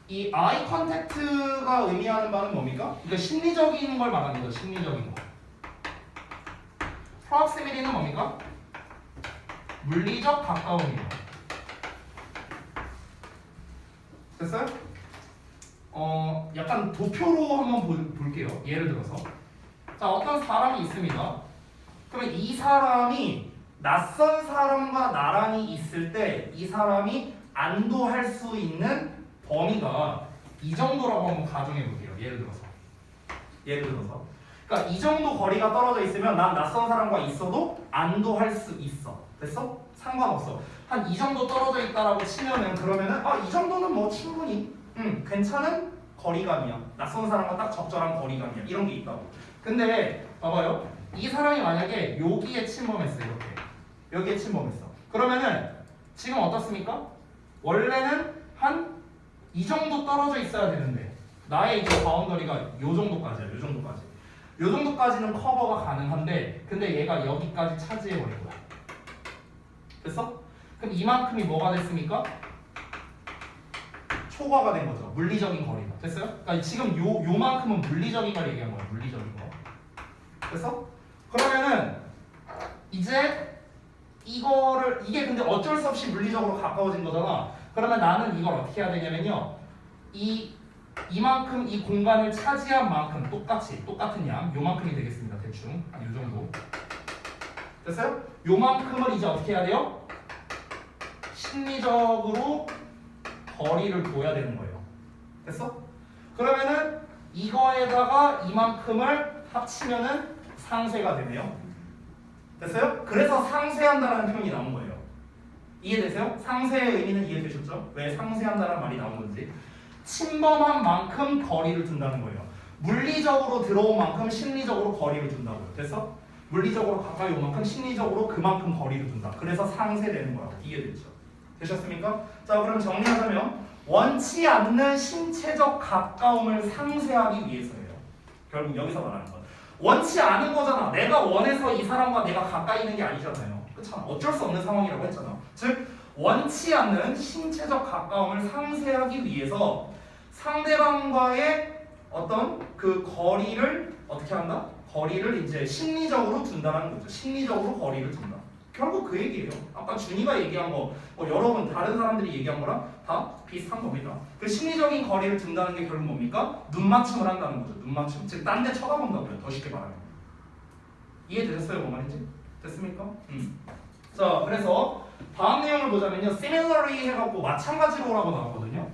이 아이 컨택트가 의미하는 바는 뭡니까? 그러니까 심리적인 걸 말하는 거죠. 심리적인 거. proximity는 뭡니까? 물리적 가까움이에요. 됐어요? 약간 도표로 한번 볼게요. 예를 들어서 자 어떤 사람이 있습니다. 그러면 이 사람이 낯선 사람과 나란히 있을 때 이 사람이 안도할 수 있는 범위가 이 정도라고 한번 가정해 볼게요. 예를 들어서 그러니까 이 정도 거리가 떨어져 있으면 난 낯선 사람과 있어도 안도할 수 있어. 됐어? 상관없어. 한 이 정도 떨어져 있다라고 치면은 그러면은 이 정도는 뭐 충분히 괜찮은 거리감이야. 낯선 사람과 딱 적절한 거리감이야. 이런 게 있다고. 근데 봐봐요. 이 사람이 만약에 여기에 침범했어. 이렇게 여기에 침범했어. 그러면은 지금 어떻습니까? 원래는 한 이 정도 떨어져 있어야 되는데 나의 이제 바운더리가 요 정도까지야. 요 정도까지. 요 정도까지는 커버가 가능한데 근데 얘가 여기까지 차지해버린 거야. 됐어? 그럼 이만큼이 뭐가 됐습니까? 초과가 된 거죠. 물리적인 거리가. 됐어요? 그러니까 지금 요만큼은 물리적인 걸 얘기한 거야. 물리적인 거. 됐어? 그러면은 이제 이게 근데 어쩔 수 없이 물리적으로 가까워진 거잖아. 그러면 나는 이걸 어떻게 해야 되냐면요. 이만큼 이 공간을 차지한 만큼 똑같은 양 요만큼이 되겠습니다. 대충 한 요 정도. 됐어요? 요만큼을 이제 어떻게 해야 돼요? 심리적으로 거리를 둬야 되는 거예요. 됐어? 그러면은 이거에다가 이만큼을 합치면은 상쇄가 되네요. 됐어요? 그래서 상쇄한다라는 표현이 나온 거예요. 이해되세요? 상쇄의 의미는 이해되셨죠? 왜 상쇄한다라는 말이 나온 건지. 침범한 만큼 거리를 둔다는 거예요. 물리적으로 들어온 만큼 심리적으로 거리를 둔다고요. 됐어? 물리적으로 가까이 온 만큼 심리적으로 그만큼 거리를 둔다. 그래서 상쇄되는 거라고. 이해됐죠? 되셨습니까? 자, 그럼 정리하자면 원치 않는 신체적 가까움을 상쇄하기 위해서예요. 결국 여기서 말하는 건 원치 않은 거잖아. 내가 원해서 이 사람과 내가 가까이 있는 게 아니잖아요. 그렇잖아. 어쩔 수 없는 상황이라고 했잖아. 즉 원치 않는 신체적 가까움을 상쇄하기 위해서 상대방과의 어떤 그 거리를 어떻게 한다? 거리를 이제 심리적으로 둔다라는 거죠. 심리적으로 거리를 둔다. 결국 그 얘기예요. 아까 준이가 얘기한 거, 여러분 다른 사람들이 얘기한 거랑 다 비슷한 겁니다. 그 심리적인 거리를 둔다는 게 결국 뭡니까? 눈 맞춤을 한다는 거죠. 눈 맞춤. 즉 딴 데 쳐다본다고요. 더 쉽게 말하면. 이해되셨어요? 뭐 말인지? 됐습니까? 자, 그래서 다음 내용을 보자면요. similarly 해갖고 마찬가지로라고 나왔거든요.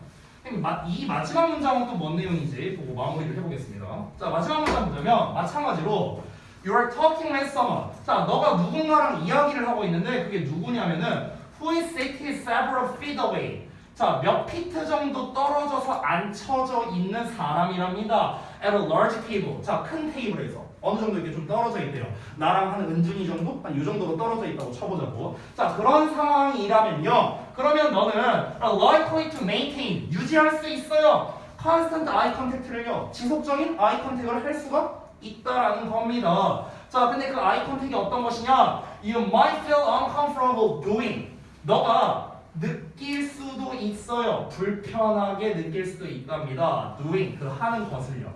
이 마지막 문장은 또 뭔 내용인지 보고 마무리를 해보겠습니다. 자, 마지막 문장 보자면 마찬가지로 You are talking with someone. 자, 너가 누군가랑 이야기를 하고 있는데 그게 누구냐면은 Who is sitting several feet away. 자, 몇 피트 정도 떨어져서 앉혀져 있는 사람이랍니다. At a large table. 자, 큰 테이블에서 어느 정도 이렇게 좀 떨어져 있대요. 나랑 한 은준이 정도? 한 이 정도로 떨어져 있다고 쳐보자고. 자, 그런 상황이라면요. 그러면 너는 likely to maintain, 유지할 수 있어요. constant eye contact를요. 지속적인 eye contact을 할 수가 있다라는 겁니다. 자, 근데 그 eye contact이 어떤 것이냐? You might feel uncomfortable doing. 너가 느낄 수도 있어요. 불편하게 느낄 수도 있답니다. doing, 그 하는 것을요.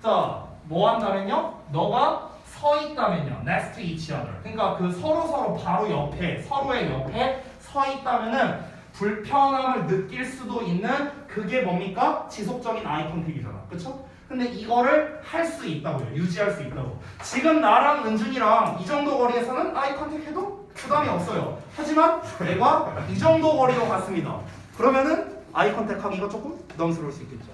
자, 뭐 한다면요? 너가 서 있다면요. next to each other. 그러니까 그 서로 바로 옆에, 서로의 옆에 서 있다면은 불편함을 느낄 수도 있는 그게 뭡니까? 지속적인 아이 컨택이잖아. 그쵸? 근데 이거를 할 수 있다고요. 유지할 수 있다고. 지금 나랑 은준이랑 이 정도 거리에서는 아이 컨택 해도 부담이 없어요. 하지만 내가 이 정도 거리로 갔습니다. 그러면은 아이 컨택 하기가 조금 부담스러울 수 있겠죠.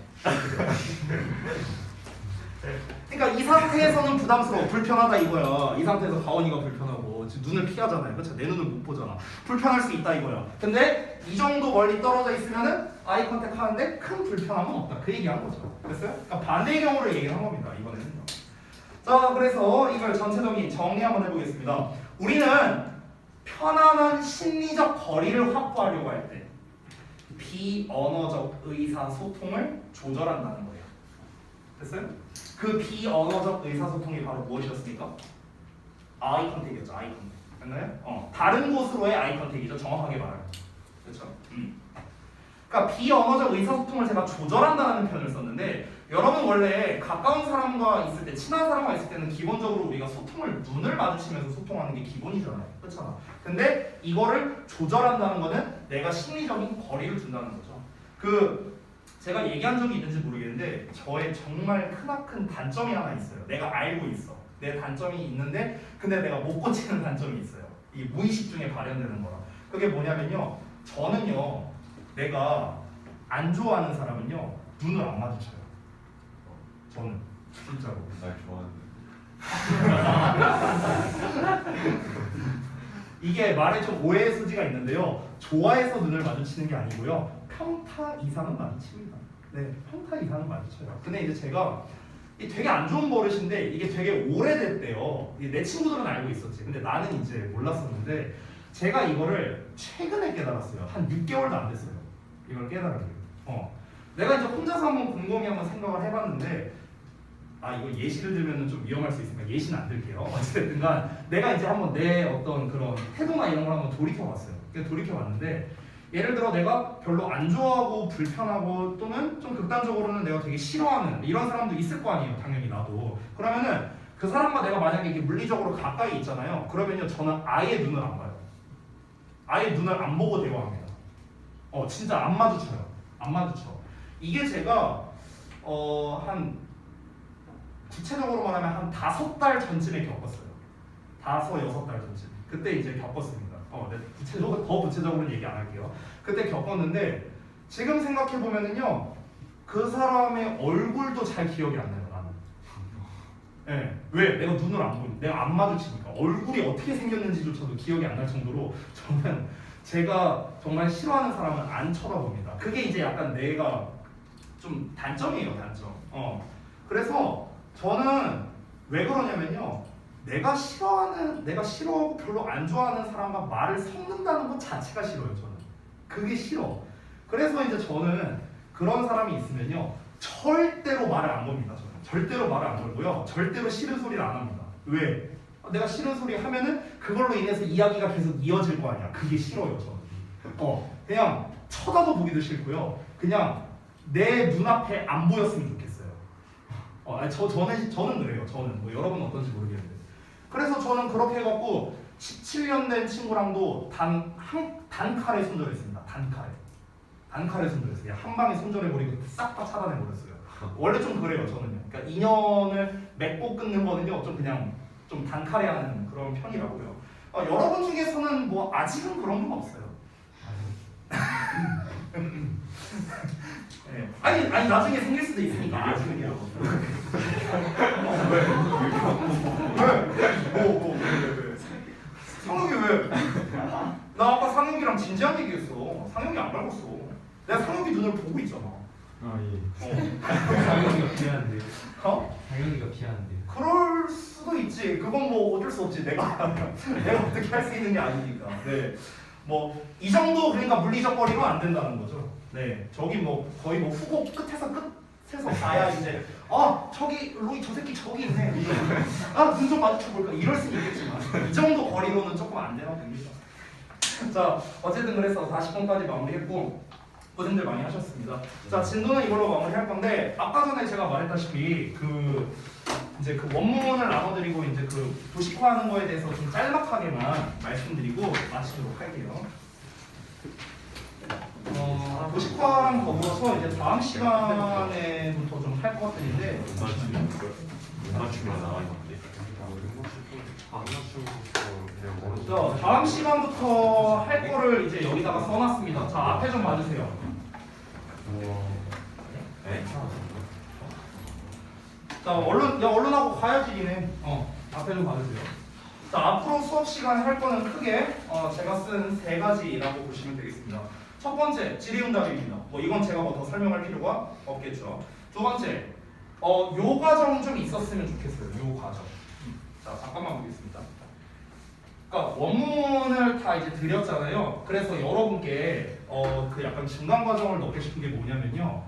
그러니까 이 상태에서는 부담스러워. 불편하다 이거야. 이 상태에서 가온이가 불편하고 지금 눈을 피하잖아요. 그렇죠? 내 눈을 못 보잖아. 불편할 수 있다 이거야. 근데 이 정도 멀리 떨어져 있으면은 아이 컨택 하는데 큰 불편함은 없다. 그 얘기한 거죠. 됐어요? 그러니까 반대의 경우를 얘기를 한 겁니다. 이번에는요. 자, 그래서 이걸 전체적인 정리 한번 해보겠습니다. 우리는 편안한 심리적 거리를 확보하려고 할 때 비언어적 의사소통을 조절한다는 거예요. 됐어요? 그 비언어적 의사소통이 바로 무엇이었습니까? 아이 컨택이었죠. 아이 컨택. 됐나요? 다른 곳으로의 아이 컨택이죠. 정확하게 말하면. 그렇죠? 그러니까 비언어적 의사소통을 제가 조절한다는 표현을 썼는데 여러분 원래 가까운 사람과 있을 때, 친한 사람과 있을 때는 기본적으로 우리가 소통을 눈을 마주치면서 소통하는 게 기본이잖아요. 그렇잖아. 근데 이거를 조절한다는 거는 내가 심리적인 거리를 둔다는 거죠. 제가 얘기한 적이 있는지 모르겠는데 저의 정말 크나큰 단점이 하나 있어요. 내가 알고 있어. 내 단점이 있는데 근데 내가 못 고치는 단점이 있어요. 이 무의식 중에 발현되는 거라. 그게 뭐냐면요. 저는요. 내가 안 좋아하는 사람은요. 눈을 안 마주쳐요. 저는 진짜로. 날 좋아하는데. 이게 말에 좀 오해의 소지가 있는데요. 좋아해서 눈을 마주치는 게 아니고요. 평타 이상은 마주칩니다. 네, 평타 이상은 마주쳐요. 근데 이제 제가 이게 되게 안 좋은 버릇인데 이게 되게 오래됐대요. 내 친구들은 알고 있었지. 근데 나는 이제 몰랐었는데 제가 이거를 최근에 깨달았어요. 한 6개월도 안 됐어요. 이걸 깨달은 게. 내가 이제 혼자서 한번 곰곰이 한번 생각을 해봤는데 이거 예시를 들면 좀 위험할 수 있으니까 예시는 안 들게요. 어쨌든간 내가 이제 한번 내 어떤 그런 태도나 이런 걸 한번 돌이켜봤어요. 돌이켜봤는데 예를 들어 내가 별로 안 좋아하고 불편하고 또는 좀 극단적으로는 내가 되게 싫어하는 이런 사람도 있을 거 아니에요. 당연히 나도. 그러면은 그 사람과 내가 만약에 이게 물리적으로 가까이 있잖아요. 그러면요 저는 아예 눈을 안 봐요. 아예 눈을 안 보고 대화합니다. 진짜 안 마주쳐요. 안 마주쳐. 이게 제가 한 구체적으로 말하면 한 5달 전쯤에 겪었어요. 5, 6달 전쯤 그때 이제 겪었습니다. 더 구체적으로는 얘기 안 할게요. 그때 겪었는데 지금 생각해 보면은요 그 사람의 얼굴도 잘 기억이 안 나요 나는. 예, 왜? 내가 눈을 안 보니, 내가 안 마주치니까 얼굴이 어떻게 생겼는지조차도 기억이 안 날 정도로 저는 제가 정말 싫어하는 사람은 안 쳐다봅니다. 그게 이제 약간 내가 좀 단점이에요, 단점. 그래서 저는 왜 그러냐면요, 내가 싫어하고 별로 안 좋아하는 사람과 말을 섞는다는 것 자체가 싫어요, 저는. 그게 싫어. 그래서 이제 저는 그런 사람이 있으면요, 절대로 말을 안 겁니다, 저는. 절대로 말을 안 걸고요, 절대로 싫은 소리를 안 합니다. 왜? 내가 싫은 소리 하면은 그걸로 인해서 이야기가 계속 이어질 거 아니야. 그게 싫어요, 저는. 그냥 쳐다도 보기도 싫고요. 그냥 내 눈앞에 안 보였으면 좋겠어요. 저는 그래요. 저는 뭐 여러분은 어떤지 모르겠는데. 그래서 저는 그렇게 해갖고 17년 된 친구랑도 단칼에 손절했습니다. 단칼에 손절했어요. 한 방에 손절해버리고 싹 다 차단해버렸어요. 원래 좀 그래요, 저는요. 그러니까 인연을 맺고 끊는 거는요, 좀 그냥 좀 단칼에 하는 그런 편이라고요. 여러분 중에서는 뭐 아직은 그런 건 없어요. 네. 아니 나중에 생길 수도 있으니까 아직은요. 왜? 상욱이 왜? 나 아까 상욱이랑 진지한 얘기했어. 상욱이 안 밟았어. 내가 상욱이 눈을 보고 있잖아. 아 예. 당연히가 피하는데요. 당연히가 피하는데요. 그럴 수도 있지. 그건 뭐 어쩔 수 없지. 내가 어떻게 할 수 있는 게 아니니까. 네. 뭐 이 정도 그러니까 물리적 거리로 안 된다는 거죠. 네. 저기 뭐 거의 뭐 후보 끝에서 가야 이제 저기 로이 저 새끼 저기 있네. 눈 좀 마주쳐 볼까. 이럴 수는 있겠지만 이 정도 거리로는 조금 안 되나 봅니다. 자, 어쨌든 그래서 40분까지 마무리했고 고생들 많이 하셨습니다. 자, 진도는 이걸로 마무리할 건데 아까 전에 제가 말했다시피 이제 그 원문을 나눠드리고 이제 그 도식화하는 거에 대해서 좀 짤막하게만 말씀드리고 마치도록 할게요. 도식화랑 더불어서 이제 다음 시간에부터 좀 할 것들인데 못 맞추면 나와 있는데. 안 맞추고 자, 다음 시간부터 할 거를 이제 여기다가 써놨습니다. 자, 앞에 좀 봐주세요. 네? 자, 얼른 하고 가야지 니네. 앞에 좀 봐주세요. 자, 앞으로 수업 시간에 할 거는 크게 제가 쓴 3가지라고 보시면 되겠습니다. 첫 번째, 질의응답입니다. 뭐 이건 제가 뭐 더 설명할 필요가 없겠죠. 두 번째, 요 과정 좀 있었으면 좋겠어요. 요 과정. 자, 잠깐만 보겠습니다. 그러니까 원문을 다 이제 드렸잖아요. 그래서 여러분께 그 약간 중간 과정을 넣고 싶은 게 뭐냐면요.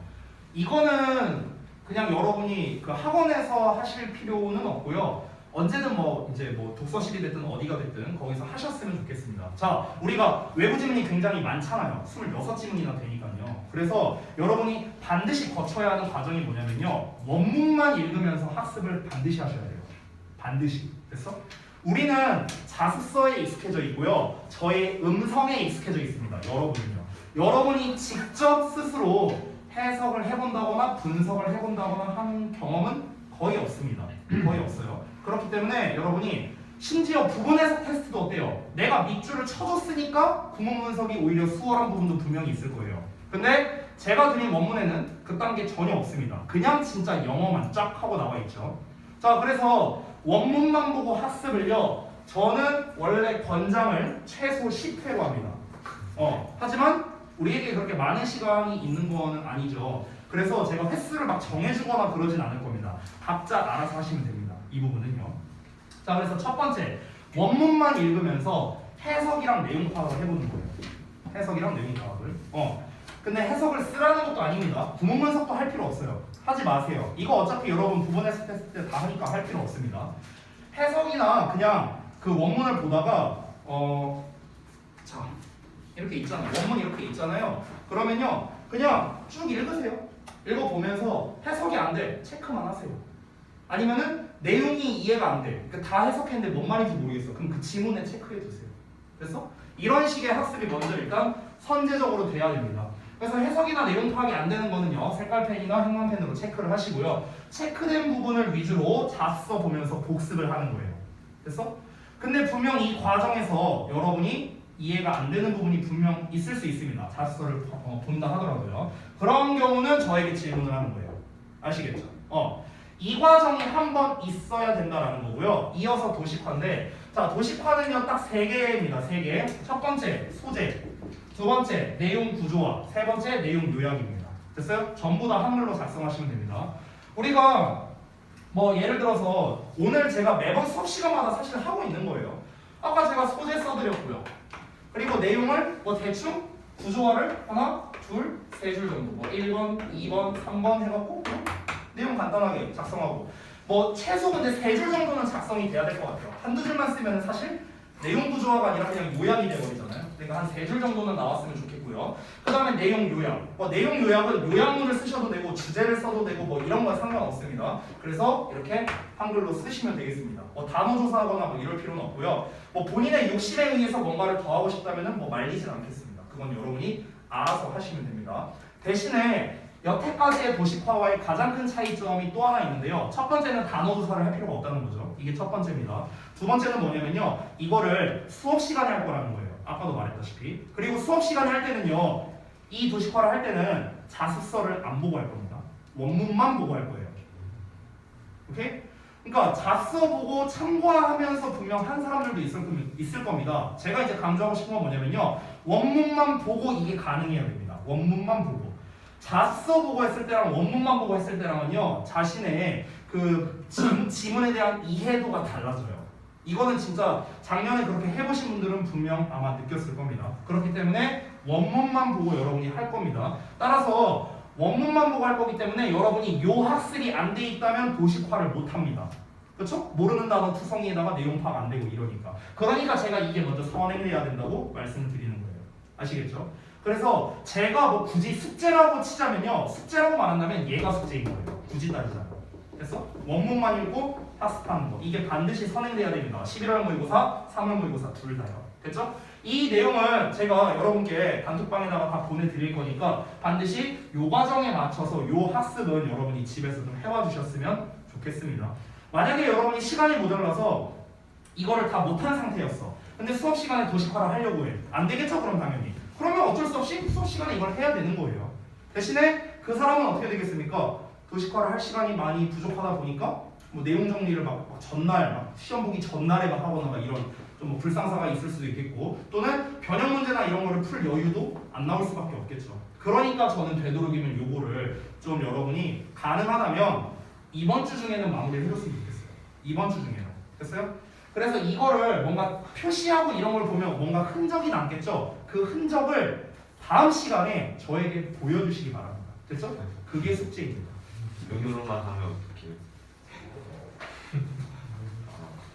이거는 그냥 여러분이 그 학원에서 하실 필요는 없고요. 언제든 뭐 이제 뭐 독서실이 됐든 어디가 됐든 거기서 하셨으면 좋겠습니다. 자, 우리가 외부 지문이 굉장히 많잖아요. 26지문이나 되니까요. 그래서 여러분이 반드시 거쳐야 하는 과정이 뭐냐면요. 원문만 읽으면서 학습을 반드시 하셔야 돼요. 반드시. 됐어? 우리는 자습서에 익숙해져 있고요. 저의 음성에 익숙해져 있습니다. 여러분은요. 여러분이 직접 스스로 해석을 해본다거나 분석을 해본다거나 하는 경험은 거의 없습니다. 거의 없어요. 그렇기 때문에 여러분이 심지어 부분 해석 테스트도 어때요? 내가 밑줄을 쳐줬으니까 구문 분석이 오히려 수월한 부분도 분명히 있을 거예요. 근데 제가 드린 원문에는 그 단계 전혀 없습니다. 그냥 진짜 영어만 쫙 하고 나와 있죠. 자, 그래서 원문만 보고 학습을요. 저는 원래 권장을 최소 10회로 합니다. 하지만 우리에게 그렇게 많은 시간이 있는 거는 아니죠. 그래서 제가 횟수를 막 정해주거나 그러진 않을 겁니다. 각자 알아서 하시면 됩니다. 이 부분은요. 자, 그래서 첫 번째, 원문만 읽으면서 해석이랑 내용 파악을 해보는 거예요. 해석이랑 내용 파악을. 근데 해석을 쓰라는 것도 아닙니다. 구문 분석도 할 필요 없어요. 하지 마세요. 이거 어차피 여러분 부분 해석 테스트 때 다 하니까 할 필요 없습니다. 해석이나 그냥 그 원문을 보다가 자, 이렇게 있잖아요. 원문 이렇게 있잖아요. 그러면요, 그냥 쭉 읽으세요. 읽어보면서 해석이 안 돼, 체크만 하세요. 아니면은 내용이 이해가 안 돼, 그러니까 다 해석했는데 뭔 말인지 모르겠어. 그럼 그 지문에 체크해 주세요. 그래서 이런 식의 학습이 먼저 일단 선제적으로 돼야 됩니다. 그래서 해석이나 내용 파악이 안 되는 거는요, 색깔펜이나 형광펜으로 체크를 하시고요. 체크된 부분을 위주로 잡서 보면서 복습을 하는 거예요. 됐어? 근데 분명 이 과정에서 여러분이 이해가 안 되는 부분이 분명 있을 수 있습니다. 자습서를 본다 하더라도요. 그런 경우는 저에게 질문을 하는 거예요. 아시겠죠? 이 과정이 한 번 있어야 된다라는 거고요. 이어서 도식화인데, 자, 도식화는요 딱 3개입니다. 3개. 첫 번째 소재, 두 번째 내용 구조화, 세 번째 내용 요약입니다. 됐어요? 전부 다 한글로 작성하시면 됩니다. 우리가 뭐 예를 들어서 오늘 제가 매번 수업 시간마다 사실 하고 있는 거예요. 아까 제가 소재 써드렸고요. 그리고 내용을 뭐 대충 구조화를 하나, 둘, 세 줄 정도, 뭐 1번, 2번, 3번 해갖고 내용 간단하게 작성하고, 뭐 최소 근데 3줄 정도는 작성이 돼야 될 것 같아요. 한두 줄만 쓰면 사실 내용 구조화가 아니라 그냥 요약이 돼버리잖아요. 그러니까 한 3줄 정도는 나왔으면 좋겠고요. 그 다음에 내용 요약. 내용 요약은 요약문을 쓰셔도 되고 주제를 써도 되고 뭐 이런 건 상관없습니다. 그래서 이렇게 한글로 쓰시면 되겠습니다. 단어 조사하거나 뭐 이럴 필요는 없고요. 뭐 본인의 욕심에 의해서 뭔가를 더 하고 싶다면은 뭐 말리진 않겠습니다. 그건 여러분이 알아서 하시면 됩니다. 대신에 여태까지의 도식화와의 가장 큰 차이점이 또 하나 있는데요. 첫 번째는 단어 조사를 할 필요가 없다는 거죠. 이게 첫 번째입니다. 두 번째는 뭐냐면요. 이거를 수업 시간에 할 거라는 거예요. 아까도 말했다시피. 그리고 수업 시간에 할 때는요. 이 도식화를 할 때는 자습서를 안 보고 할 겁니다. 원문만 보고 할 거예요. 오케이? 그러니까 자습서 보고 참고하면서 분명 한 사람들도 있을 겁니다. 제가 이제 강조하고 싶은 건 뭐냐면요. 원문만 보고 이게 가능해야 됩니다. 원문만 보고. 자습서 보고 했을 때랑 원문만 보고 했을 때랑은요. 자신의 그 지문에 대한 이해도가 달라져요. 이거는 진짜 작년에 그렇게 해보신 분들은 분명 아마 느꼈을 겁니다. 그렇기 때문에 원문만 보고 여러분이 할 겁니다. 따라서 원문만 보고 할 거기 때문에 여러분이 요 학습이 안 돼 있다면 도식화를 못 합니다. 그렇죠? 모르는 단어 투성이에다가 내용 파악 안 되고 이러니까. 그러니까 제가 이게 먼저 선행돼야 된다고 말씀을 드리는 거예요. 아시겠죠? 그래서 제가 뭐 굳이 숙제라고 치자면요. 숙제라고 말한다면 얘가 숙제인 거예요. 굳이 따지자면. 됐어? 원문만 읽고 학습하는 거. 이게 반드시 선행돼야 됩니다. 11월 모의고사, 3월 모의고사 둘 다요. 됐죠? 이 내용은 제가 여러분께 단톡방에다가 다 보내드릴 거니까 반드시 요 과정에 맞춰서 요 학습은 여러분이 집에서 좀 해와 주셨으면 좋겠습니다. 만약에 여러분이 시간이 모자라서 이거를 다 못한 상태였어. 근데 수업 시간에 도식화를 하려고 해. 안 되겠죠? 그럼 당연히. 그러면 어쩔 수 없이 수업 시간에 이걸 해야 되는 거예요. 대신에 그 사람은 어떻게 되겠습니까? 도식화를 할 시간이 많이 부족하다 보니까 뭐 내용 정리를 막 전날 막 시험 보기 전날에 막 하거나 막 이런 좀 뭐 불상사가 있을 수도 있겠고, 또는 변형 문제나 이런 거를 풀 여유도 안 나올 수밖에 없겠죠. 그러니까 저는 되도록이면 요거를 좀 여러분이 가능하다면 이번 주 중에는 마무리를 해줬으면 좋겠어요. 이번 주 중에는. 됐어요? 그래서 이거를 뭔가 표시하고 이런 걸 보면 뭔가 흔적이 남겠죠. 그 흔적을 다음 시간에 저에게 보여주시기 바랍니다. 됐죠? 그게 숙제입니다. 눈으로만 하면 어떡해요?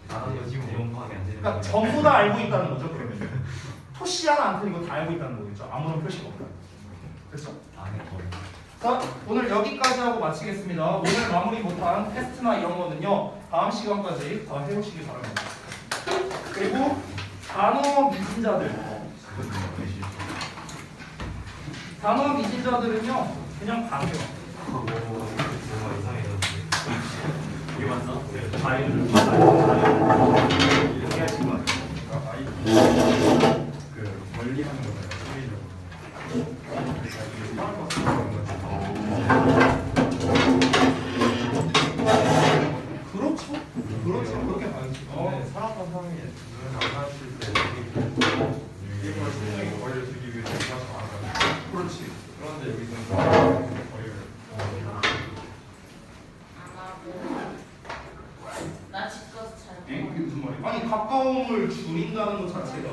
나는 지금 내용 파악이 안 되는 그러니까 전부 다 알고 있다는 거죠. 그러면 토시 하나 안 틀리고 다 알고 있다는 거겠죠. 아무런 표시가 없다. 됐죠? 안에 거예요. 자, 오늘 여기까지 하고 마치겠습니다. 오늘 마무리 못한 테스트나 이런 거는요. 다음 시간까지 다 해오시기 바랍니다. 그리고 단어 미진자들은요. 그냥 가세요. 뭔가 이상해졌는데. 이게 맞나? 자유를 이렇게 하신 거 같아요. 그 멀리 하는 거잖아요. 그렇죠. 그렇죠. 그렇게 봐야지. 살았던 사람이 눈을 안 맞을 때 게임을 분명히 거리를 두기 위해서 생각을 안 하잖아요. 그렇지. 그런데 여기서는 거리를 안 하고 나 집 가서 잘 이게 무슨 말이야? 아니 가까움을 줄인다는 것 자체가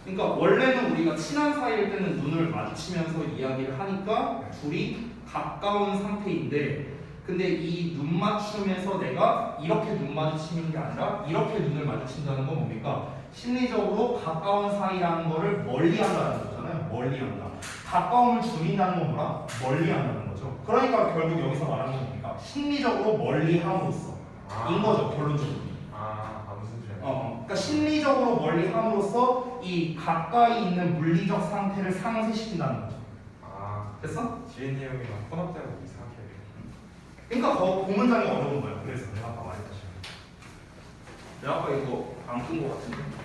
그러니까 원래는 우리가 친한 사이일 때는 눈을 마주치면서 이야기를 하니까 둘이 가까운 상태인데, 근데 이 눈 맞춤에서 내가 이렇게 눈 마주치는 게 아니라 이렇게 눈을 마주친다는 건 뭡니까? 심리적으로 가까운 사이라는 거를 멀리 한다는 거잖아요. 멀리 한다. 가까움을 줄인다는 건 뭐라? 멀리 한다는 거죠. 그러니까 결국 여기서 말하는 건 뭡니까? 심리적으로 멀리 함으로써 인 거죠. 결론적으로. 무슨 소리야? 그러니까 심리적으로 멀리 함으로써 이 가까이 있는 물리적 상태를 상쇄시킨다는 거죠. 됐어? 지인 내용이랑 혼합되고 이상하게. 그러니까 그 문장이 어려운 거예요. 그래서 내가 아까 말했다시피. 야 아까 이거 안 끈 거 같은데?